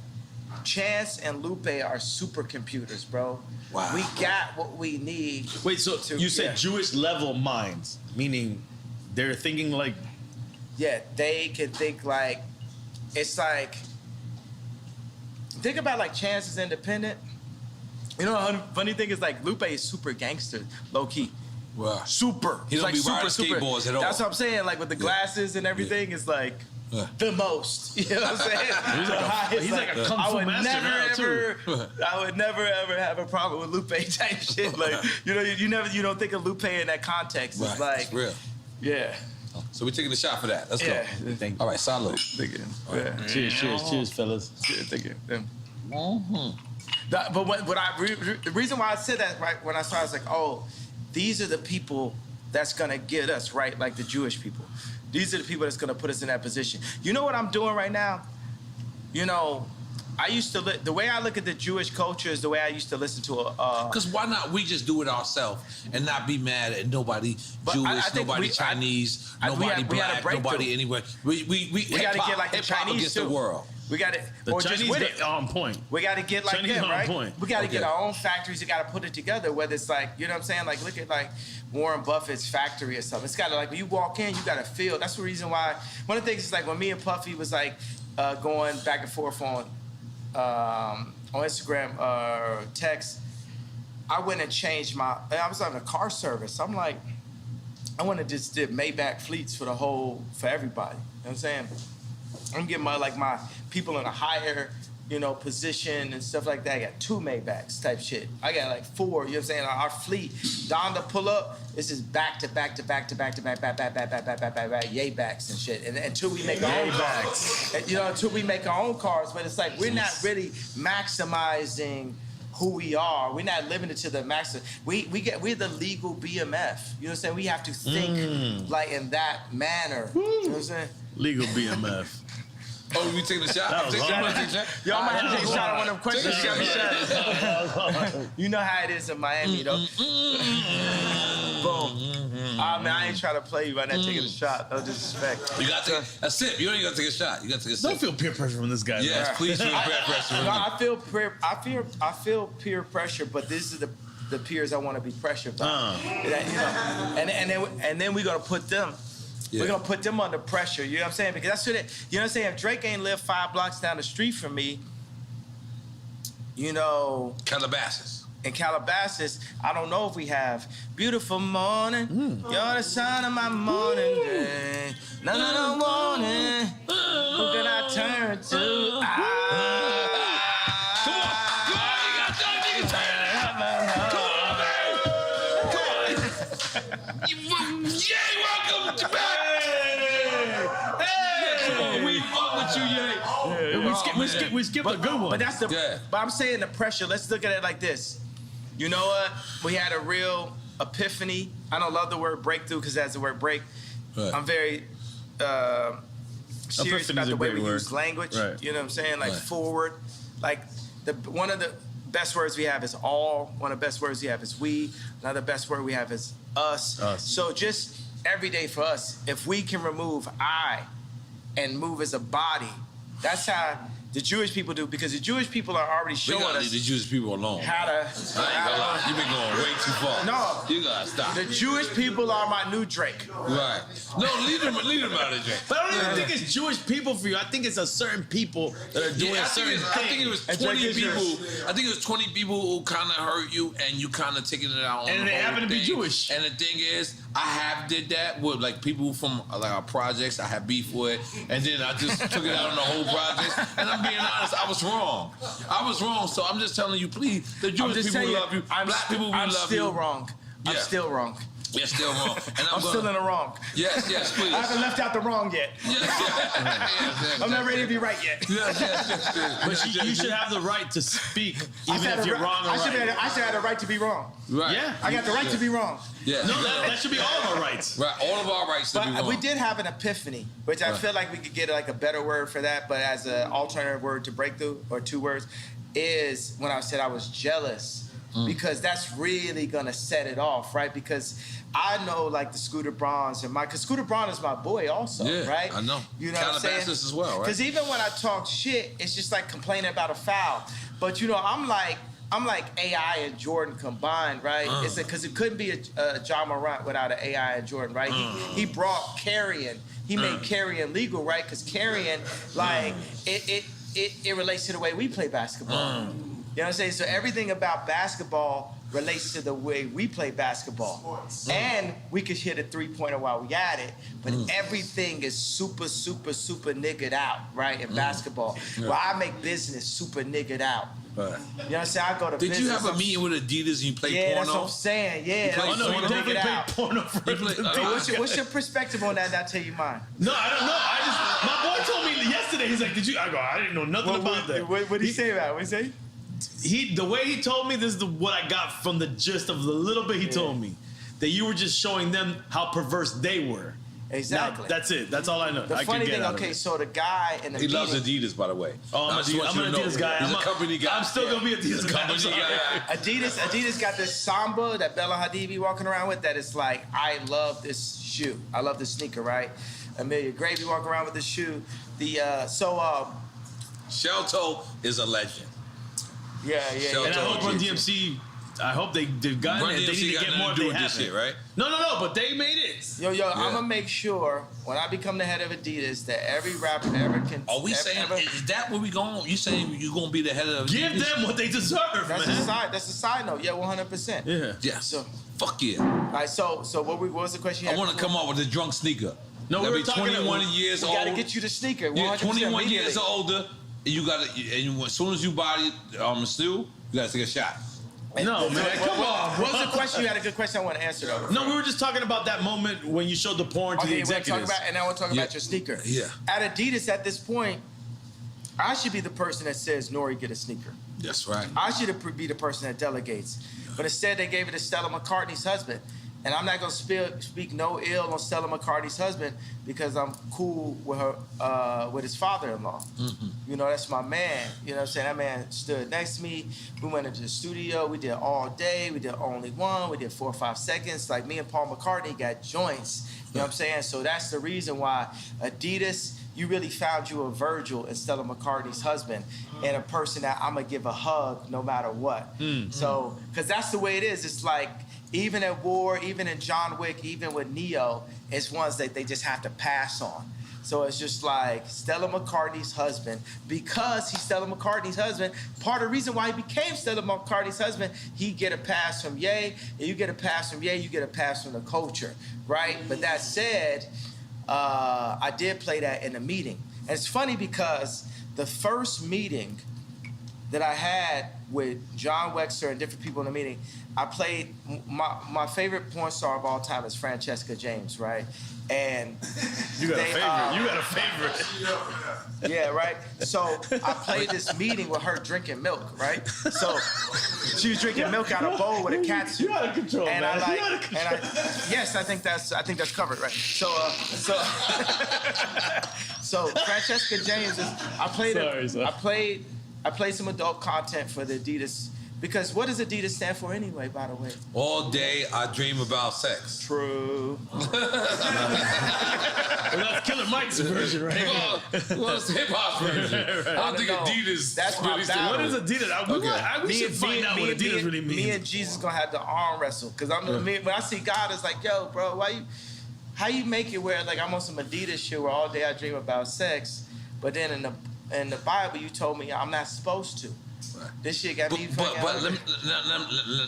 Chance and Lupe are supercomputers, bro. Wow. We got what we need. Wait, so you said Jewish level minds, meaning they're thinking like... Yeah, they can think like, it's like, think about like Chance is independent. You know, the funny thing is like Lupe is super gangster, low key. Wow. Super. He don't like be riding skateboards at all. That's what I'm saying. Like with the glasses and everything, it's like the most. You know what I'm saying? He's like a kung fu master now, too. I would never ever have a problem with Lupe type shit. Like you don't think of Lupe in that context. It's like it's real. Yeah. So we're taking a shot for that. Let's go. Thank you. All right, salute. Thank you. Right. Cheers, fellas. Thank you. But the reason why I said that right when I started, I was like, oh, these are the people that's gonna get us right, like the Jewish people. These are the people that's gonna put us in that position. You know what I'm doing right now? You know, I used to the way I look at the Jewish culture is the way I used to listen to a. Because why not we just do it ourselves and not be mad at nobody Jewish, nobody Chinese, nobody black, nobody anywhere. We gotta get like the Chinese against too. the world. We got it. The Chinese on point. We got to get like Chinese them, on right? point. We got to get our own factories. We got to put it together. Whether it's like, you know what I'm saying? Like, look at like Warren Buffett's factory or something. It's got to like when you walk in, you got to feel. That's the reason why. One of the things is like when me and Puffy was like going back and forth on Instagram or text. I went and changed I was on a car service. I'm like, I went and just did Maybach fleets for everybody. You know what I'm saying? I'm getting my people in a higher, position and stuff like that. I got 2 Maybachs type shit. I got like 4, you know what I'm saying? Our fleet, Donda pull up, this is back to back, yay backs and shit. And until we make our own cars. Until we make our own cars, but it's like we're not really maximizing who we are. We're not living it to the maximum. We're the legal BMF. You know what I'm saying? We have to think like in that manner. You know what I'm saying? Legal BMF. Oh, we taking a shot? Y'all might have to take a shot on one of them questions. You know how it is in Miami, though. Boom. Man, I ain't trying to play you right now taking a shot. No disrespect. You got to take a sip. You ain't got to take a shot. You got to take a sip. Don't feel peer pressure from this guy. Yes, man. please feel peer pressure. No, I feel peer pressure, but this is the peers I want to be pressured by. And then we're gonna put them. Yeah. We're gonna put them under pressure. You know what I'm saying? Because that's what you know what I'm saying. If Drake ain't lived 5 blocks down the street from me, Calabasas. In Calabasas, I don't know if we have beautiful morning. You're the sun of my morning day. None of the morning. Who can I turn to? Come on, you got that nigga turn. Come on, Yay, welcome to back. We fuck with you, Yay. We skipped a good one. But that's But I'm saying the pressure. Let's look at it like this. You know what? We had a real epiphany. I don't love the word breakthrough because that's the word break. Right. I'm very serious about the way we use language. Right. You know what I'm saying? Like forward. Like one of the best words we have is all. One of the best words we have is we. Another best word we have is us. So just every day for us, if we can remove I and move as a body, that's how The Jewish people do, because the Jewish people are already showing us. Leave the Jewish people alone. How to. I ain't gonna lie. You've been going way too far. No. You gotta stop. The Jewish people are my new Drake. Right. No, leave them out of Drake. But I don't even think it's Jewish people for you. I think it's a certain people that are doing certain things. I think it was 20 people. I think it was 20 people who kind of hurt you, and you kind of taking it out on and the they whole happen to be thing. Jewish. And the thing is, I have did that with like people from like our projects. I have beef with, and then I just took it out on the whole project. And I'm being honest, I was wrong. So I'm just telling you, please, the Jewish people love you. Black people, we love you. I'm still wrong. I'm still wrong. You're still wrong. And I'm still in the wrong. Yes, please. I haven't left out the wrong yet. Yes. I'm not ready to be right yet. Yes. But you should have the right to speak, even if you're wrong or right. I should have the right to be wrong. Right. Yeah. I got the right to be wrong. Yeah. No, that should be all of our rights. Right. All of our rights to be But wrong. we did have an epiphany, which I feel like we could get like a better word for that, but as an alternative word to breakthrough, or 2 words, is when I said I was jealous. Because that's really gonna set it off, right? Because I know like the Scooter Brauns and because Scooter Braun is my boy also, right? I know. You know what I'm saying? as well, right? Because even when I talk shit, it's just like complaining about a foul. But you know, I'm like AI and Jordan combined, right? It's because it couldn't be a John Morant without an AI and Jordan, right? He brought carrying. He made carrying legal, right? Because carrying, like, it relates to the way we play basketball. You know what I'm saying? So everything about basketball relates to the way we play basketball. And we could hit a 3-pointer while we at it, but everything is super, super, super niggered out, right, in basketball. Well, I make business super niggered out. Right. You know what I'm saying? I go to business. Did you have a meeting with Adidas and you played porno? Yeah, porno? that's what I'm saying. Yeah. Oh, no, you definitely played porno for What's your perspective on that? And I'll tell you mine. No, I don't know. My boy told me yesterday, he's like, did you? I didn't know nothing about that. What did he say about it? What did he say? The way he told me, this is what I got from the gist of the little bit he told me, that you were just showing them how perverse they were. Exactly. Now, that's it. That's all I know. The funny thing, okay, so the guy in the He loves Adidas, by the way. Oh, I'm an Adidas guy. He's a company guy. I'm still gonna be an Adidas guy. Adidas got this Samba that Bella Hadid be walking around with. That is like, I love this shoe. I love this sneaker, right? Amelia Gray be walking around with this shoe. Shelto is a legend. Yeah. And I hope Run DMC. I hope they've gotten it. They need to get more if they haven't. Shit, right? No, but they made it. Yo, I'm gonna make sure when I become the head of Adidas that every rapper ever can. Are we saying, is that where we going? You saying you're gonna be the head of Adidas? Give them what they deserve, that's man. That's a side note. Yeah, 100%. Yeah. So fuck yeah. All right. So what was the question? I want to come up with a drunk sneaker. No, we were talking 21 years old. We gotta get you the sneaker. 100% 21 years or older. You gotta, and as soon as you buy it, still, you gotta take a shot. No, man, come on. What was the question? You had a good question I want to answer, though. No, we were just talking about that moment when you showed the porn to the executives. And I want to talk about your sneaker. Yeah. At Adidas, at this point, I should be the person that says, Nori, get a sneaker. That's right. I should be the person that delegates. But instead, they gave it to Stella McCartney's husband. And I'm not going to speak no ill on Stella McCartney's husband because I'm cool with her, with his father-in-law. Mm-hmm. You know, that's my man. You know what I'm saying? That man stood next to me. We went into the studio. We did all day. We did only one. We did 4 or 5 seconds. Like me and Paul McCartney got joints. You know what I'm saying? So that's the reason why Adidas, you really found you a Virgil in Stella McCartney's husband and a person that I'm going to give a hug no matter what. Mm-hmm. So, because that's the way it is. It's like, even at war, even in John Wick, even with Neo, it's ones that they just have to pass on. So it's just like Stella McCartney's husband, because he's Stella McCartney's husband, part of the reason why he became Stella McCartney's husband, he get a pass from Ye, and you get a pass from Ye, you get a pass from the culture, right? But that said, I did play that in a meeting. And it's funny because the first meeting that I had with John Wexler and different people in the meeting, I played, my favorite porn star of all time is Francesca James, right? And you got a favorite. Yeah, right? So I played this meeting with her drinking milk, right? So she was drinking milk out of a bowl with a cat suit. You out of control, and man. Yes, I think that's covered, right? So Francesca James is, I played some adult content for the Adidas Because what does Adidas stand for anyway, by the way? All day I dream about sex. True. Well, that's Killer Mike's version, right? Well, it's hip hop's version. I don't think Adidas. That's my battle. What is Adidas? We should find out what Adidas really means. Me and Jesus gonna have to arm wrestle because when I see God, it's like, yo, bro, how you make it where like I'm on some Adidas shit where all day I dream about sex, but then in the Bible you told me I'm not supposed to. Right. This shit got me fucking. But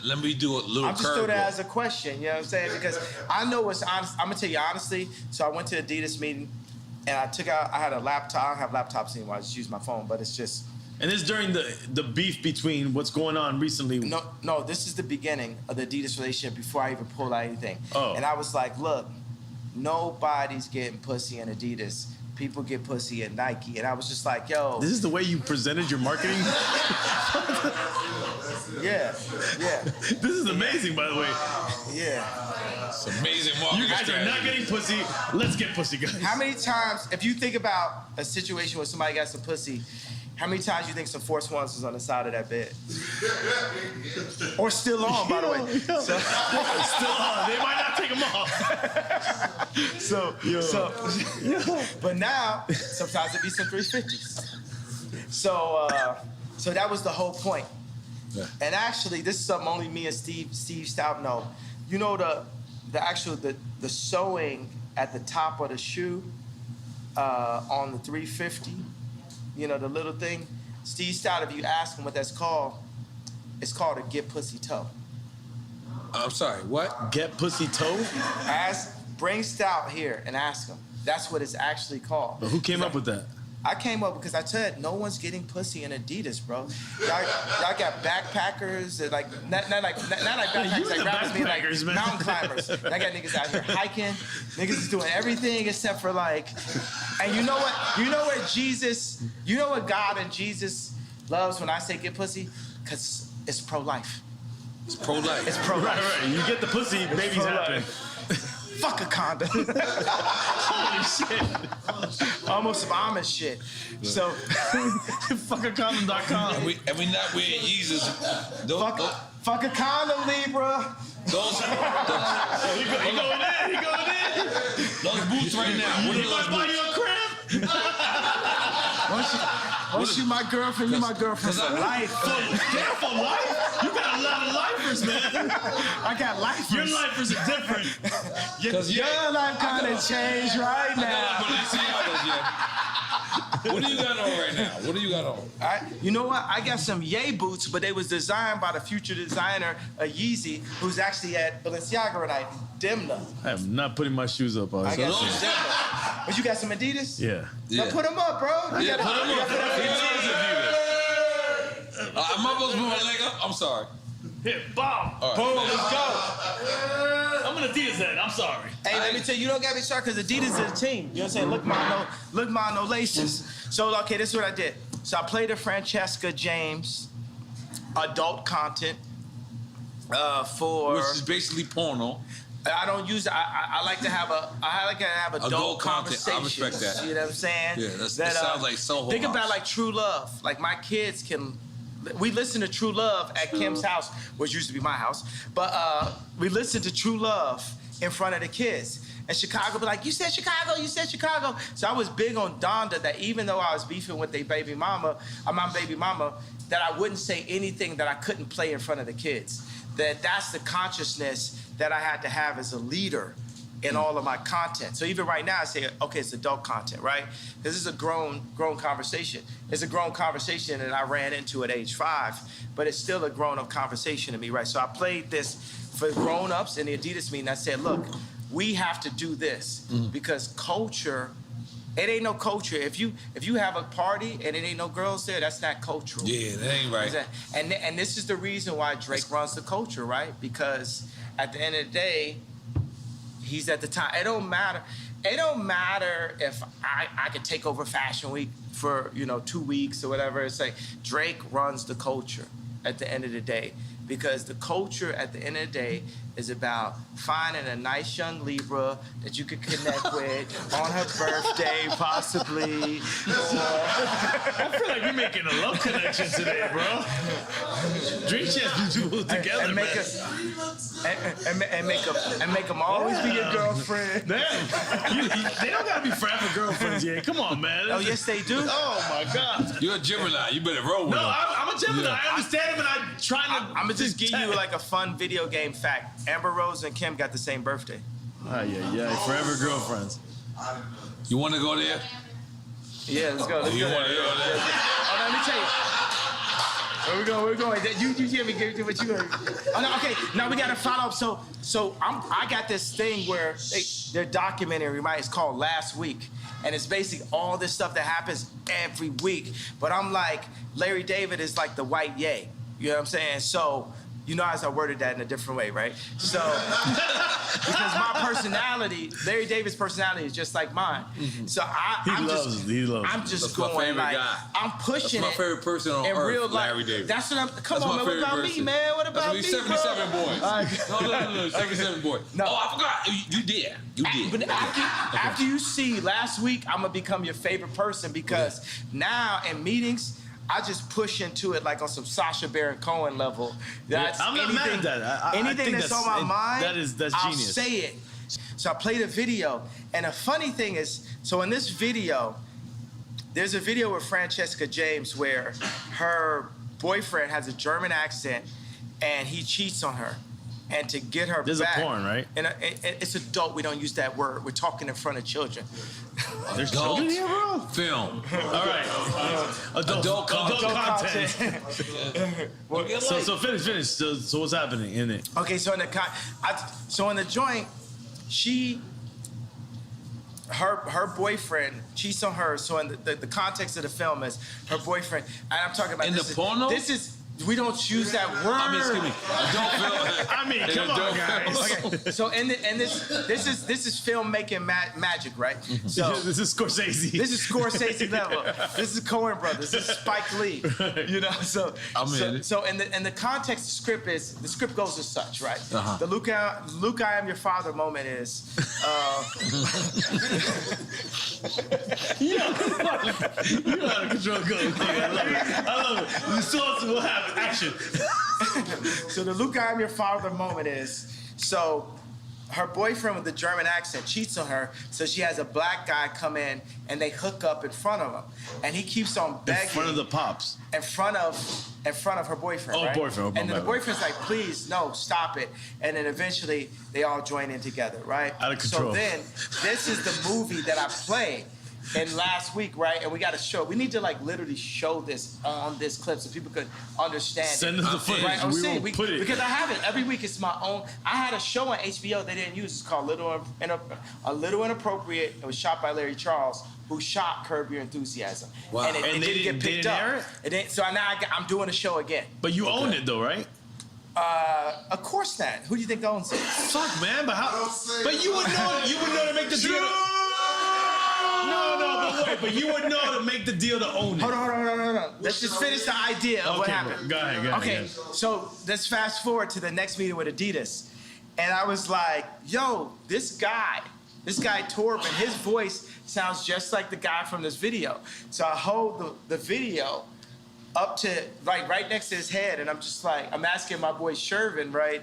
let me do a little. I'm just throwing that as a question. You know what I'm saying? Because I know what's honest. I'm gonna tell you honestly. So I went to Adidas meeting, and I had a laptop. I don't have laptops anymore. I just use my phone. But it's just. And this is during the beef between what's going on recently. No. This is the beginning of the Adidas relationship before I even pulled out anything. Oh. And I was like, look, nobody's getting pussy in Adidas. People get pussy at Nike. And I was just like, yo. This is the way you presented your marketing? Yeah. This is amazing, by the way. Yeah. It's amazing marketing. You guys are not getting pussy. Let's get pussy, guys. How many times, if you think about a situation where somebody got some pussy, how many times you think some Force Ones was on the side of that bed? Or still on, by the way. So, still on. They might not take them off. But now, sometimes it be some 350s. So that was the whole point. Yeah. And actually, this is something only me and Steve Stout know. You know the sewing at the top of the shoe on the 350. You know, the little thing. Steve Stout, if you ask him what that's called, it's called a get pussy toe. I'm sorry, what? Get pussy toe? Bring Stout here and ask him. That's what it's actually called. But who came up with that? I came up because I said no one's getting pussy in Adidas, bro. Y'all got backpackers and like not backpackers like rappers being like man. Mountain climbers. I got niggas out here hiking. Niggas is doing everything except for like. And you know what Jesus? You know what God and Jesus loves when I say get pussy? Because it's pro-life. It's pro-life. It's pro-life. Right. You get the pussy, babies happen. Fuck a condom. Holy shit. Almost some Amish shit. So, fuckacondom.com. And we not wearing Yeezys. Fuck a condom, Libra. He going in. Those boots right now. You might buy you a crib. Once you my girlfriend, you my girlfriend for life. For life? You got a lot of lifers, man. I got lifers. Your lifers are different. Your life kind of changed right now. What do you got on right now? What do you got on? You know what? I got some Ye boots, but they was designed by the future designer, Yeezy, who's actually at Balenciaga tonight. Demna. I am not putting my shoes up. I got some Demna. But you got some Adidas? Yeah. Now put them up, bro. Put them up. Am I supposed to put my leg up? I'm sorry. Here, bomb. Right. Boom, let's go. I'm an Adidas head. I'm sorry. Hey, let me tell you, you don't got me started because Adidas is a team. You know what I'm saying? Look my no laces. So, okay, this is what I did. So I played a Francesca James adult content for... Which is basically porno. I don't use. I like to have adult conversation. I respect that. You know what I'm saying? Yeah, that sounds like Soho. Think about like True Love. Like my kids can. We listen to True Love at Kim's house, which used to be my house. But we listen to True Love in front of the kids. And Chicago be like, you said Chicago, you said Chicago. So I was big on Donda that even though I was beefing with my baby mama, that I wouldn't say anything that I couldn't play in front of the kids. That's the consciousness that I had to have as a leader in all of my content. So even right now I say, okay, it's adult content, right? Because this is a grown conversation. It's a grown conversation that I ran into at age 5, but it's still a grown-up conversation to me, right? So I played this for grown-ups in the Adidas meeting. I said, look, we have to do this because culture, it ain't no culture. If you have a party and it ain't no girls there, that's not cultural. Yeah, that ain't right. And this is the reason why Drake runs the culture, right? Because at the end of the day, he's at the top. It don't matter. It don't matter if I could take over Fashion Week for 2 weeks or whatever. It's like Drake runs the culture at the end of the day. because the culture at the end of the day is about finding a nice young Libra that you could connect with on her birthday, possibly. I feel like we're making a love connection today, bro. Dream Chance people together, and make and make them always be your girlfriend. Damn, they don't gotta be forever girlfriends, yeah. Come on, man. Oh yes, they do. Oh my God. You're a Gemini. You better roll with them. No, I'm a Gemini. Yeah. I understand him, and I'm trying to. I'm gonna just give you like a fun video game fact. Amber Rose and Kim got the same birthday. Yeah, forever girlfriends. You want to go there? Yeah, let's go. Let's go. Want to go there? Oh, let me tell you. Where we going? You give me what you heard. Oh, no, okay. Now we got to follow up. So I got this thing where their documentary, right? It's called Last Week, and it's basically all this stuff that happens every week. But I'm like, Larry David is like the white Ye. You know what I'm saying? So. You know, as I worded that in a different way, right? So, because my personality, Larry David's personality is just like mine. Mm-hmm. So I'm just going like, guy. I'm pushing it. That's my favorite person on earth, real life. Larry David. Come on, man. What about me, man? What about me, 77 boy. No, 77 boy. No. Oh, I forgot. You did. But after you see Last Week, I'm going to become your favorite person because now in meetings, I just push into it like on some Sacha Baron Cohen level. I'm not mad at that. Anything that's on my mind, that's I'll genius. say it. So I played a video, and a funny thing is, so in this video, there's a video with Francesca James where her boyfriend has a German accent, and he cheats on her. And to get her There's back. There's a porn, right? And it's adult. We don't use that word. We're talking in front of children. There's children here, bro? Film. All right. Adult content. So finish. So what's happening in it? Okay, so in the joint, her boyfriend cheats on her. So in the context of the film is her boyfriend, and I'm talking about in the porno. This is. We don't use that word. I mean, excuse me. I mean, come on, guys. Okay. So, this is filmmaking magic, right? Mm-hmm. So this is Scorsese. This is Scorsese level. This is Coen Brothers. This is Spike Lee. You know, so in the context, the script goes as such, right? Uh-huh. The Luke, I am your father moment is. You know how to control goes. I love it. The source will happen. Action. So the Luke, I am your father moment is, so her boyfriend with the German accent cheats on her, so she has a black guy come in and they hook up in front of him, and he keeps on begging. In front of the pops. In front of her boyfriend. Oh, right? boyfriend. And then the boyfriend's like, please, no, stop it. And then eventually they all join in together, right? Out of control. So then this is the movie that I played. And Last Week, right? And we got to show. We need to like literally show this on this clip so people could understand. Send us the footage. Right? We will put it. Because I have it every week. It's my own. I had a show on HBO they didn't use. It's called A Little Inappropriate. It was shot by Larry Charles, who shot Curb Your Enthusiasm. Wow. And it didn't get picked up. So now I'm doing a show again. But you own it though, right? Of course not. Who do you think owns it? Fuck, man. But how? But you would know. You would know to make the deal. No, but you would know to make the deal to own it. Hold on. Let's just finish the idea of what happened. Go ahead. Okay, so let's fast forward to the next meeting with Adidas. And I was like, yo, this guy Torben, his voice sounds just like the guy from this video. So I hold the video up to, like, right next to his head, and I'm just like, I'm asking my boy Shervin, right?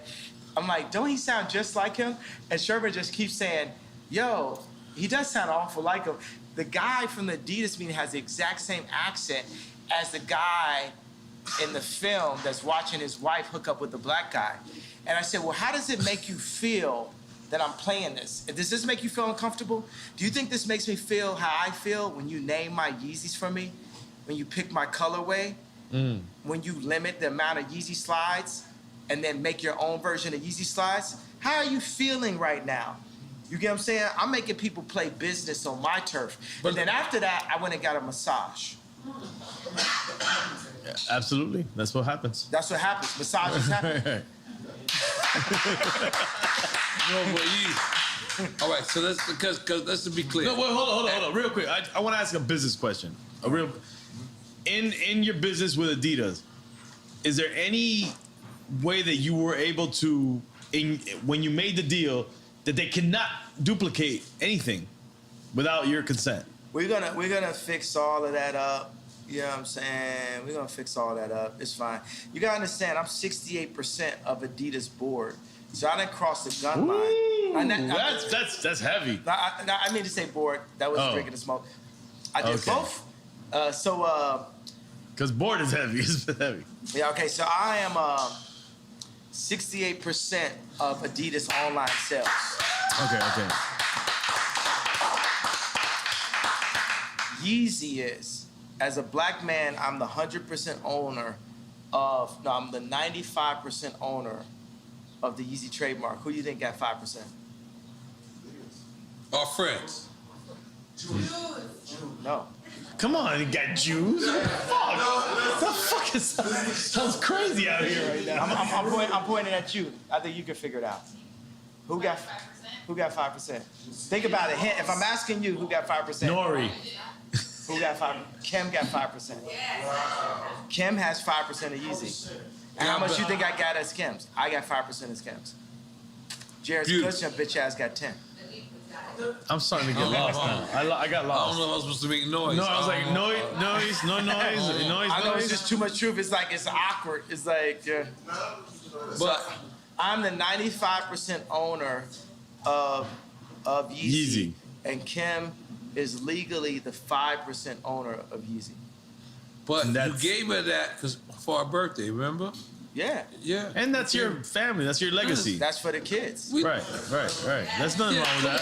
I'm like, don't he sound just like him? And Shervin just keeps saying, yo, he does sound awful like him. The guy from the Adidas meeting has the exact same accent as the guy in the film that's watching his wife hook up with the black guy. And I said, well, how does it make you feel that I'm playing this? Does this make you feel uncomfortable? Do you think this makes me feel how I feel when you name my Yeezys for me? When you pick my colorway? When you limit the amount of Yeezy slides and then make your own version of Yeezy slides? How are you feeling right now? You get what I'm saying? I'm making people play business on my turf. But then after that, I went and got a massage. Yeah, absolutely. That's what happens. That's what happens. Massages happen. All right, so let's let's be clear. No, wait, hold on, real quick. I want to ask a business question. In your business with Adidas, is there any way that you were able to, when you made the deal, that they cannot duplicate anything without your consent? We're gonna fix all of that up. You know what I'm saying? We're gonna fix all that up. It's fine. You gotta understand, I'm 68% of Adidas board. So I didn't cross the gun line. That's heavy. I mean to say board. That was drinking the smoke. I did both. Because board is heavy. It's heavy. Yeah, okay. So I am 68% of Adidas online sales. Okay. Yeezy is, as a black man, I'm the 100% owner of, no, I'm the 95% owner of the Yeezy trademark. Who do you think got 5%? Our friends. No. Come on, you got Jews. Fuck. The fuck is sounds crazy out here right now. I'm pointing at you. I think you can figure it out. Who got 5%? Think about it. If I'm asking you, who got 5%? Nori. Who got 5%? Kim got 5%. Kim has 5% of Yeezy. And how much you think I got as Kim's? I got 5% as Kim's. Jared's Cushion bitch ass got 10. I'm starting to get lost now. I got lost. I don't know if I was supposed to make noise. No, I was like, noise. I know it's just too much truth. It's like, it's awkward. It's like, yeah. But I'm the 95% owner of Yeezy. And Kim is legally the 5% owner of Yeezy. But you gave her that for her birthday, remember? Yeah. Yeah. And that's your family. That's your legacy. That's for the kids. Right. There's nothing wrong with that.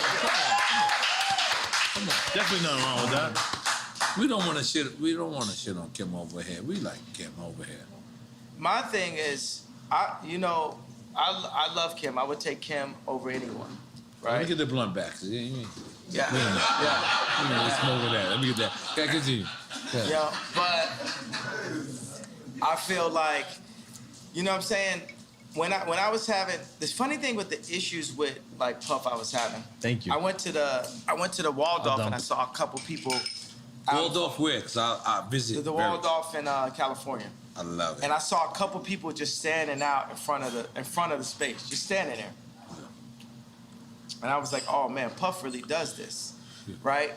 Come on. Definitely nothing wrong with that. We don't want to shit on Kim over here. We like Kim over here. My thing is, I love Kim. I would take Kim over anyone. Right? Let me get the blunt back. Yeah. Yeah. Let's smoke with that. Let me get that. Okay, continue. Yeah, but I feel like, you know what I'm saying? When I was having this funny thing with the issues with like Puff I was having. Thank you. I went to the Waldorf and I saw a couple people. Waldorf where? Because I visited. The Waldorf in California. I love it. And I saw a couple people just standing out in front of the space, just standing there. And I was like, oh man, Puff really does this, right?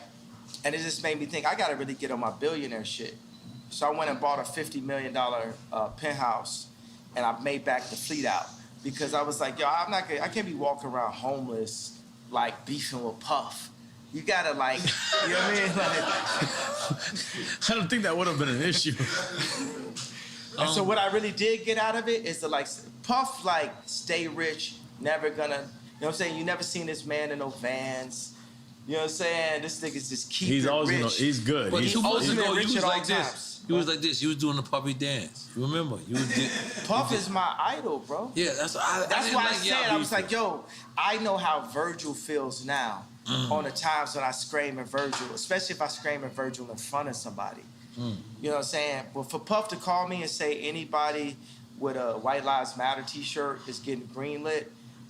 And it just made me think, I gotta really get on my billionaire shit. So I went and bought a $50 million penthouse, and I made back the fleet out because I was like, yo, I can't be walking around homeless, like beefing with Puff. You gotta like, you know what I mean? Like, I don't think that would have been an issue. And so what I really did get out of it is to like, Puff like stay rich, never gonna, you know what I'm saying? You never seen this man in no Vans. You know what I'm saying? This nigga's just keep He's it always rich. He's good. But He's 2 months ago, rich you was at all like this. times. You was like this. You was doing the puppy dance. You remember? Puff is my idol, bro. Yeah, that's why I said, I was like, yo, I know how Virgil feels now on the times when I scream at Virgil, especially if I scream at Virgil in front of somebody. You know what I'm saying? But for Puff to call me and say anybody with a White Lives Matter t-shirt is getting greenlit,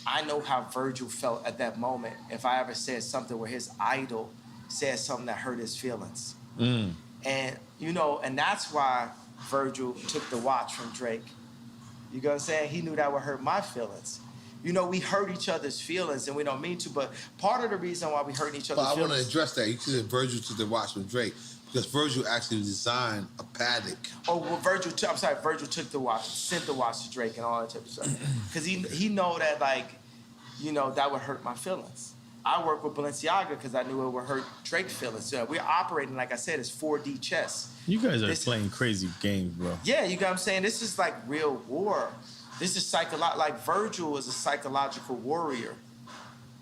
I know how Virgil felt at that moment if I ever said something where his idol said something that hurt his feelings. And, you know, and that's why Virgil took the watch from Drake. You know what I'm saying? He knew that would hurt my feelings. You know, we hurt each other's feelings and we don't mean to, but part of the reason why we hurt each other's feelings... But I want to address that. You said Virgil took the watch from Drake because Virgil actually designed a paddock. Oh, well, Virgil took the watch, sent the watch to Drake and all that type of stuff. Because he know that, like, you know, that would hurt my feelings. I work with Balenciaga because I knew it would hurt Drake's feelings. So we're operating, like I said, it's 4D chess. You guys are playing crazy games, bro. Yeah, you know what I'm saying? This is like real war. This is like Virgil was a psychological warrior.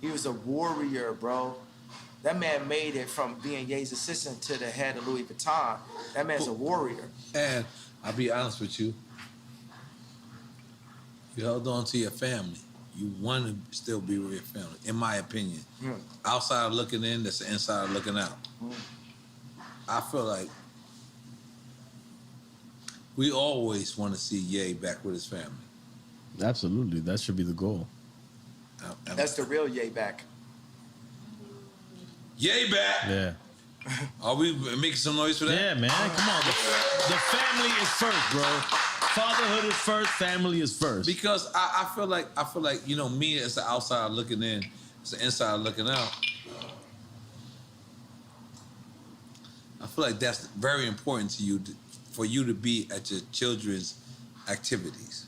He was a warrior, bro. That man made it from being Ye's assistant to the head of Louis Vuitton. That man's a warrior. And I'll be honest with you. You held on to your family. You want to still be with your family, in my opinion. Outside looking in, that's the inside looking out. I feel like we always want to see Ye back with his family. Absolutely. That should be the goal. That's the real Ye back. Ye back! Yeah. Are we making some noise for that? Yeah, man. Come on. The family is first, bro. Fatherhood is first, family is first. Because I feel like, you know, me as the outsider looking in, as the insider looking out, I feel like that's very important to you, for you to be at your children's activities.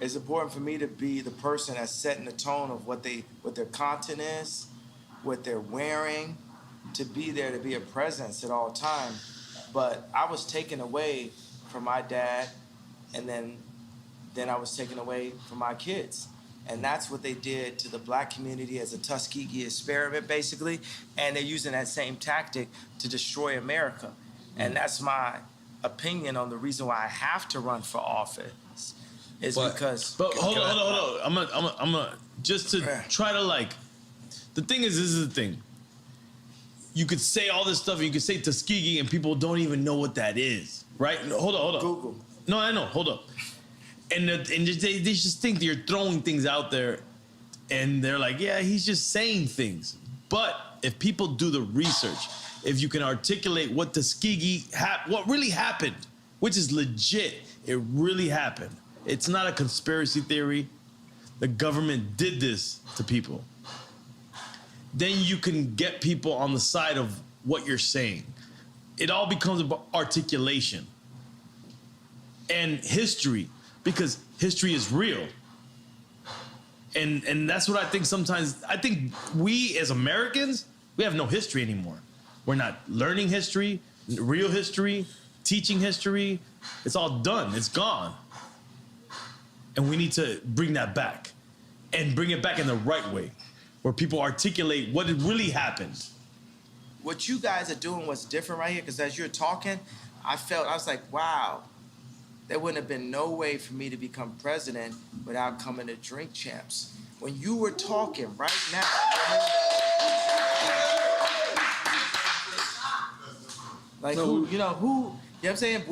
It's important for me to be the person that's setting the tone of what their content is, what they're wearing, to be there, to be a presence at all time. But I was taken away from my dad, and then I was taken away from my kids. And that's what they did to the black community as a Tuskegee experiment, basically. And they're using that same tactic to destroy America. And that's my opinion on the reason why I have to run for office. Because. But hold on. I'm gonna just to try to the thing is, this is the thing. You could say all this stuff, and you could say Tuskegee, and people don't even know what that is, right? Hold on. Google. No, I know. Hold up. And they just think that you're throwing things out there, and they're like, yeah, he's just saying things. But if people do the research, if you can articulate what Tuskegee, what really happened, which is legit, it really happened. It's not a conspiracy theory. The government did this to people. Then you can get people on the side of what you're saying. It all becomes about articulation and history, because history is real. And that's what I think sometimes. I think we as Americans, we have no history anymore. We're not learning history, real history, teaching history. It's all done. It's gone. And we need to bring that back, and bring it back in the right way, where people articulate what really happened. What you guys are doing was different right here, because as you're talking, I was like, wow, there wouldn't have been no way for me to become president without coming to Drink Champs. When you were talking right now, you know what I'm saying?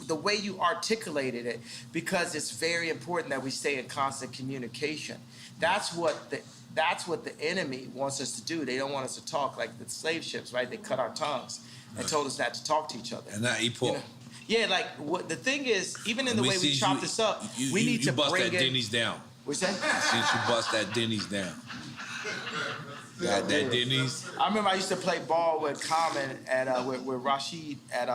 The way you articulated it, because it's very important that we stay in constant communication. That's what the enemy wants us to do. They don't want us to talk like the slave ships, right? They cut our tongues and told us not to talk to each other. And not eat pork. Yeah, what the thing is, even in the way we chop this up, we need to bust that Denny's down. What's that? Since you bust that Denny's down. Got that Denny's. I remember I used to play ball with Common with Rashid at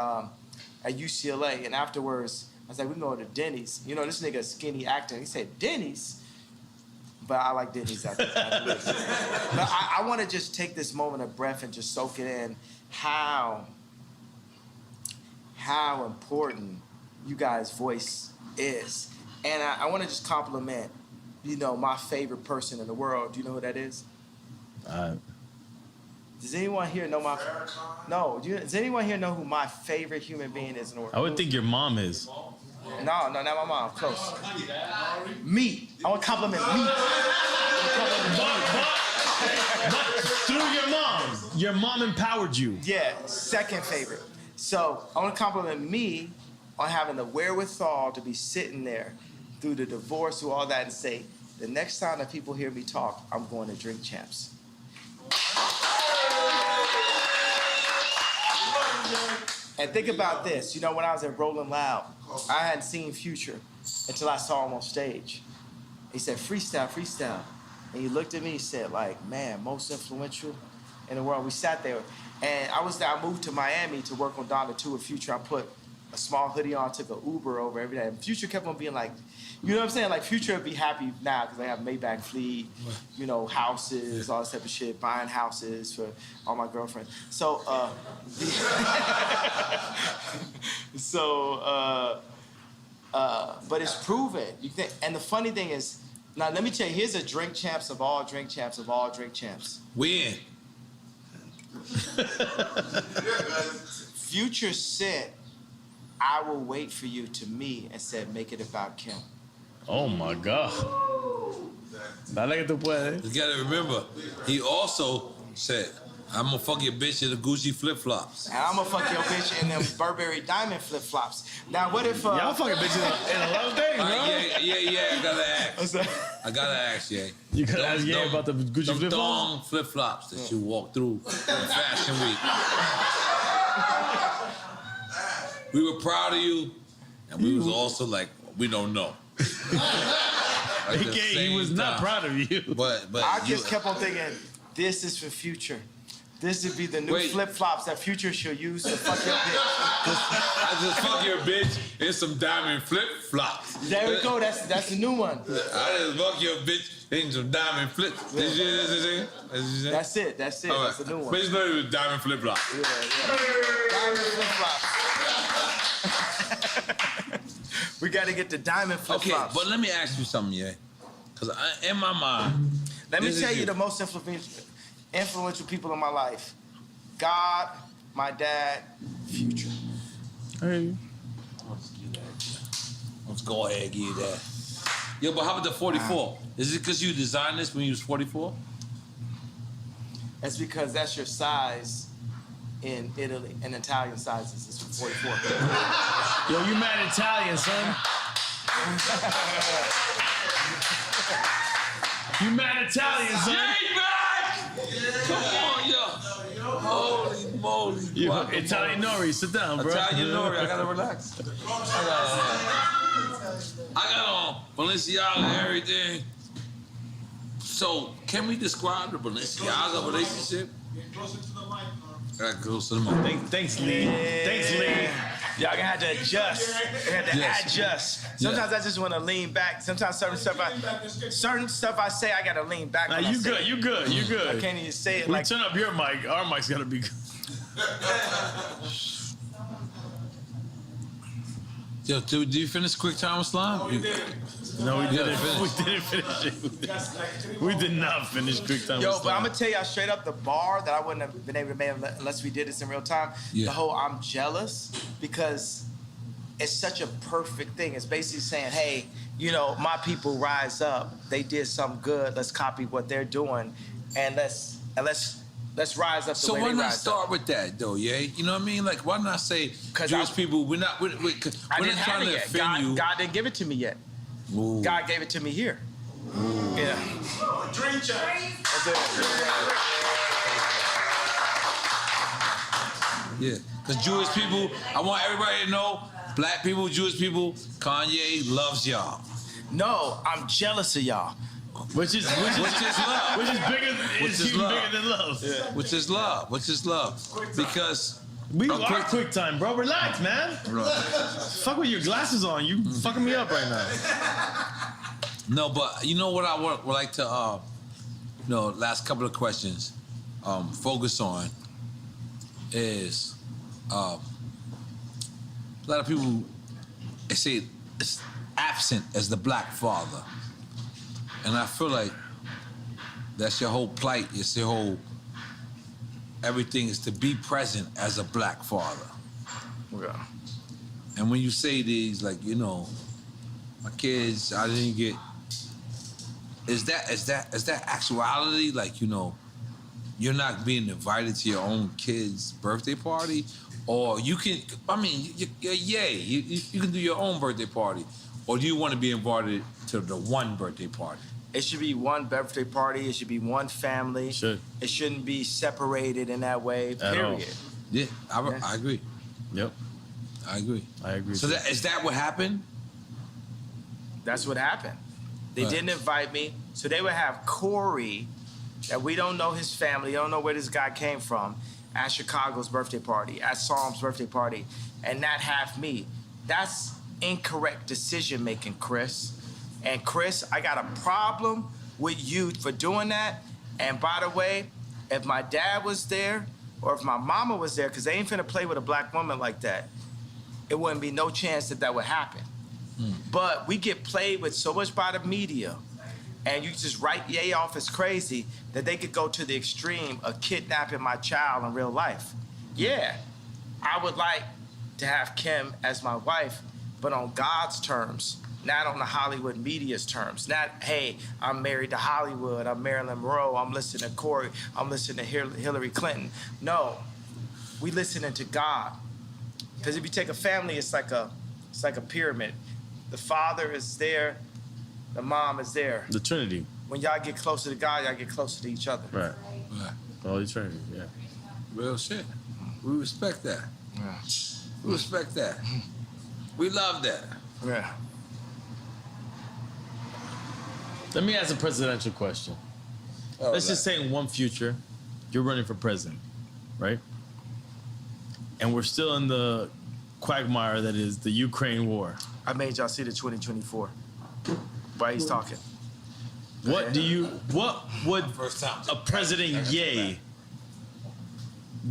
UCLA, and afterwards I was like, we can go to Denny's. You know, this nigga skinny acting. He said Denny's, but I like Denny's after this. But I want to just take this moment of breath and just soak it in how important you guys' voice is. And I want to just compliment, my favorite person in the world. Do you know who that is? Does anyone here know does anyone here know who my favorite human being is in the world? I would think your mom is. No, not my mom. Close. Me. I want to compliment me. But through your mom empowered you. Yeah, second favorite. So I want to compliment me on having the wherewithal to be sitting there through the divorce, through all that, and say, the next time that people hear me talk, I'm going to Drink Champs. And think about this. When I was at Rolling Loud, I hadn't seen Future until I saw him on stage. He said, freestyle, freestyle. And he looked at me, he said, man, most influential in the world. We sat there. And I moved to Miami to work on Donna 2 with Future. I put a small hoodie on, took an Uber over every day. And Future kept on being like, you know what I'm saying? Like, Future would be happy now because they have Maybach fleet, houses, all this type of shit, buying houses for all my girlfriends. So, but it's proven. And the funny thing is, now let me tell you, here's a Drink Champs of all Drink Champs of all Drink Champs. When? Future said, I will wait for you to me, and said, make it about Kim. Oh my God. Dale que tú puedes. You gotta remember, he also said, I'm gonna fuck your bitch in the Gucci flip-flops. And I'm gonna fuck your bitch in them Burberry diamond flip-flops. Now, what if... Y'all fucking bitches in a love day, bro. Yeah, I gotta ask. I gotta ask, yeah. You gotta ask, about the Gucci flip-flops? Thong flip-flops that you walk through in Fashion Week. We were proud of you. And we was also like, we don't know. He was not proud of you. But I just kept on thinking, this is for Future. This would be the new flip-flops that Future should use to fuck your bitch. I just fuck your bitch in some diamond flip-flops. There we go. That's the new one. I just fuck your bitch in some diamond flip. That's it. That's it. Right. That's the new one. Bitch, know it was diamond flip-flops. Yeah. Diamond flip-flops. We got to get the diamond flip-flops. Okay, but let me ask you something, yeah. Because in my mind... Let me tell you the most influential people in my life. God, my dad, Future. Hey. Let's go ahead and give you that. Yo, but how about the 44? Is it because you designed this when you was 44? That's because that's your size in Italy, and Italian sizes is 44. Yo, you mad Italian, son. You mad Italian, son. Jay back! Come on, yo. Holy moly. Italian Nori, sit down, bro. Italian Nori, I gotta relax. I got on Balenciaga and everything. So, can we describe the Balenciaga relationship? Get closer to the mic, I got close to the mic. Thanks, Lee. Thanks, Lee. Y'all gonna have to adjust. Adjust. Sometimes I just want to lean back. Sometimes certain stuff I say I gotta lean back. Nah, you good. You good. I can't even say it. We turn up your mic. Our mic's gotta be good. Yo, did you finish Quick Time with Slime? No, we didn't. We didn't finish it. We did not finish Quick Time with Slime. But I'm gonna tell y'all straight up, the bar that I wouldn't have been able to make unless we did this in real time. Yeah. The whole I'm jealous because it's such a perfect thing. It's basically saying, hey, you know, my people rise up. They did something good. Let's copy what they're doing, and let's rise up. So why not start with that though, yeah? You know what I mean? Like, why not say Jewish people? We're not trying to offend you. God didn't give it to me yet. Ooh. God gave it to me here. Ooh. Yeah. Dream check. Yeah, because Jewish people, I want everybody to know, black people, Jewish people, Kanye loves y'all. No, I'm jealous of y'all. Which is love. Which is bigger. Bigger than love. Yeah. Which is love. Because we are Quick Time, bro. Relax, man. Right. Fuck with your glasses on. You fucking me up right now. No, but you know what I would like to, last couple of questions, focus on is a lot of people say it's absent as the black father. And I feel like that's your whole plight. It's your whole, everything is to be present as a black father. Yeah. And when you say these, like, you know, my kids, I didn't get, is that actuality? Like, you know, you're not being invited to your own kid's birthday party? Or you can, I mean, you can do your own birthday party. Or do you want to be invited to the one birthday party? It should be one birthday party. It should be one family. Should. It shouldn't be separated in that way, period. Yeah, I agree. Yep. I agree. So is that what happened? That's what happened. They didn't invite me. So they would have Corey, that we don't know his family, don't know where this guy came from, at Chicago's birthday party, at Psalm's birthday party, and not have me. That's incorrect decision making, Chris. And Chris, I got a problem with you for doing that. And by the way, if my dad was there or if my mama was there, because they ain't finna play with a black woman like that, it wouldn't be no chance that would happen. But we get played with so much by the media, and you just write Ye off as crazy that they could go to the extreme of kidnapping my child in real life. Yeah, I would like to have Kim as my wife, but on God's terms, not on the Hollywood media's terms. Not, hey, I'm married to Hollywood, I'm Marilyn Monroe, I'm listening to Corey, I'm listening to Hillary Clinton. No, we listening to God. Because if you take a family, it's like a pyramid. The father is there, the mom is there. The Trinity. When y'all get closer to God, y'all get closer to each other. Right. Holy Trinity, yeah. Real shit. We respect that. We respect that. We love that. Yeah. Let me ask a presidential question. Let's just say in one future, you're running for president, right? And we're still in the quagmire that is the Ukraine war. I made y'all see the 2024. Why he's talking? What would a President Ye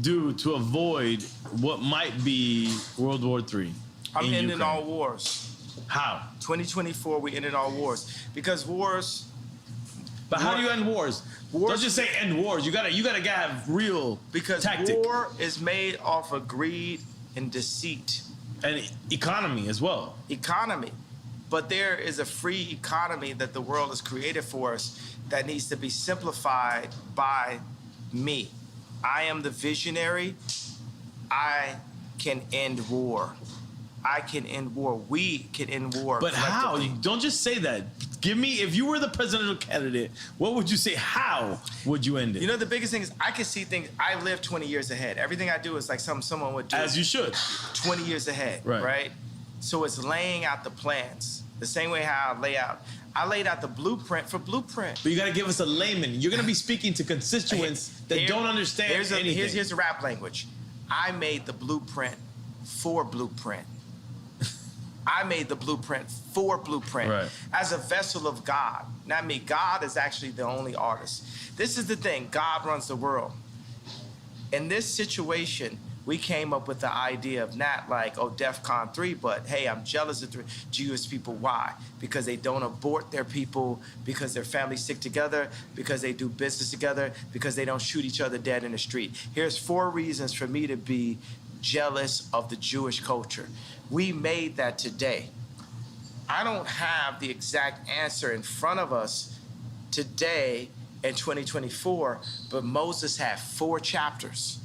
do to avoid what might be World War III? I'm ending all wars. How? 2024, we ended all wars. Because wars... But how do you end wars? Don't just say end wars. You gotta have real tactic. War is made off of greed and deceit. And economy as well. Economy. But there is a free economy that the world has created for us that needs to be simplified by me. I am the visionary. I can end war. I can end war. We can end war. But how? Don't just say that. Give me, if you were the presidential candidate, what would you say? How would you end it? You know, the biggest thing is I can see things. I live 20 years ahead. Everything I do is like someone would do. As you should. 20 years ahead, right? So it's laying out the plans. The same way how I laid out the blueprint for Blueprint. But you got to give us a layman. You're going to be speaking to constituents that don't understand anything. Here's the rap language. I made the blueprint for Blueprint. I made the blueprint for Blueprint as a vessel of God. Not me. God is actually the only artist. This is the thing. God runs the world. In this situation, we came up with the idea of not like, oh, DEFCON 3, but hey, I'm jealous of the Jewish people. Why? Because they don't abort their people, because their families stick together, because they do business together, because they don't shoot each other dead in the street. Here's 4 reasons for me to be jealous of the Jewish culture. We made that today. I don't have the exact answer in front of us today in 2024, but Moses had 4 chapters.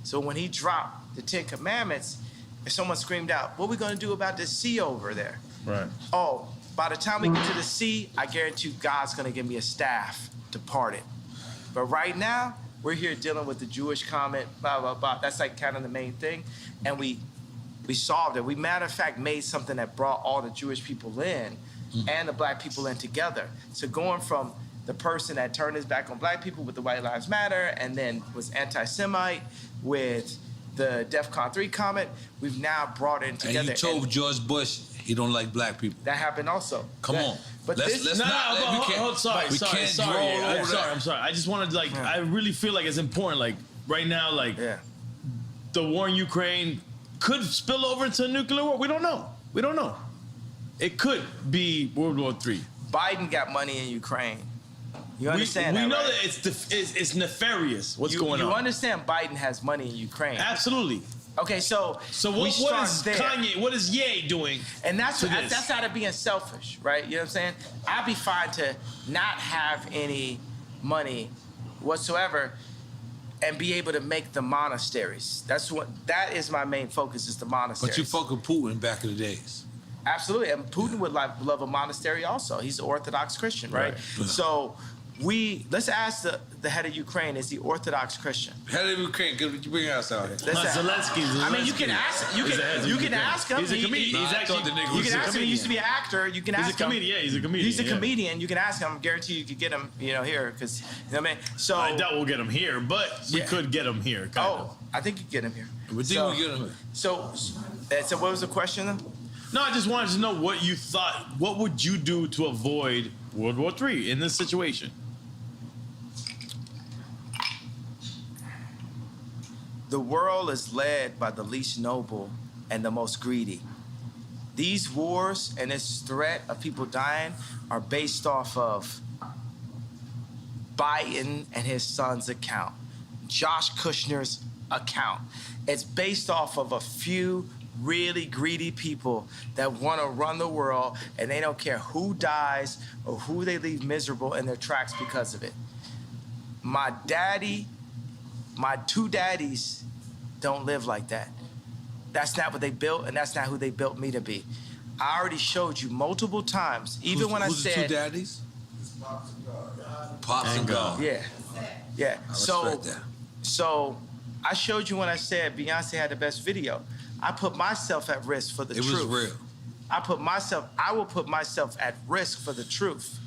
So when he dropped the 10 Commandments, if someone screamed out, what are we going to do about this sea over there? Right. Oh, by the time we get to the sea, I guarantee God's going to give me a staff to part it. But right now, we're here dealing with the Jewish comment, blah, blah, blah. That's like kind of the main thing. And we solved it. We, matter of fact, made something that brought all the Jewish people in and the black people in together. So going from the person that turned his back on black people with the White Lives Matter and then was anti-Semite with the DEFCON 3 comment, we've now brought it together. And you told George Bush he don't like black people. That happened also. Come on. But I'm sorry. I just wanted to I really feel like it's important. Like right now, the war in Ukraine could spill over into a nuclear war. We don't know. It could be World War III. Biden got money in Ukraine. You understand we that, know right? that it's nefarious what's going on. You understand Biden has money in Ukraine. Absolutely. Okay, so what is Kanye, what is Ye doing? And that's out of being selfish, right? You know what I'm saying? I'd be fine to not have any money whatsoever and be able to make the monasteries. That is my main focus, is the monasteries. But you fuck with Putin back in the days. Absolutely, and Putin would love a monastery also. He's an Orthodox Christian, right? So let's ask the head of Ukraine, is he Orthodox Christian? Head of Ukraine, you bring us out here. Zelensky. I mean, you can ask him. He's a comedian. You can ask him. He used to be an actor. You can ask him. He's a comedian. Yeah, he's a comedian. He's a comedian. You can ask him. I guarantee you could get him, here, because, you know what I mean? So I doubt we'll get him here, but we could get him here. I think you get him here. We think we'll get him here. So what was the question then? No, I just wanted to know what you thought. What would you do to avoid World War III in this situation? The world is led by the least noble and the most greedy. These wars and this threat of people dying are based off of Biden and his son's account, Josh Kushner's account. It's based off of a few really greedy people that want to run the world, and they don't care who dies or who they leave miserable in their tracks because of it. My 2 daddies don't live like that. That's not what they built, and that's not who they built me to be. I already showed you multiple times, even when I said... Who's the 2 daddies? Pops and God. Yeah. So I showed you when I said Beyonce had the best video. I put myself at risk for the truth. It was real. I will put myself at risk for the truth.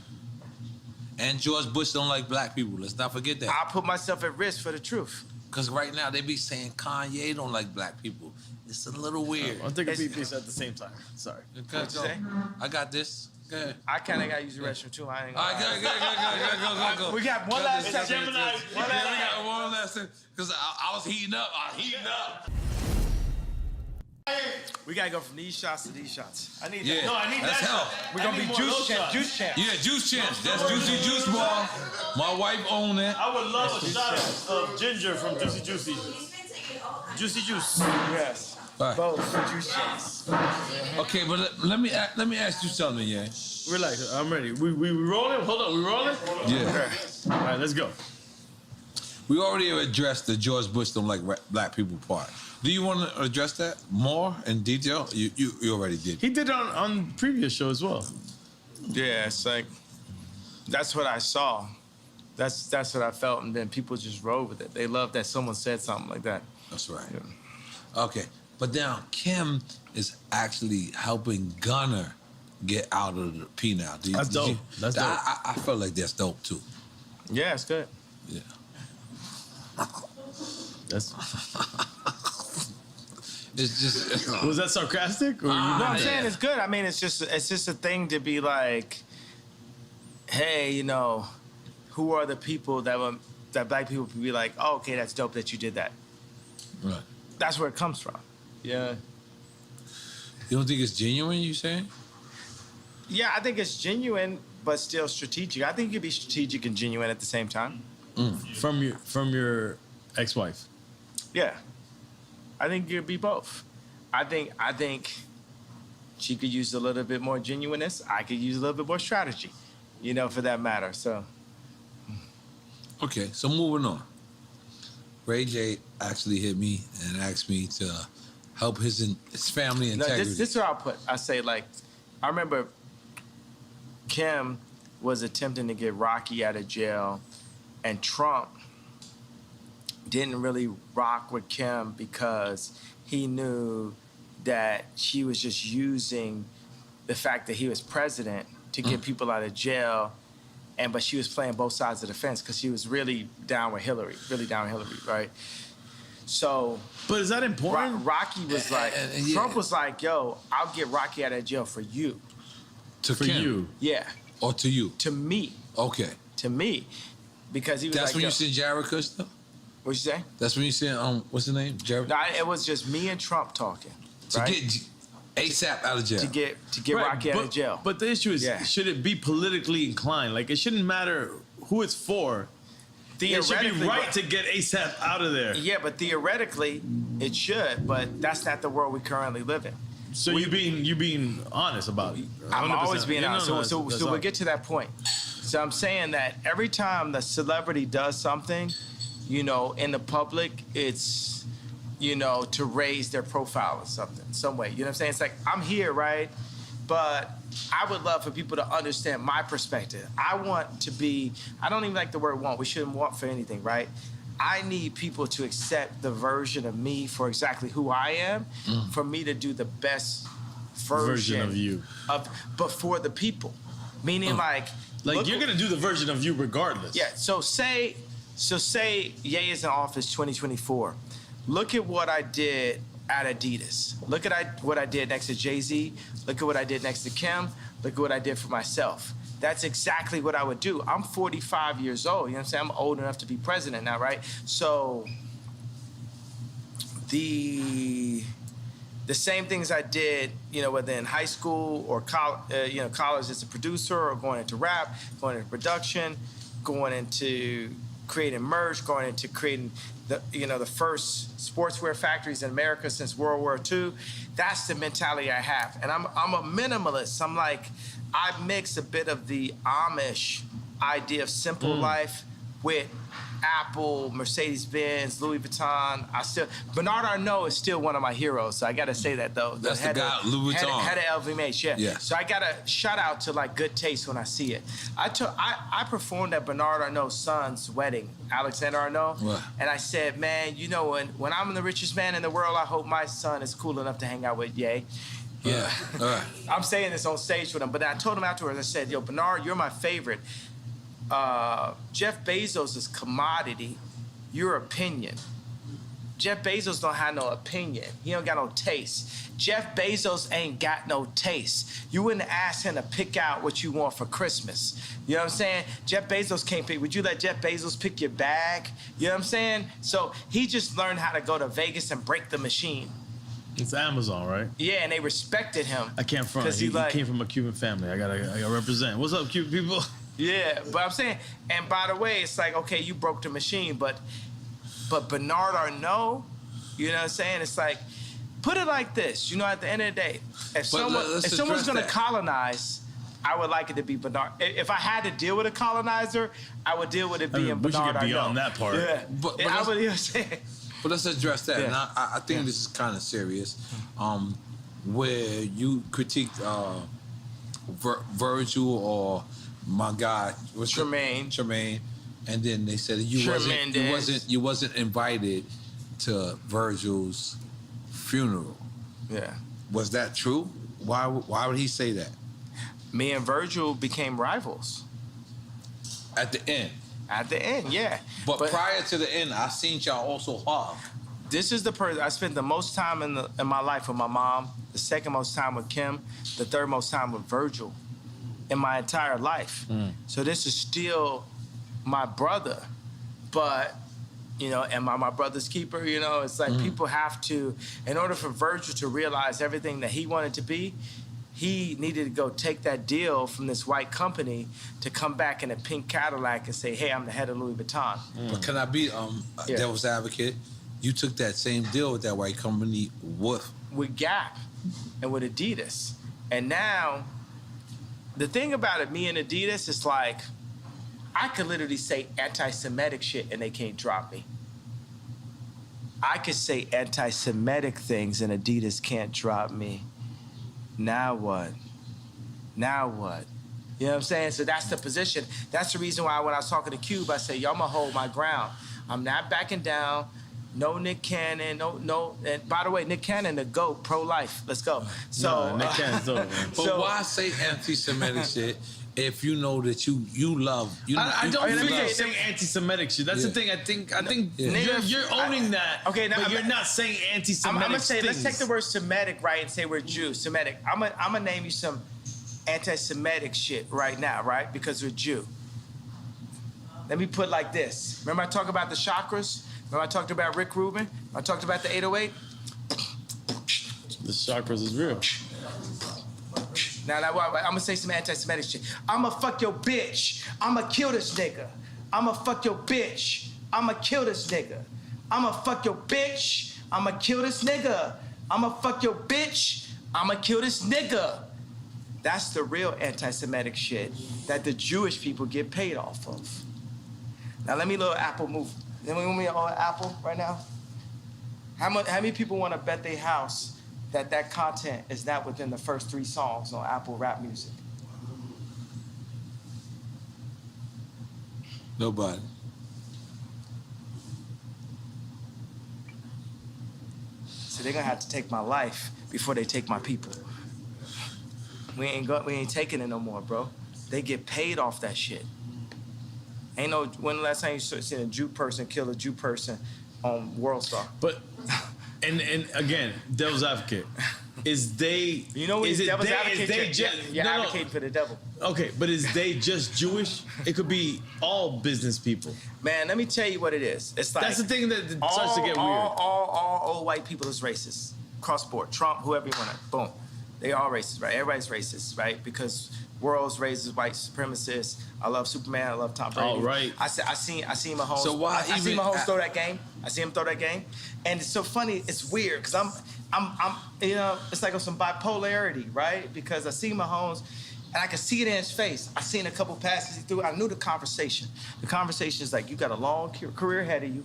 And George Bush don't like black people. Let's not forget that. I put myself at risk for the truth. Because right now they be saying Kanye don't like black people. It's a little weird. I'm taking PPs at the same time. Sorry. What'd you say? I got this. Go ahead. I kind of got to use the restroom too. I ain't gonna Go. We got one last second. Gemini. We got one last second. Because I was heating up. We gotta go from these shots to these shots. I need that. No, I need that's that. help. We're gonna be juice champs. Juice champs. Yeah, juice champs. That's Juicy Juice Bar. My wife owned it. I would love a shot of ginger from Juicy Juicy. Juicy Juice. Yes. Right. Both juice champs. Okay, but let me ask you something, yeah. Relax, I'm ready. We rolling? Hold on, we rolling? Yeah. All right, let's go. We already addressed the George Bush don't like black people part. Do you want to address that more in detail? You already did. He did it on previous show as well. Yeah, it's like that's what I saw. That's what I felt, and then people just rode with it. They loved that someone said something like that. That's right. Yeah. Okay, but now Kim is actually helping Gunner get out of the P now. That's dope. That's dope. I felt like that's dope too. Yeah, it's good. Yeah. That's. It's just. Was that sarcastic? Or no, I'm saying it's good. I mean, it's just a thing to be like, hey, you know, who are the people that black people can be like, oh, okay, that's dope that you did that. Right. That's where it comes from. Yeah. You don't think it's genuine? You saying? Yeah, I think it's genuine, but still strategic. I think you can be strategic and genuine at the same time. From your ex-wife. Yeah. I think you could be both. I think she could use a little bit more genuineness. I could use a little bit more strategy, you know, for that matter. So. Okay, so moving on. Ray J actually hit me and asked me to help his family integrity. No, this is what I'll put. I say, like, I remember Kim was attempting to get Rocky out of jail, and Trump didn't really rock with Kim because he knew that she was just using the fact that he was president to get people out of jail, but she was playing both sides of the fence because she was really down with Hillary, right? So, but is that important? Rocky was like, Trump was like, yo, I'll get Rocky out of jail for you. For you? Yeah. Or to you? To me. Okay. To me. Because he was That's like, when you seen Jared Kushner? What'd you say? That's when you seen, what's the name? Jared? No, it was just me and Trump talking. To get ASAP out of jail. To get Rocky out of jail. But the issue is, should it be politically inclined? Like, it shouldn't matter who it's for. It should be right to get ASAP out of there. Yeah, but theoretically, it should. But that's not the world we currently live in. So you being honest about it. 100%. I'm always being honest. So we'll get to that point. So I'm saying that every time the celebrity does something, you know, in the public, it's, you know, to raise their profile or something, some way. You know what I'm saying? It's like, I'm here, right? But I would love for people to understand my perspective. I want to be, I don't even like the word want. We shouldn't want for anything, right? I need people to accept the version of me for exactly who I am, for me to do the best version of you. But for the people. Meaning like you're gonna do the version of you regardless. Yeah, so say Ye is in office 2024. Look at what I did at Adidas. Look at what I did next to Jay-Z. Look at what I did next to Kim. Look at what I did for myself. That's exactly what I would do. I'm 45 years old. You know what I'm saying? I'm old enough to be president now, right? So the same things I did, you know, whether in high school or college as a producer, or going into rap, going into production, going into creating merch, going into creating the first sportswear factories in America since World War II. That's the mentality I have. And I'm a minimalist. I'm like, I mix a bit of the Amish idea of simple life with Apple, Mercedes-Benz, Louis Vuitton. Bernard Arnault is still one of my heroes, so I gotta say that though. That's the guy, Louis Vuitton. Head of LVMH, yeah. So I gotta shout out to like good taste when I see it. I performed at Bernard Arnault's son's wedding, Alexander Arnault, and I said, man, you know, when I'm the richest man in the world, I hope my son is cool enough to hang out with Ye. Yeah. I'm saying this on stage with him, but I told him afterwards, I said, yo, Bernard, you're my favorite. Jeff Bezos is commodity. Your opinion. Jeff Bezos don't have no opinion. He don't got no taste. Jeff Bezos ain't got no taste. You wouldn't ask him to pick out what you want for Christmas. You know what I'm saying? Jeff Bezos can't pick. Would you let Jeff Bezos pick your bag? You know what I'm saying? So he just learned how to go to Vegas and break the machine. It's Amazon, right? Yeah, and they respected him. I can't front. He came from a Cuban family. I gotta represent. What's up, Cuban people? Yeah, but I'm saying, and by the way, it's like, okay, you broke the machine, but Bernard Arnault, you know what I'm saying? It's like, put it like this, you know, at the end of the day, if someone's gonna colonize, I would like it to be Bernard. If I had to deal with a colonizer, I would deal with it being Bernard Arnault. We should get beyond that part. Yeah, but I would, you know what I'm saying? But let's address that. Yeah. And I think this is kind of serious, where you critiqued Virgil or my guy, Tremaine, and then they said you wasn't invited to Virgil's funeral. Yeah. Was that true? Why would he say that? Me and Virgil became rivals. At the end. At the end, yeah. But prior to the end, I seen y'all also hug. This is the person I spent the most time in my life with my mom, the second most time with Kim, the third most time with Virgil in my entire life. So this is still my brother, but, you know, am I my brother's keeper? You know, it's like people have to, in order for Virgil to realize everything that he wanted to be, he needed to go take that deal from this white company to come back in a pink Cadillac and say, hey, I'm the head of Louis Vuitton. But can I be devil's advocate? You took that same deal with that white company with Gap and with Adidas. And now, the thing about it, me and Adidas, is like, I could literally say anti-Semitic shit and they can't drop me. I could say anti-Semitic things and Adidas can't drop me. Now what? Now what? You know what I'm saying? So that's the position. That's the reason why when I was talking to Cube, I said, yo, I'm gonna hold my ground. I'm not backing down. No Nick Cannon, no. And by the way, Nick Cannon, the GOAT, pro-life. Let's go. So Nick Cannon's over. But why say anti-Semitic shit if you know that you love? I don't feel you're saying anti-Semitic shit. That's the thing. I think you're owning that. Okay, now, but you're not saying anti-Semitic. I'm gonna say, things. let's take the word Semitic, right, and say we're Jew. Semitic. I'm gonna name you some anti-Semitic shit right now, right? Because we're Jew. Let me put it like this. Remember I talked about the chakras? Remember I talked about Rick Rubin? I talked about the 808? The chakras is real. Now, I'm gonna say some anti-Semitic shit. I'ma fuck your bitch. I'ma kill this nigga. I'ma fuck your bitch. I'ma kill this nigga. I'ma fuck your bitch. I'ma kill this nigga. I'ma fuck your bitch. I'ma kill this nigga. That's the real anti-Semitic shit that the Jewish people get paid off of. Now let me little Apple move. Let me on Apple right now. How many people want to bet their house that content is not within the first 3 songs on Apple Rap Music? Nobody. So they're gonna have to take my life before they take my people. We ain't taking it no more, bro. They get paid off that shit. Ain't no, when the last time you seen a Jew person kill a Jew person on World Star? But, and again, devil's advocate. Is they, you know, is devil's advocate? You're advocating for the devil. Okay, but is they just Jewish? It could be all business people. Man, let me tell you what it is. It's like, that's the thing that starts to get weird. All old white people is racist. Cross board. Trump, whoever you want to, boom. They all racist, right? Everybody's racist, right? Because world's racist, white supremacists. I love Superman. I love Tom Brady. All right. I seen Mahomes. So why I see Mahomes throw that game. I see him throw that game, and it's so funny. It's weird because I'm you know, it's like on some bipolarity, right? Because I see Mahomes, and I can see it in his face. I seen a couple passes he threw. I knew the conversation. The conversation is like, you got a long career ahead of you.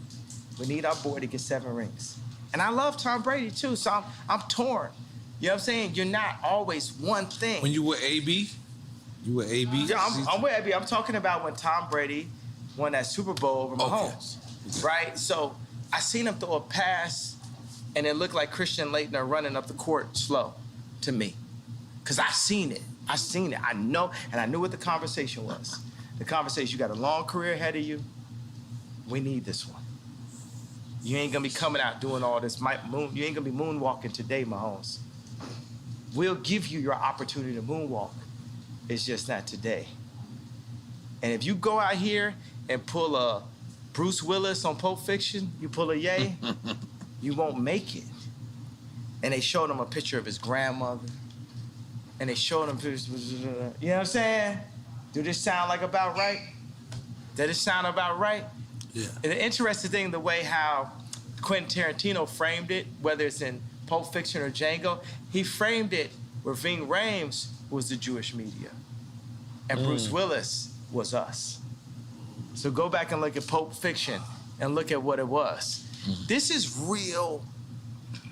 We need our boy to get 7 rings. And I love Tom Brady too, so I'm torn. You know what I'm saying? You're not always one thing. When you were AB? You were AB? Yeah, I'm with AB. I'm talking about when Tom Brady won that Super Bowl over Mahomes, right? So I seen him throw a pass, and it looked like Christian Laettner running up the court slow. to me. Because I seen it. I know, and I knew what the conversation was. The conversation, you got a long career ahead of you. We need this one. You ain't gonna be coming out doing all this. You ain't gonna be moonwalking today, Mahomes. We'll give you your opportunity to moonwalk. It's just not today. And if you go out here and pull a Bruce Willis on Pulp Fiction, you pull a Ye, you won't make it. And they showed him a picture of his grandmother. And they showed him pictures, you know what I'm saying? Do this sound like about right? Does this sound about right? Yeah. And the interesting thing, the way how Quentin Tarantino framed it, whether it's in Pulp Fiction or Django, he framed it where Ving Rhames was the Jewish media. And Bruce Willis was us. So go back and look at Pulp Fiction and look at what it was. This is real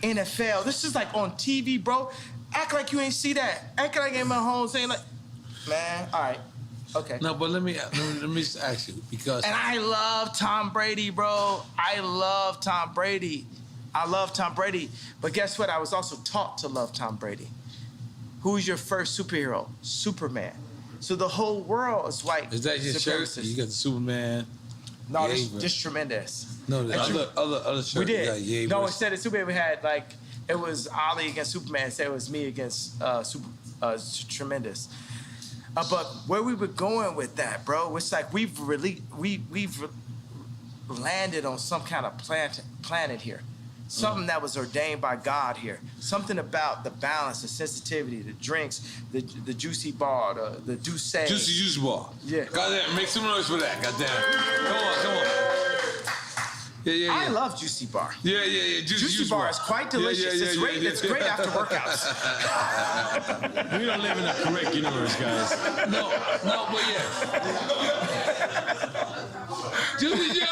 NFL. This is like on TV, bro. Act like you ain't see that. Act like ain't my home saying like, man, all right, okay. No, but let me just ask you because. And I love Tom Brady, bro. I love Tom Brady. But guess what? I was also taught to love Tom Brady. Who's your first superhero? Superman. So the whole world is white. Is that your shirt? You got the Superman. No, just tremendous. No, the other shirt. We did. You No, instead of Superman, we had like, it was Ali against Superman. Instead, it was me against Tremendous. But where we were going with that, bro, it's like we've landed on some kind of planet here. Something that was ordained by God here. Something about the balance, the sensitivity, the drinks, the juicy bar, the douce. Juicy bar. Yeah. Goddamn, make some noise for that. Goddamn. Come on. Yeah. I love Juicy Bar. Yeah. Juicy Bar is quite delicious. It's great after workouts. We don't live in the correct universe, guys. No, but yeah. Juicy Jar!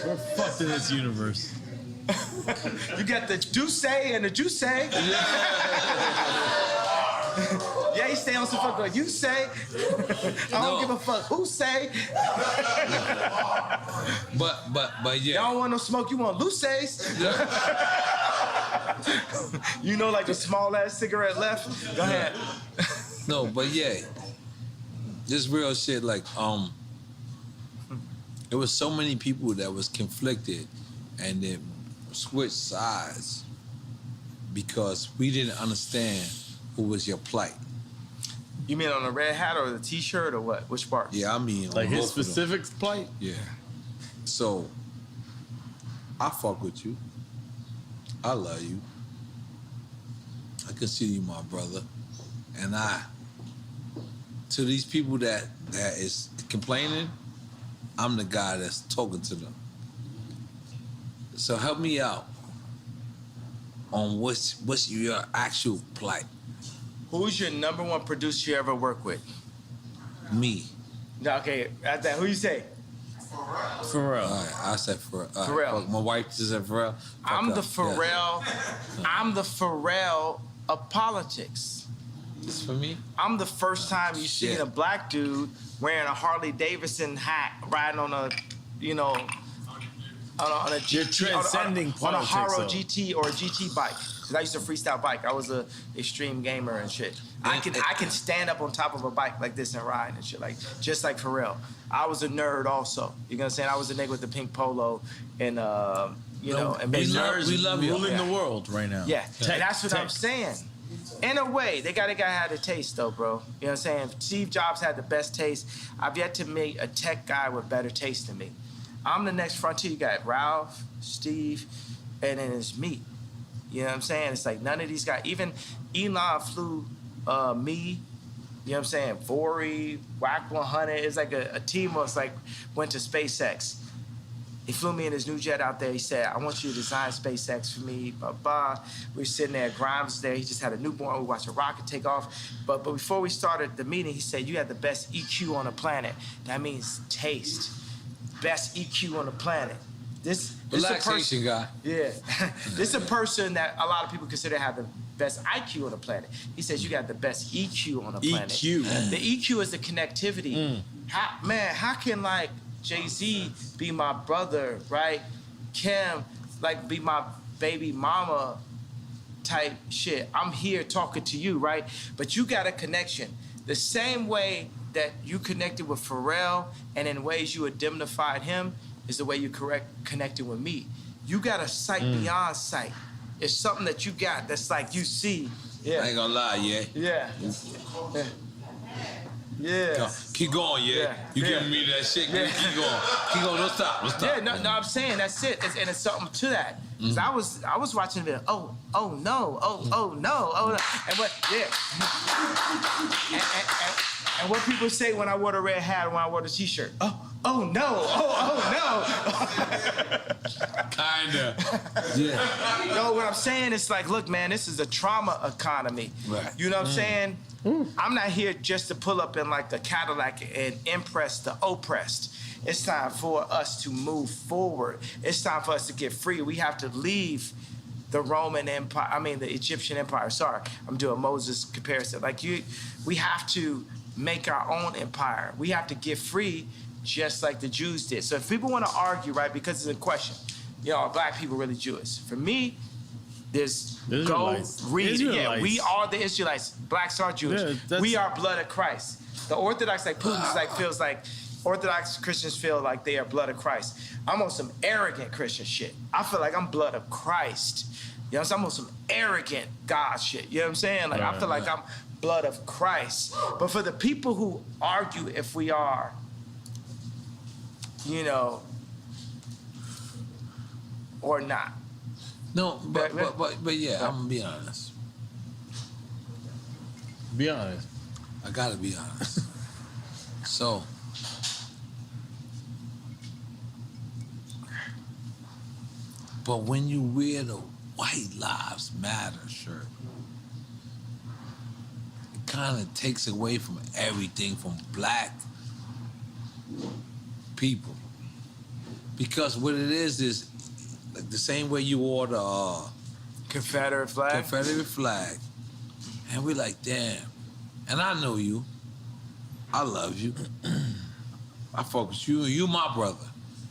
We're fucked in this universe. You got the Douce and the Juice. Yeah, you stay on some fuck like you say. I don't give a fuck who say. But yeah. Y'all don't want no smoke, you want Luces. You know, like the small ass cigarette left. Go ahead. No, but yeah. This real shit, like, there was so many people that was conflicted and then switched sides because we didn't understand what was your plight. You mean on the red hat or the t-shirt or what? Which part? Yeah, I mean like his specific plight? Yeah. So, I fuck with you. I love you. I consider you my brother. And to these people that is complaining, I'm the guy that's talking to them. So help me out on what's your actual plight. Who's your number one producer you ever worked with? Me. No, okay, at that, who you say? Pharrell. All right, I said Pharrell. Pharrell. My wife just said Pharrell. I'm the Pharrell of politics. This for me? I'm the first time you seen a black dude wearing a Harley Davidson hat, riding on a, on a GT, You're transcending on a Haro politics, GT or a GT bike. Cause I used to freestyle bike. I was a extreme gamer and shit. I can stand up on top of a bike like this and ride and shit, like just like Pharrell. I was a nerd also. You know what I'm saying? I was a nigga with the pink polo and and we love you. Ruling the world right now. Yeah, and that's what I'm saying. In a way, they got a guy had a taste though, bro. You know what I'm saying? Steve Jobs had the best taste. I've yet to meet a tech guy with better taste than me. I'm the next frontier. You got Ralph, Steve, and then it's me. You know what I'm saying? It's like none of these guys, even Elon flew me, you know what I'm saying? Vori, Wack 100. It's like a team of like went to SpaceX. He flew me in his new jet out there. He said, I want you to design SpaceX for me, blah, blah. We were sitting there, Grimes was there. He just had a newborn. We watched a rocket take off. But before we started the meeting, he said, you have the best EQ on the planet. That means taste. Best EQ on the planet. This relaxation guy. Yeah. This is a person that a lot of people consider have the best IQ on the planet. He says you got the best EQ on the planet. EQ. The EQ is the connectivity. How can like Jay-Z be my brother, right? Kim, like be my baby mama type shit. I'm here talking to you, right? But you got a connection. The same way that you connected with Pharrell and in ways you indemnified him is the way you connected with me. You got a sight beyond sight. It's something that you got that's like you see. Yeah. I ain't gonna lie, Yeah. Yeah. Keep going, You giving me that shit. Keep going. Keep going. Don't stop. Yeah, no, I'm saying that's it. And it's something to that. Cause I was watching the video. Oh no. And what? Yeah. And what people say when I wore the red hat, when I wore the t-shirt. Oh no. Kinda. Yeah. No, what I'm saying is like, look, man, this is a trauma economy. Right. You know what I'm saying? I'm not here just to pull up in like the Cadillac and impress the oppressed. It's time for us to move forward. It's time for us to get free. We have to leave the Roman Empire, the Egyptian Empire. Sorry, I'm doing Moses comparison. We have to make our own empire. We have to get free just like the Jews did. So if people want to argue, right, because it's a question, are black people really Jewish? For me, go read. Yeah, we are the Israelites. Blacks are Jewish. Yeah, we are blood of Christ. The Orthodox, like Putin's, feels like Orthodox Christians feel like they are blood of Christ. I'm on some arrogant Christian shit. I feel like I'm blood of Christ. You know what I'm saying? I'm on some arrogant God shit. You know what I'm saying? I feel like I'm blood of Christ. But for the people who argue if we are, or not. No, but yeah, I'm gonna be honest. Be honest. I gotta be honest. So, but when you wear the White Lives Matter shirt, it kind of takes away from everything from black people. Because what it is like the same way you wore the Confederate flag. And we're like, damn. And I know you. I love you. I fuck with you. You my brother.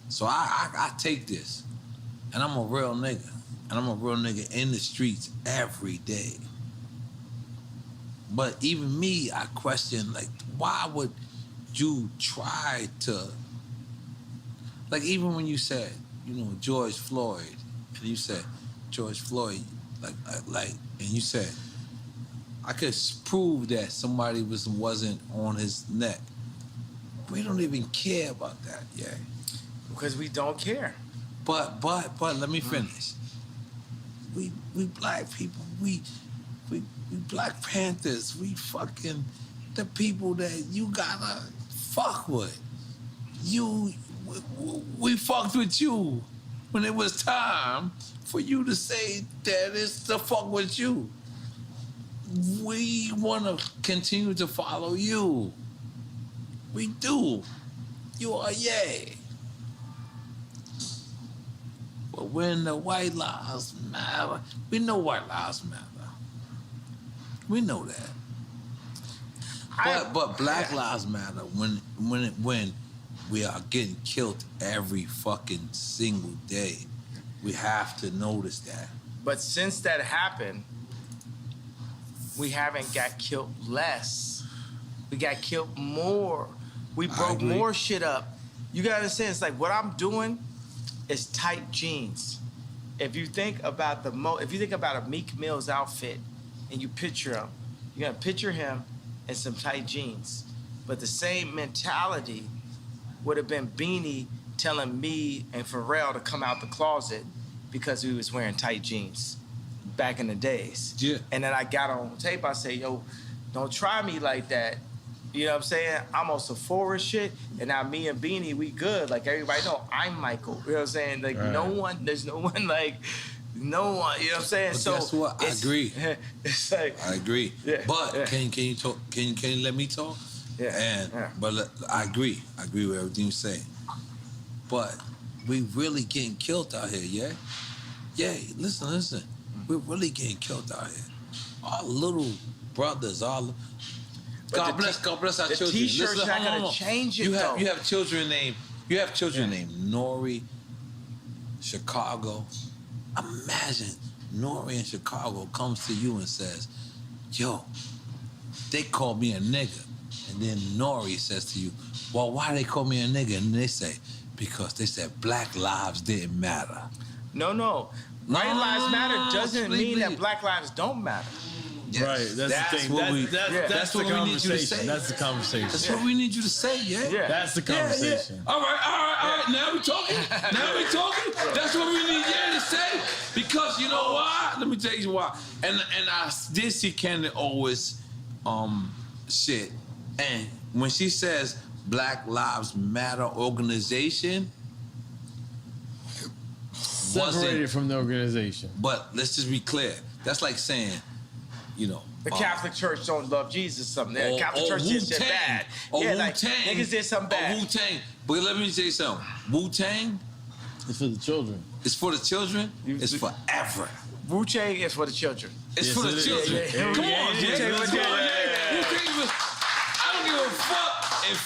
So I take this. And I'm a real nigga. And I'm a real nigga in the streets every day. But even me, I question, why would you try to... even when you said, George Floyd, and you said, George Floyd, and you said, I could prove that somebody wasn't on his neck. We don't even care about that, Because we don't care. But let me finish. We black people, we Black Panthers, we fucking the people that you gotta fuck with. We fucked with you when it was time for you to say that it's to fuck with you. We want to continue to follow you. We do. You are yay. But when the White Lives Matter, we know White Lives Matter. We know that. But Black Lives Matter when we are getting killed every fucking single day. We have to notice that. But since that happened, we haven't got killed less. We got killed more. We broke more shit up. You gotta understand, it's like what I'm doing is tight jeans. If you think about a Meek Mill's outfit and you picture him, you're gonna picture him in some tight jeans. But the same mentality would have been Beanie telling me and Pharrell to come out the closet because we was wearing tight jeans back in the days. Yeah. And then I got on tape, I say, yo, don't try me like that. You know what I'm saying? I'm on some forward shit, and now me and Beanie, we good. Like everybody know, I'm Michael. You know what I'm saying? Like there's no one, you know what I'm saying? But so guess what? I agree. It's like I agree. Yeah, but can you talk? Can you let me talk? But I agree. I agree with everything you say. But we really getting killed out here, yeah. Listen. We're really getting killed out here. Our little brothers, God bless our children. The T-shirt's not gonna change it. You have children named Nori, Chicago, Imagine Nori in Chicago comes to you and says, yo, they call me a nigga. And then Nori says to you, well, why they call me a nigga? And they say, because they said black lives didn't matter. No. White lives matter doesn't mean that black lives don't matter. Yes. Right, that's the thing. That's what we need you to say. That's the conversation. That's what we need you to say, yeah. That's the conversation. All right. Now we talking. That's what we need to say. Because you know why? Let me tell you why. And I did see Candy always shit. And when she says Black Lives Matter organization, separated from the organization. But let's just be clear. That's like saying, you know, the Catholic Church don't love Jesus. Something. The Catholic Church did shit bad. Like niggas did something bad. Wu-Tang. But let me tell you something. Wu-Tang. It's for the children. It's for the children. It's forever. Wu-Tang is for the children. It's for the children. Come on, Wu-Tang. I don't give a fuck if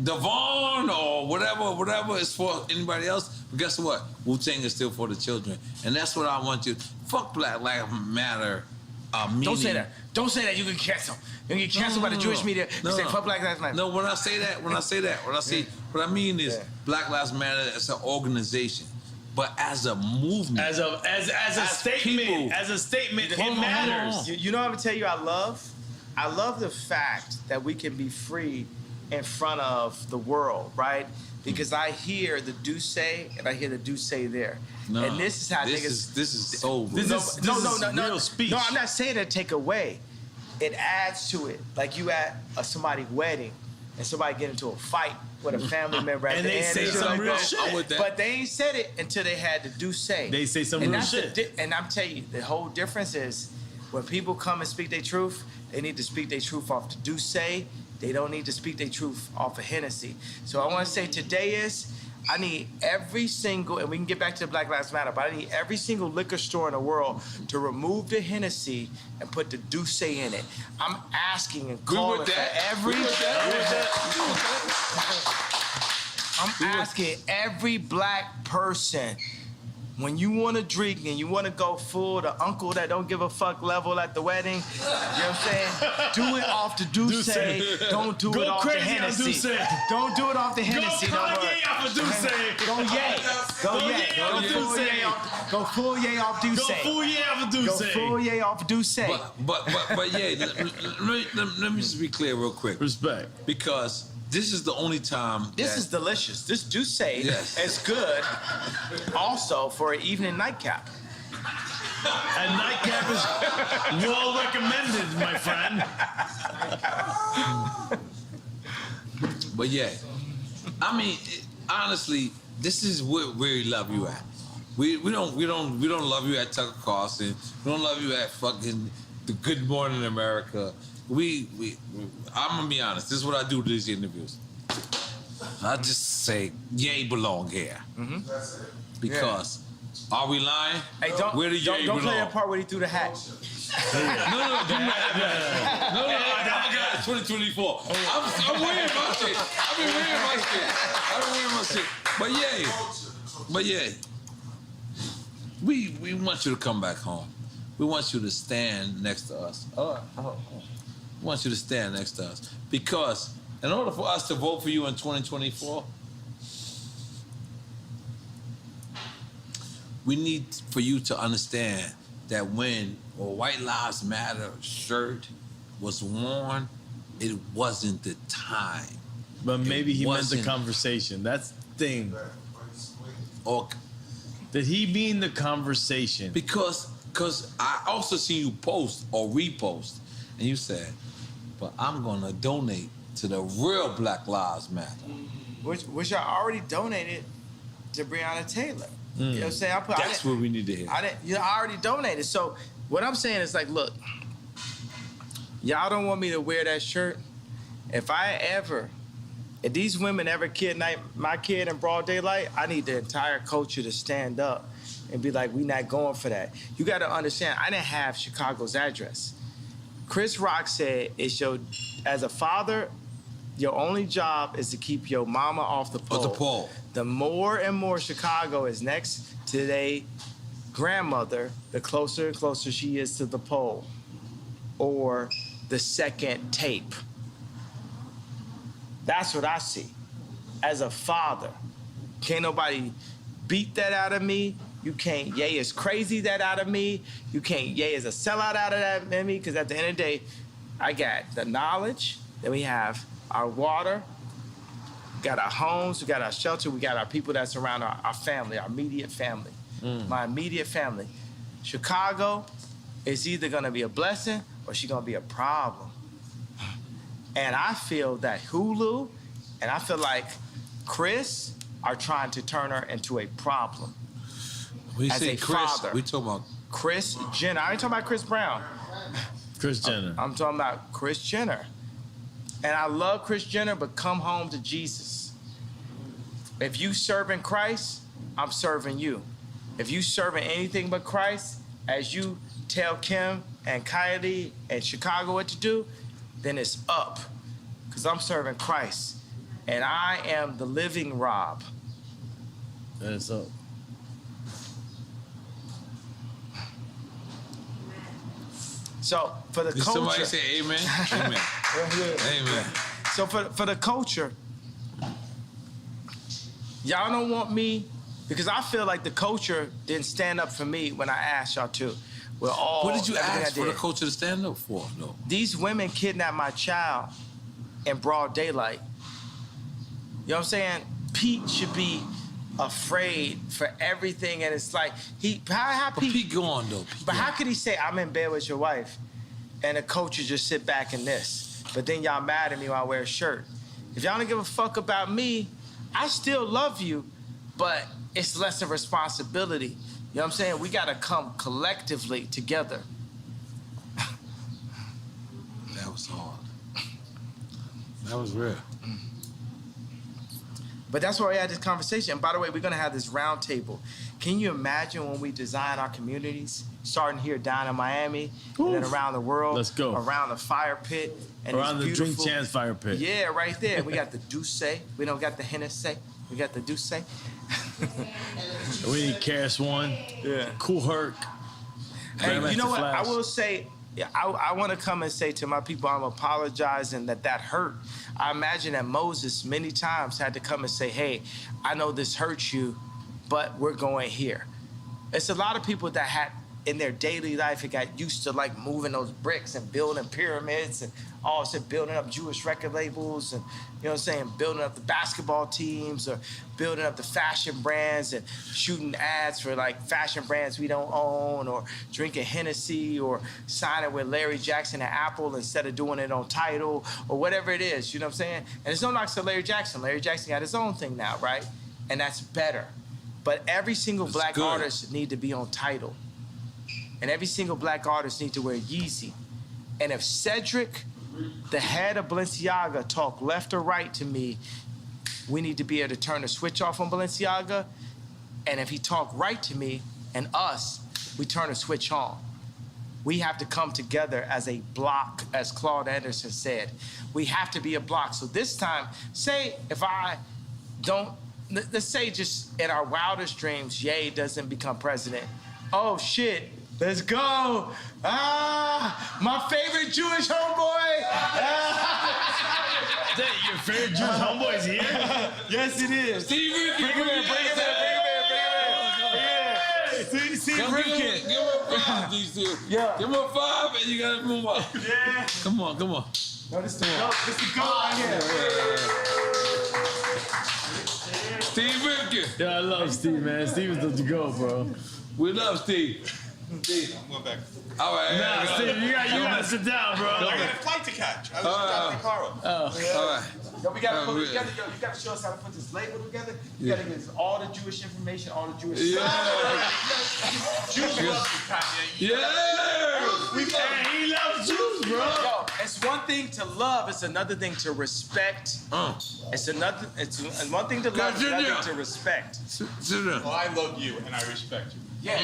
Devon or whatever is for anybody else. But guess what? Wu-Tang is still for the children. And that's what I want you. Fuck Black Lives Matter. Don't say that. Don't say that. You can cancel. You can get canceled by the Jewish media. You say fuck Black Lives Matter. No, what I mean is Black Lives Matter as an organization. But as a movement. As a statement. People, as a statement, it matters. You know what I'm gonna tell you I love? I love the fact that we can be free in front of the world, right? Because I hear the do say and I hear the do say there. No, and this is how niggas. This is so real. This is real speech. No, I'm not saying that to take away. It adds to it. Like you at somebody's wedding and somebody get into a fight with a family member at and the they end. say some real shit. But they ain't said it until they had the do say. They say some real shit. And I'm telling you, the whole difference is when people come and speak their truth, they need to speak their truth off the do say. They don't need to speak their truth off of Hennessy. So I want to say today is, I need every single, and we can get back to the Black Lives Matter, but I need every single liquor store in the world to remove the Hennessy and put the Douce in it. I'm asking and calling for every... I'm asking every black person, when you want to drink and you want to go full, the uncle that don't give a fuck level at the wedding, you know what I'm saying? Do it off the Douce. Don't do it off the Hennessy. Don't do it off the Hennessy. Go Kanye off of Douce. Go yay. Go full yay off Douce. Go full yay off of Douce. Go full yay off Douce. But yeah, let me just be clear real quick. Respect. Because this is the only time. This is delicious. This Douce is good also for an evening nightcap. A nightcap is well recommended, my friend. But yeah, I mean, honestly, this is where we love you at. We don't love you at Tucker Carlson. We don't love you at fucking the Good Morning America. I'm gonna be honest. This is what I do to these interviews. I just say, Ye belong here. Mm-hmm. Because, are we lying? Hey, don't play the part where he threw the hat. No, I got it. 2024. I'm wearing my shit. I've been wearing my shit. But yeah, we want you to come back home. We want you to stand next to us. We want you to stand next to us. Because in order for us to vote for you in 2024, we need for you to understand that when a White Lives Matter shirt was worn, it wasn't the time. But maybe he meant the conversation. That's the thing. Or did he mean the conversation? Because I also see you post or repost, and you said, but I'm gonna donate to the real Black Lives Matter. Which I already donated to Breonna Taylor. You know what I'm saying? That's what we need to hear. I already donated. So what I'm saying is like, look, y'all don't want me to wear that shirt. If these women ever kidnap my kid in broad daylight, I need the entire culture to stand up and be like, we not going for that. You got to understand, I didn't have Chicago's address. Chris Rock said, as a father, your only job is to keep your mama off the pole. The more and more Chicago is next to their grandmother, the closer and closer she is to the pole, or the second tape. That's what I see. As a father, can't nobody beat that out of me. You can't Ye is crazy that out of me. You can't Ye is a sellout out of that in me, because at the end of the day, I got the knowledge, then we have our water, we got our homes, we got our shelter, we got our people that surround our family, our immediate family. My immediate family. Chicago is either gonna be a blessing or she's gonna be a problem. And I feel that Hulu and I feel like Chris are trying to turn her into a problem. When you as say a Chris, father. we talking about Kris Jenner. I ain't talking about Chris Brown. Kris Jenner. I'm talking about Kris Jenner. And I love Kris Jenner, but come home to Jesus. If you serving Christ, I'm serving you. If you serving anything but Christ, as you tell Kim and Kylie and Chicago what to do, then it's up. Because I'm serving Christ. And I am the living Rob. Then it's up. So for the Did culture. somebody say amen? Amen. Amen. So for the culture, y'all don't want me, because I feel like the culture didn't stand up for me when I asked y'all to. We're all. What did you everything ask I for the did. culture to stand up for? No. These women kidnapped my child in broad daylight. You know what I'm saying? Pete should be afraid for everything, and it's like how But Pete gone though. But how could he say I'm in bed with your wife, and the coaches just sit back in this? But then y'all mad at me when I wear a shirt. If y'all don't give a fuck about me, I still love you, but it's less of responsibility. You know what I'm saying? We gotta come collectively together. That was hard. That was real. But that's why we had this conversation. And by the way, we're gonna have this round table. Can you imagine when we design our communities, starting here down in Miami, and then around the world, Let's go. around the fire pit, and Around the these Drink beautiful- Chance fire pit. Yeah, right there. We got the Douce. We don't got the Hennessy. We got the Douce. We need Karis One. Yeah. Cool Herc. Hey, you know Grandmaster what? Flash. I will say, I want to come and say to my people, I'm apologizing that hurt. I imagine that Moses many times had to come and say, hey, I know this hurts you, but we're going here. It's a lot of people that had in their daily life, it got used to like moving those bricks and building pyramids and also building up Jewish record labels and, you know what I'm saying, building up the basketball teams or building up the fashion brands and shooting ads for like fashion brands we don't own or drinking Hennessy or signing with Larry Jackson and Apple instead of doing it on Tidal or whatever it is, you know what I'm saying? And it's no knocks to Larry Jackson. Larry Jackson got his own thing now, right? And that's better. But every single black artist need to be on Tidal. And every single black artist need to wear Yeezy. And if Cedric, the head of Balenciaga, talk left or right to me, we need to be able to turn the switch off on Balenciaga. And if he talk right to me and us, we turn the switch on. We have to come together as a block, as Claude Anderson said. We have to be a block. So this time, say if I don't, let's say just in our wildest dreams, Ye doesn't become president. Oh shit. Let's go. My favorite Jewish homeboy. Your favorite Jewish homeboy is here? Yes, it is. Steve Rifkin. Bring him in. Steve Rifkin. Give him a 5, these two. Yeah. Give him a 5 and you gotta move up. Yeah. Come on. No, this is the goat. This is the goat right here. Steve Rifkin. Yeah, I love Steve, man. Steve is the go, bro. We love Steve. Steve. I'm going back. All right. Nah, Steve, you gotta sit down, bro. I got a flight to catch. I was dropping the car up. All right. Yo, we gotta put it together. Yo, you gotta show us how to put this label together. You gotta give us all the Jewish information, all the Jewish stuff. Jews love you, Kanye. Yeah. He loves Jews, bro. Yo, it's one thing to love, it's another thing to respect. It's one thing to love, it's another thing to respect. Sit down. Well, I love you and I respect you. Yeah.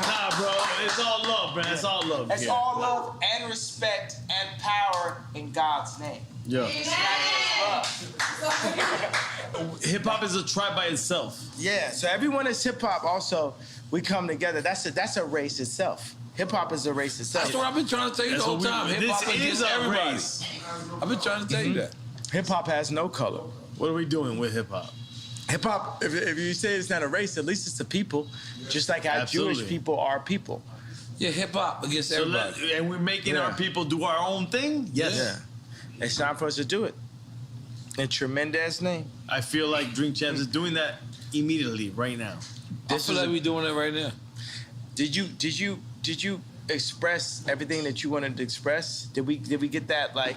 Nah, bro, it's all love, man. It's all love. It's all love and respect and power in God's name. Yeah. Hip hop is a tribe by itself. Yeah, so everyone is hip hop. Also, we come together. That's a race itself. Hip hop is a race itself. That's what I've been trying to tell you the whole time. Hip hop is everybody. Race. I've been trying to tell you that. Hip hop has no color. What are we doing with hip hop? Hip hop, if you say it's not a race, at least it's a people. Just like how Jewish people are people. Yeah, hip hop against everybody. And we're making our people do our own thing? Yes. Yeah. It's time for us to do it. In tremendous name. I feel like Drink Champs is doing that immediately, right now. I feel like we're doing it right now. Did you express everything that you wanted to express? Did we get that, like?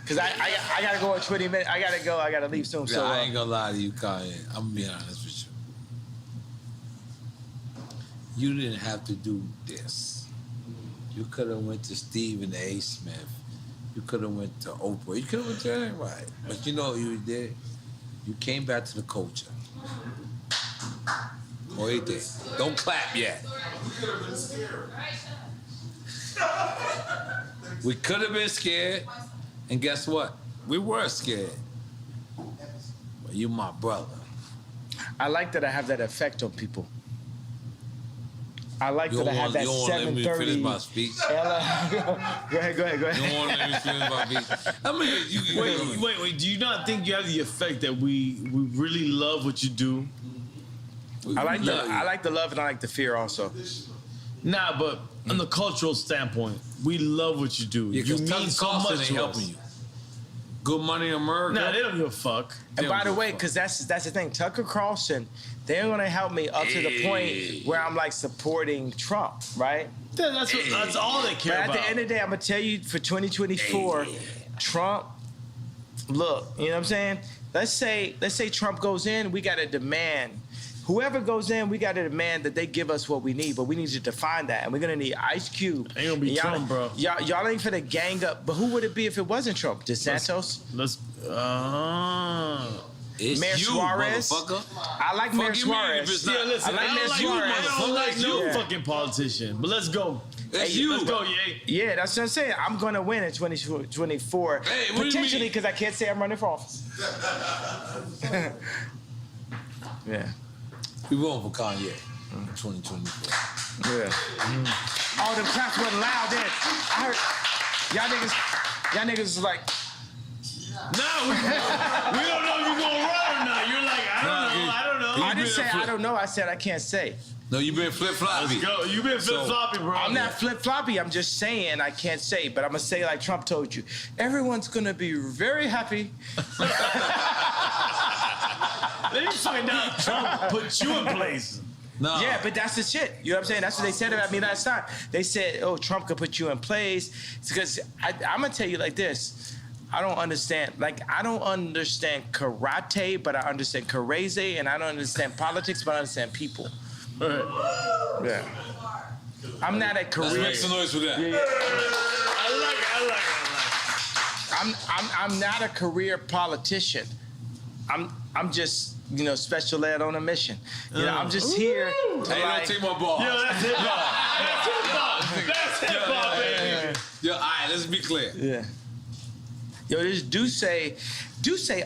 Because I gotta go in 20 minutes. I gotta leave soon. Yeah, So I ain't gonna lie to you, Kanye. I'm gonna be honest with you. You didn't have to do this. You could have went to Stephen A. Smith. You could have went to Oprah. You could have went to anybody. But you know what you did? You came back to the culture. Oíste. Don't clap yet. We could have been scared. And guess what? We were scared. But you my brother. I like that I have that effect on people. I like that I have that 7:30. You don't want to let me finish my speech. Go ahead. You don't want to let me finish my speech. I mean, Wait. Do you not think you have the effect that we really love what you do? I like the love and I like the fear also. Nah, but on the cultural standpoint, we love what you do. Yeah, you mean so much to helping us. you. Good Money America. Nah, they don't give a fuck. And by the way, because that's the thing, Tucker Carlson, they're gonna help me up to the point where I'm like supporting Trump, right? Yeah, that's all they care but about. at the end of the day, I'm gonna tell you for 2024, Trump. Look, you know what I'm saying? Let's say Trump goes in, we gotta demand. Whoever goes in, we got to demand that they give us what we need, but we need to define that. And we're going to need Ice Cube. Ain't going to be Trump, bro. Y'all ain't finna gang up. But who would it be if it wasn't Trump? DeSantos? It's Mayor you, Suarez? motherfucker. I like Mayor Suarez. Yeah, listen, I like Mayor Suarez. I don't like no fucking politician, but let's go. It's you. Let's go, Ye. Yeah, that's what I'm saying. I'm going to win in 2024. Hey, what do you potentially, mean? because I can't say I'm running for office. Yeah. We voting for Kanye in 2024. Yeah. Oh, the claps wasn't loud then. I heard y'all niggas was like, No, we don't know if you're gonna run or not. You're like, I don't know. I didn't say I don't know. I said I can't say. No, you been flip-floppy. Let's go. You been flip-floppy, bro. I'm not flip-floppy. I'm just saying I can't say, but I'm gonna say like Trump told you. Everyone's gonna be very happy. Then you find out Trump put you in place. No. Yeah, but that's the shit. You know what I'm saying? That's what they said about me last time. They said, "Oh, Trump could put you in place." It's because I'm gonna tell you like this. I don't understand karate, but I understand karate, and I don't understand politics, but I understand people. Yeah. I'm not a career. Let's make some noise for that. Yeah. I like it. I'm not a career politician. I'm just, special ed on a mission. I'm just here to Hey, don't take my ball. Yo, that's hip hop. That's hip hop, baby. Yo, all right, let's be clear. Yeah. Yo, this Duce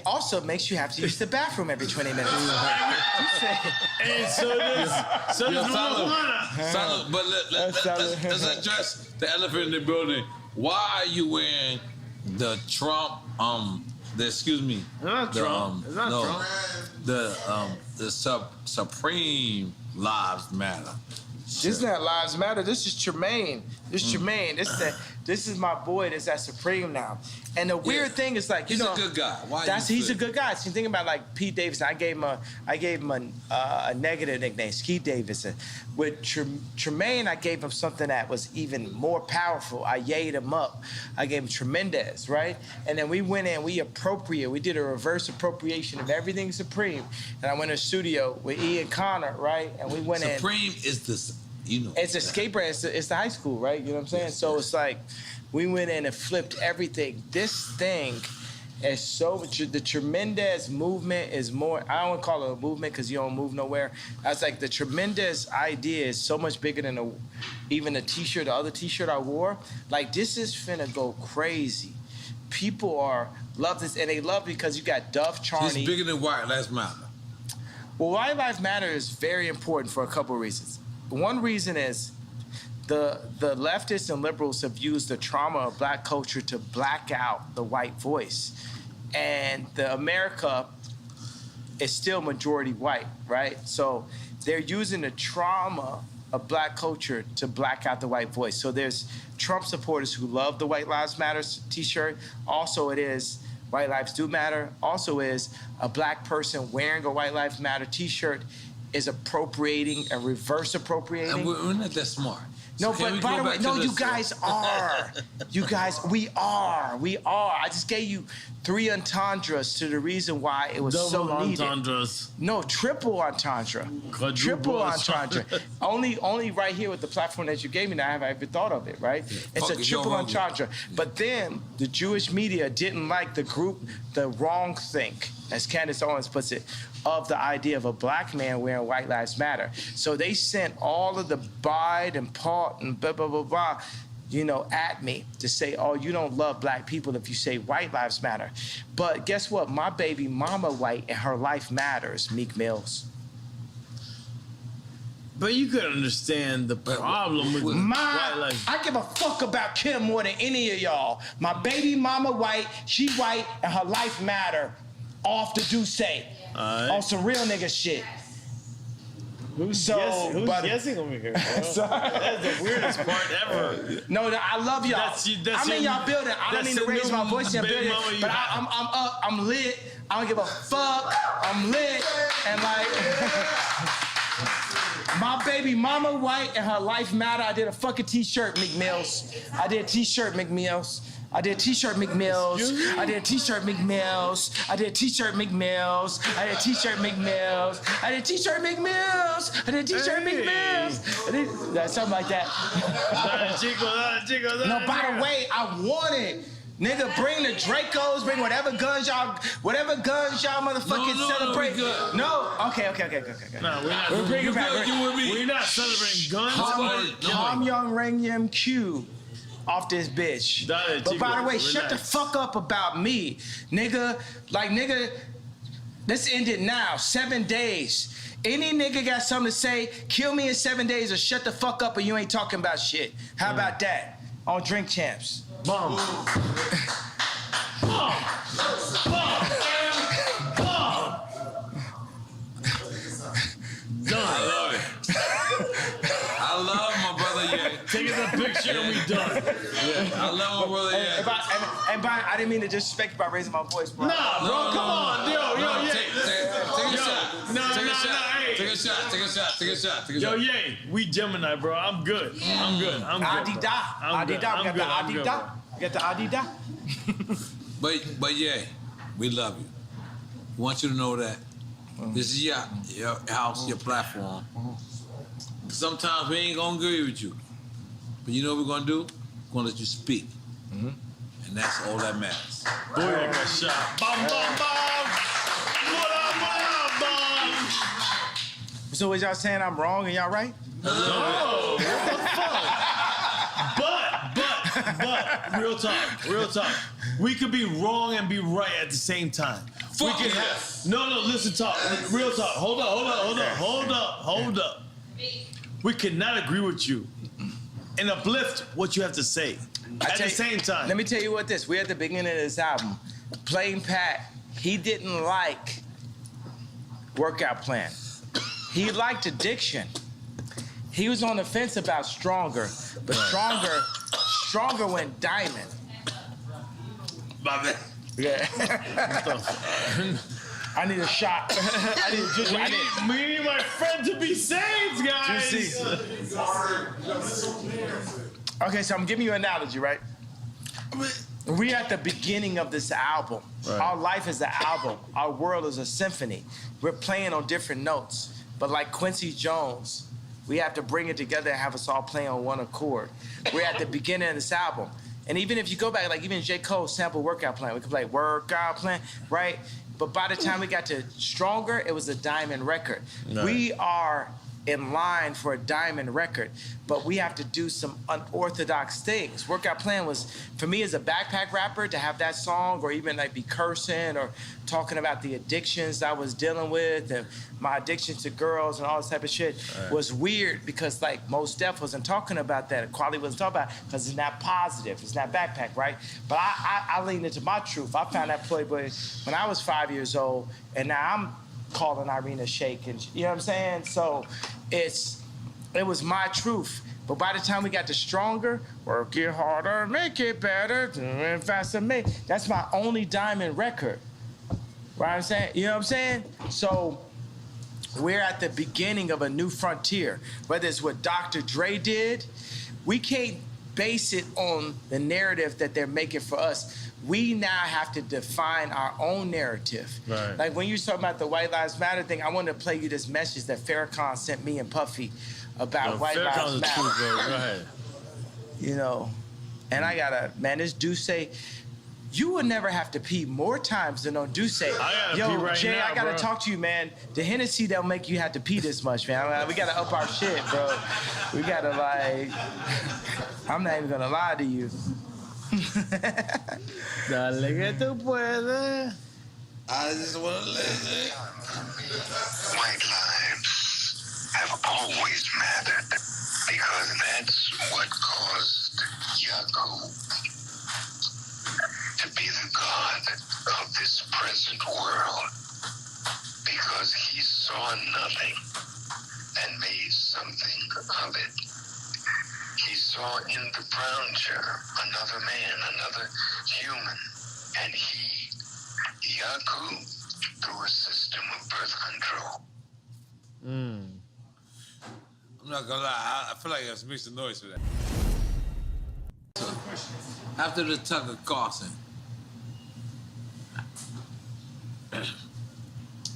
also makes you have to use the bathroom every 20 minutes. And so does Salud, but let's address the elephant in the building. Why are you wearing the Trump, It's not Trump. the Supreme Lives Matter? This is not Lives Matter. This is Tremaine. Tremaine. This is my boy that's at Supreme now. And the weird thing is like, he's a good guy. He's a good guy. So you think about like Pete Davidson. I gave him a negative nickname, Skeet Davidson. With Tremaine, I gave him something that was even more powerful. I yayed him up. I gave him Tremendous, right? And then we went in, we did a reverse appropriation of everything Supreme. And I went in the studio with Ian Connor, right? And we went in. Supreme is this, It's a skateboard. It's the high school, right? You know what I'm saying? So it's like we went in and flipped everything. This thing is the Tremendous movement is more. I don't want to call it a movement because you don't move nowhere. I was like, the Tremendous idea is so much bigger than even the other T-shirt I wore. Like, this is finna go crazy. people love this, and they love because you got Dove Charney. It's bigger than White Lives Matter. Well, White Lives Matter is very important for a couple of reasons. One reason is the leftists and liberals have used the trauma of black culture to black out the white voice. And the America is still majority white, right? So they're using the trauma of black culture to black out the white voice. So there's Trump supporters who love the White Lives Matter t-shirt. Also it is White Lives Do Matter. Also is a black person wearing a White Lives Matter t-shirt is appropriating and reverse appropriating. And we're not that smart. No, So but by the way, no, you guys are. You guys, we are. I just gave you 3 entendres to the reason why it was so needed. Double entendres. No, triple entendre. Triple entendre. only right here with the platform that you gave me, now I haven't even thought of it, right? Yeah, it's a triple entendre. But then the Jewish media didn't like the wrong think, as Candace Owens puts it, of the idea of a black man wearing White Lives Matter. So they sent all of the Bide and Paul and blah, blah, blah, blah, at me to say, oh, you don't love black people if you say White Lives Matter. But guess what? My baby mama white and her life matters, Meek Mills. But you could understand the problem with white life. I give a fuck about Kim more than any of y'all. My baby mama white, she white, and her life matter. Off the Duce. On some real nigga shit. Who's guessing over here, bro? That's the weirdest part ever. No, I love y'all. I'm in y'all building. I don't mean to raise my voice in your building, but I'm up. I'm lit. I don't give a fuck. I'm lit. And like, my baby mama white and her life matter. I did a fucking t-shirt, Meek Mills. I did t-shirt, Meek Mills. I did t-shirt McMills. I did t-shirt McMills. I did t-shirt McMills. I did t-shirt McMills. I did t-shirt McMills. I did t-shirt McMills. Something like that. No, by the way, I want it. Nigga, bring the Dracos, bring whatever guns y'all motherfucking celebrate. No, okay. No, we're not. We're bringing back. We're not celebrating guns. Tom Young Ring Yim Q. Off this bitch. But by the way, shut the fuck up about me. Nigga, let's end it now. 7 days. Any nigga got something to say, kill me in 7 days or shut the fuck up or you ain't talking about shit. How about that? On Drink Champs. Bomb. Bomb. Done. I love it. I love my brother, yeah. Taking the picture and we done. Yeah. I love my brother, yeah. And Brian, I didn't mean to disrespect you by raising my voice, bro. Nah, bro, come on. Yo, take a shot. Take a shot. Yo, Ye, we Gemini, bro. I'm good. I'm good. Adida. We got the Adida. But yeah, we love you. We want you to know that this is your house, your platform. Sometimes we ain't gonna agree with you. But you know what we're gonna do? We're gonna let you speak. Mm-hmm. And that's all that matters. Boy, I got shot. Bum, bum, bum. What up? So was y'all saying I'm wrong and y'all right? No, what the fuck? But, real talk. We could be wrong and be right at the same time. Fuck yes. No, listen, talk. Real talk. Hold up. We cannot agree with you and uplift what you have to say at the same time. Let me tell you what this. We're at the beginning of this album. Plain Pat, he didn't like Workout Plan. He liked Addiction. He was on the fence about Stronger, but Stronger went diamond. My bad. Yeah. I need a shot. We need my friend to be saved, guys. Okay, so I'm giving you an analogy, right? We're at the beginning of this album. Right. Our life is an album. Our world is a symphony. We're playing on different notes. But like Quincy Jones, we have to bring it together and have us all play on one accord. We're at the beginning of this album. And even if you go back, like even J. Cole sample Workout Plan, we could play Workout Plan, right? But by the time we got to Stronger, it was a diamond record. Right. We are in line for a diamond record, but we have to do some unorthodox things. Workout Plan was, for me as a backpack rapper, to have that song or even like be cursing or talking about the addictions I was dealing with and my addiction to girls and all this type of shit was weird because like Mos Def wasn't talking about that. Quality wasn't talking about it because it's not positive. It's not backpack, right? But I leaned into my truth. I found that Playboy when I was 5 years old, and now I'm calling Irina Shayk, and you know what I'm saying? So it was my truth. But by the time we got to Stronger, work it harder, make it better, faster, that's my only diamond record. Right? I'm saying, you know what I'm saying? So we're at the beginning of a new frontier. Whether it's what Dr. Dre did, we can't base it on the narrative that they're making for us. We now have to define our own narrative. Right. Like when you talk about the White Lives Matter thing, I wanted to play you this message that Farrakhan sent me and Puffy about White Lives Matter. Truth, bro. Go ahead. You know, and I gotta, man, this Duce, you would never have to pee more times than on Duce. Yo, Yo, Jay, now, I gotta bro. talk to you, man. The Hennessy don't make you have to pee this much, man. We gotta up our shit, bro. We gotta like, I'm not even gonna lie to you. Dale que tú puedes. I just want to listen. White lives have always mattered because that's what caused Yaku to be the god of this present world, because he saw nothing and made something of it. He saw in the brown chair another man, another human, and he, Yaku, through a system of birth control. I'm not gonna lie, I feel like I was making noise for that. So, after the Tucker Carlson,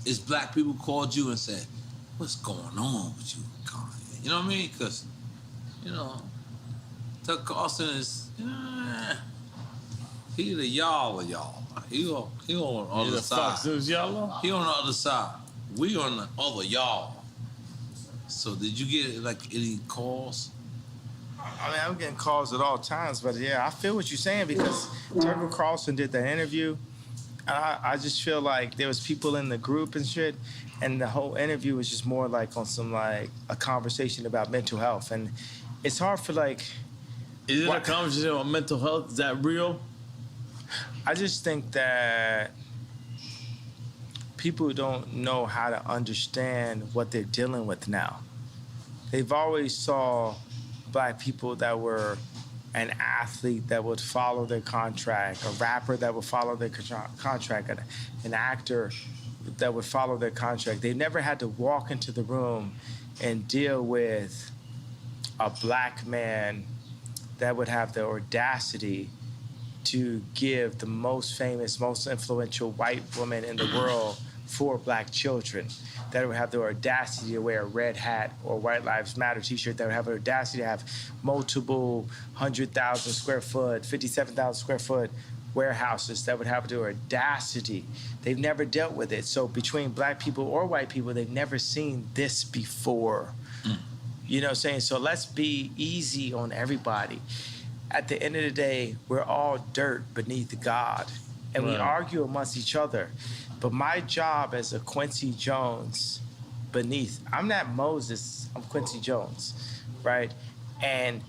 is black people called you and said, "What's going on with you, Kanye?" You know what I mean? Because, you know, Tucker Carlson is, he the y'all of y'all. He on the other side. He on the other side. We on the other y'all. So did you get like any calls? I mean, I'm getting calls at all times, but yeah, I feel what you're saying because Tucker Carlson did that interview. I just feel like there was people in the group and shit, and the whole interview was just more like on some like a conversation about mental health, and it's hard for like. Is it a conversation about mental health? Is that real? I just think that people don't know how to understand what they're dealing with now. They've always saw black people that were an athlete that would follow their contract, a rapper that would follow their contract, an actor that would follow their contract. They never had to walk into the room and deal with a black man that would have the audacity to give the most famous, most influential white woman in the world 4 black children, that would have the audacity to wear a red hat or White Lives Matter t-shirt, that would have the audacity to have multiple 100,000 square foot, 57,000 square foot warehouses, that would have the audacity. They've never dealt with it. So between black people or white people, they've never seen this before. You know what I'm saying? So let's be easy on everybody. At the end of the day, we're all dirt beneath God, and we argue amongst each other. But my job as a Quincy Jones beneath, I'm not Moses, I'm Quincy Jones, right? And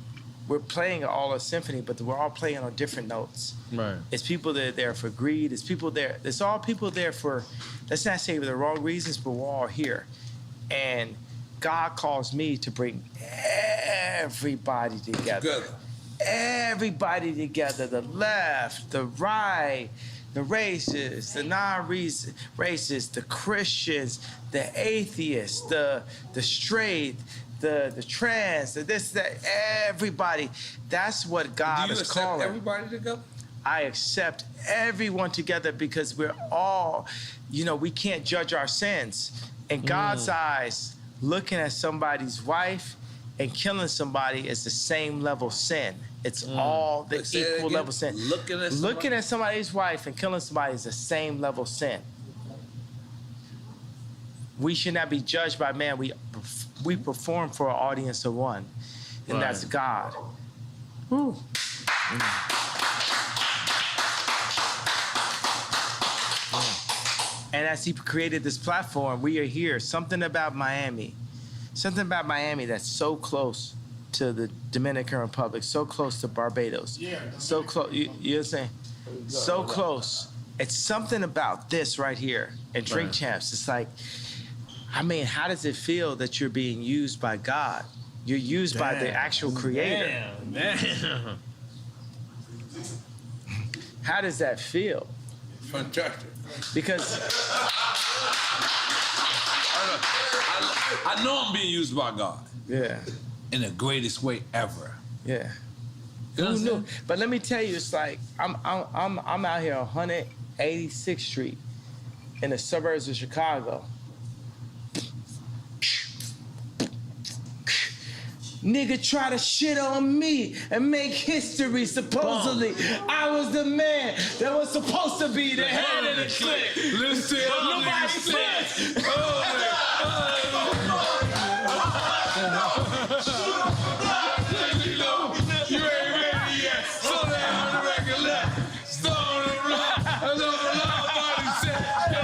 we're playing all a symphony, but we're all playing on different notes. Right. It's people that are there for greed. It's people there. It's all people there for, let's not say for the wrong reasons, but we're all here. And God calls me to bring everybody together. Everybody together, the left, the right, the racists, the non-racists, the Christians, the atheists, the straight, the trans, the this, that, everybody. That's what God is calling. Do you accept everybody together? I accept everyone together because we're all, we can't judge our sins. In God's eyes, looking at somebody's wife and killing somebody is the same level sin. It's all the equal level sin. Looking at somebody's wife and killing somebody is the same level sin. We should not be judged by man. we perform for an audience of one, and that's God. Woo. And as he created this platform, we are here. Something about Miami that's so close to the Dominican Republic, so close to Barbados, so close. You know what I'm saying? So close. It's something about this right here and Drink Champs. It's like, I mean, how does it feel that you're being used by God? You're used by the actual creator. Damn. How does that feel? Fantastic. Because I know I'm being used by God. Yeah. In the greatest way ever. Yeah. You know Who knew? But let me tell you, it's like I'm out here on 186th Street in the suburbs of Chicago. Nigga try to shit on me and make history, supposedly. I was the man that was supposed to be the head of the clique. Listen, nobody says. You ain't ready yet. So that on the record left. Stone on the block. That's on the loud body set. Yo,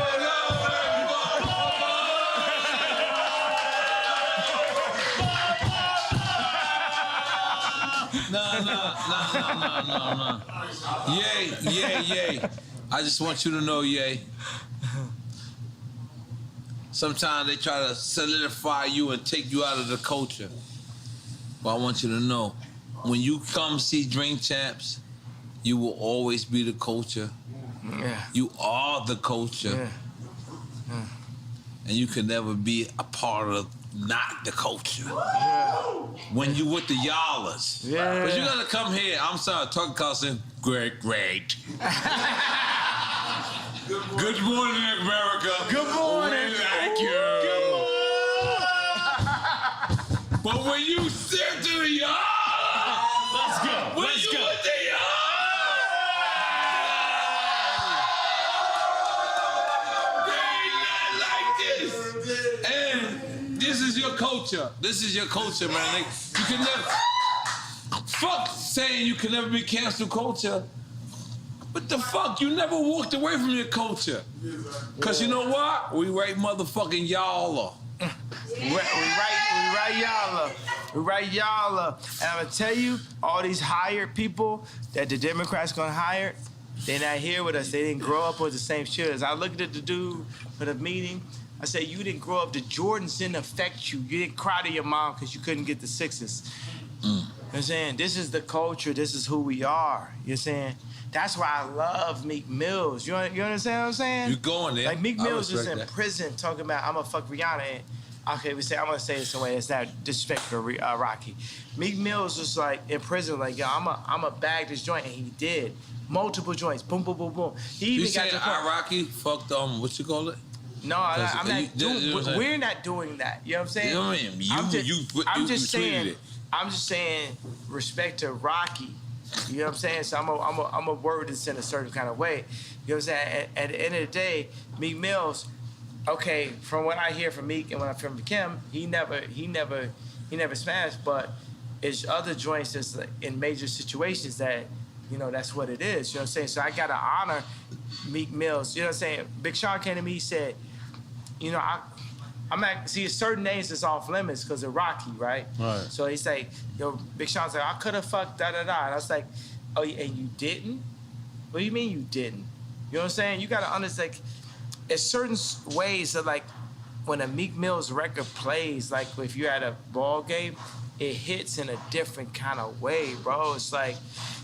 No. Yay. I just want you to know, Yay. Sometimes they try to solidify you and take you out of the culture. But I want you to know, when you come see Drink Champs, you will always be the culture. Yeah. You are the culture. Yeah. And you can never be a part of not the culture. Yeah. When you with the y'allers. Yeah. But you gotta come here. I'm sorry, talking cousin. Great. Good morning, America. Good morning. Thank you. Good morning. But when you sit to the y'all, Let's go. with the y'all, they ain't nothing like this. And this is your culture. This is your culture, man. You can never. Fuck saying you can never be cancel culture. What the fuck? You never walked away from your culture. Cause you know what? We right motherfucking y'all. We right y'all. And I'm gonna tell you, all these hired people that the Democrats gonna hire, they're not here with us. They didn't grow up with the same shit. As I looked at the dude for the meeting, I said, you didn't grow up. The Jordans didn't affect you. You didn't cry to your mom because you couldn't get the sixes. You know what I'm saying? This is the culture. This is who we are. You know what I'm saying? That's why I love Meek Mills. You understand what I'm saying? You going there. Like Meek Mills is in that. prison talking about, I'm gonna fuck Rihanna. And, okay, I'm gonna say this in a way that's not disrespectful to Rocky. Meek Mills was like in prison, like, yo, I'm a bag this joint, and he did. Multiple joints, boom. He even You got saying to Rocky fucked what you call it? No, I'm not doing. We're not doing that. You know what I'm saying? You know what I mean? I'm just saying respect to Rocky. You know what I'm saying? So I'm a word this in a certain kind of way. You know what I'm saying? At the end of the day, Meek Mills, okay, from what I hear from Meek and when I from Kim, he never smashed, but it's other joints that's like in major situations that, you know, that's what it is. You know what I'm saying? So I gotta honor Meek Mills. You know what I'm saying? Big Sean came to me, he said, you know, see, certain names is off limits because of Rocky, right? Right. So he say, yo, Big Sean's like, I could have fucked da. And I was like, oh, and you didn't? What do you mean you didn't? You know what I'm saying? You gotta understand, like, there's certain ways that, like, when a Meek Mill's record plays, like if you're at a ball game, it hits in a different kind of way, bro. It's like,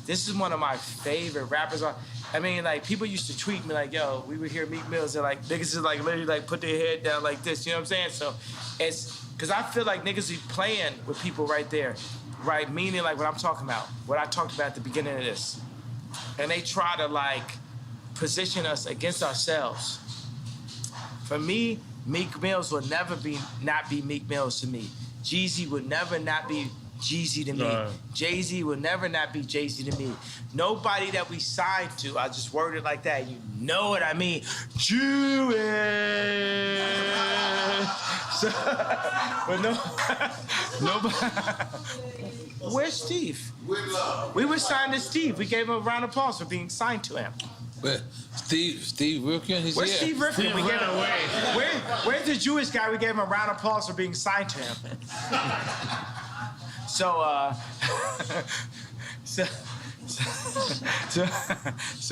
this is one of my favorite rappers. I mean, like, people used to tweet me like, yo, we would hear Meek Mills and like, niggas is like literally like put their head down like this, you know what I'm saying? So it's, cause I feel like niggas be playing with people right there, right? Meaning like what I'm talking about, what I talked about at the beginning of this. And they try to like position us against ourselves. For me, Meek Mills will never not be Meek Mills to me. Jeezy would never not be Jeezy to me. Jay-Z will never not be Jay-Z to me. Nobody that we signed to, I just word it like that, you know what I mean. Jewish. So, but nobody. Where's Steve? We were signed to Steve. We gave him a round of applause for being signed to him. Where? Steve Rifkin? Where's Steve Rifkin? Where's the Jewish guy? We gave him a round of applause for being signed to him. So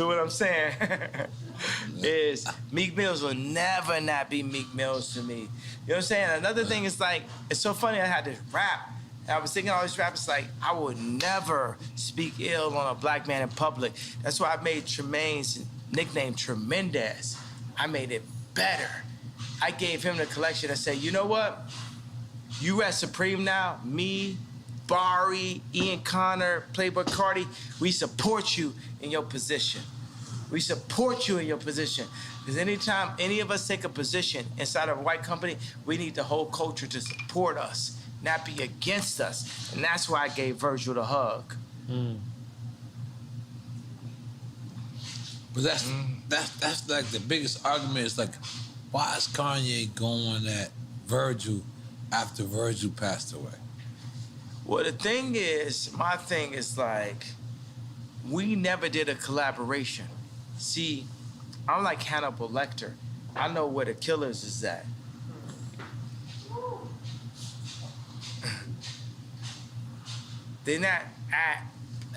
what I'm saying is Meek Mills will never not be Meek Mills to me. You know what I'm saying? Another thing is like, it's so funny I had to rap. And I was thinking all these rappers like, I would never speak ill on a black man in public. That's why I made Tremaine's nickname Tremendez. I made it better. I gave him the collection and said, you know what? You at Supreme now, me, Barry, Ian Connor, Playboy Cardi, we support you in your position. We support you in your position. Because anytime any of us take a position inside of a white company, we need the whole culture to support us, not be against us. And that's why I gave Virgil the hug. But that's like the biggest argument is like, why is Kanye going at Virgil after Virgil passed away? Well, the thing is, my thing is like, we never did a collaboration. See, I'm like Hannibal Lecter. I know where the killers is at. They're not at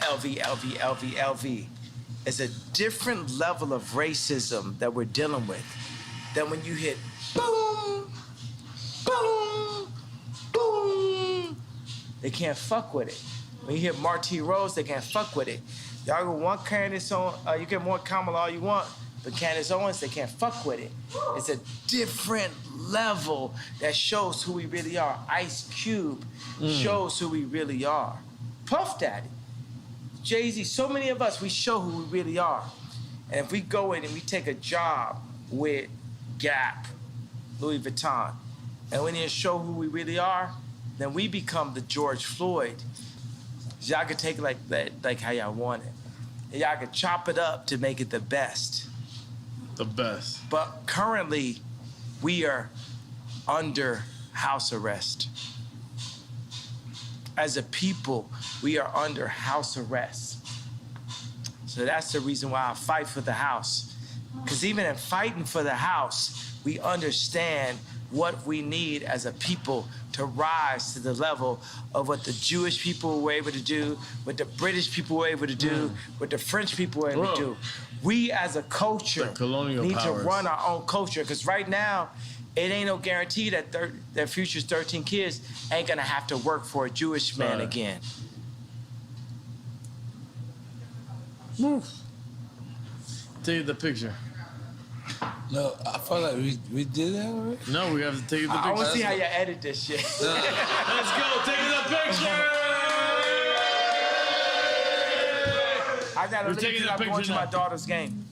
LV. It's a different level of racism that we're dealing with than when you hit boom, boom, boom. They can't fuck with it. When you hit Marty Rose, they can't fuck with it. Y'all go want Candace on, you can want Kamala all you want, but Candace Owens, they can't fuck with it. It's a different level that shows who we really are. Ice Cube shows who we really are. Puff Daddy, Jay-Z, so many of us, we show who we really are. And if we go in and we take a job with Gap, Louis Vuitton, and we need to show who we really are, then we become the George Floyd. Y'all can take it like that, like how y'all want it. And y'all can chop it up to make it the best. The best. But currently, we are under house arrest. As a people, we are under house arrest. So that's the reason why I fight for the house. Because even in fighting for the house, we understand what we need as a people to rise to the level of what the Jewish people were able to do, what the British people were able to do, what the French people were able to do. We as a culture need to run our own culture, because right now, it ain't no guarantee that that Future's 13 kids ain't gonna have to work for a Jewish man again. Take the picture. No, I felt like we did that already. No, we have to take the picture. I want to see how you edit this shit. Let's go, take the picture! I gotta leave because I'm going to my daughter's game.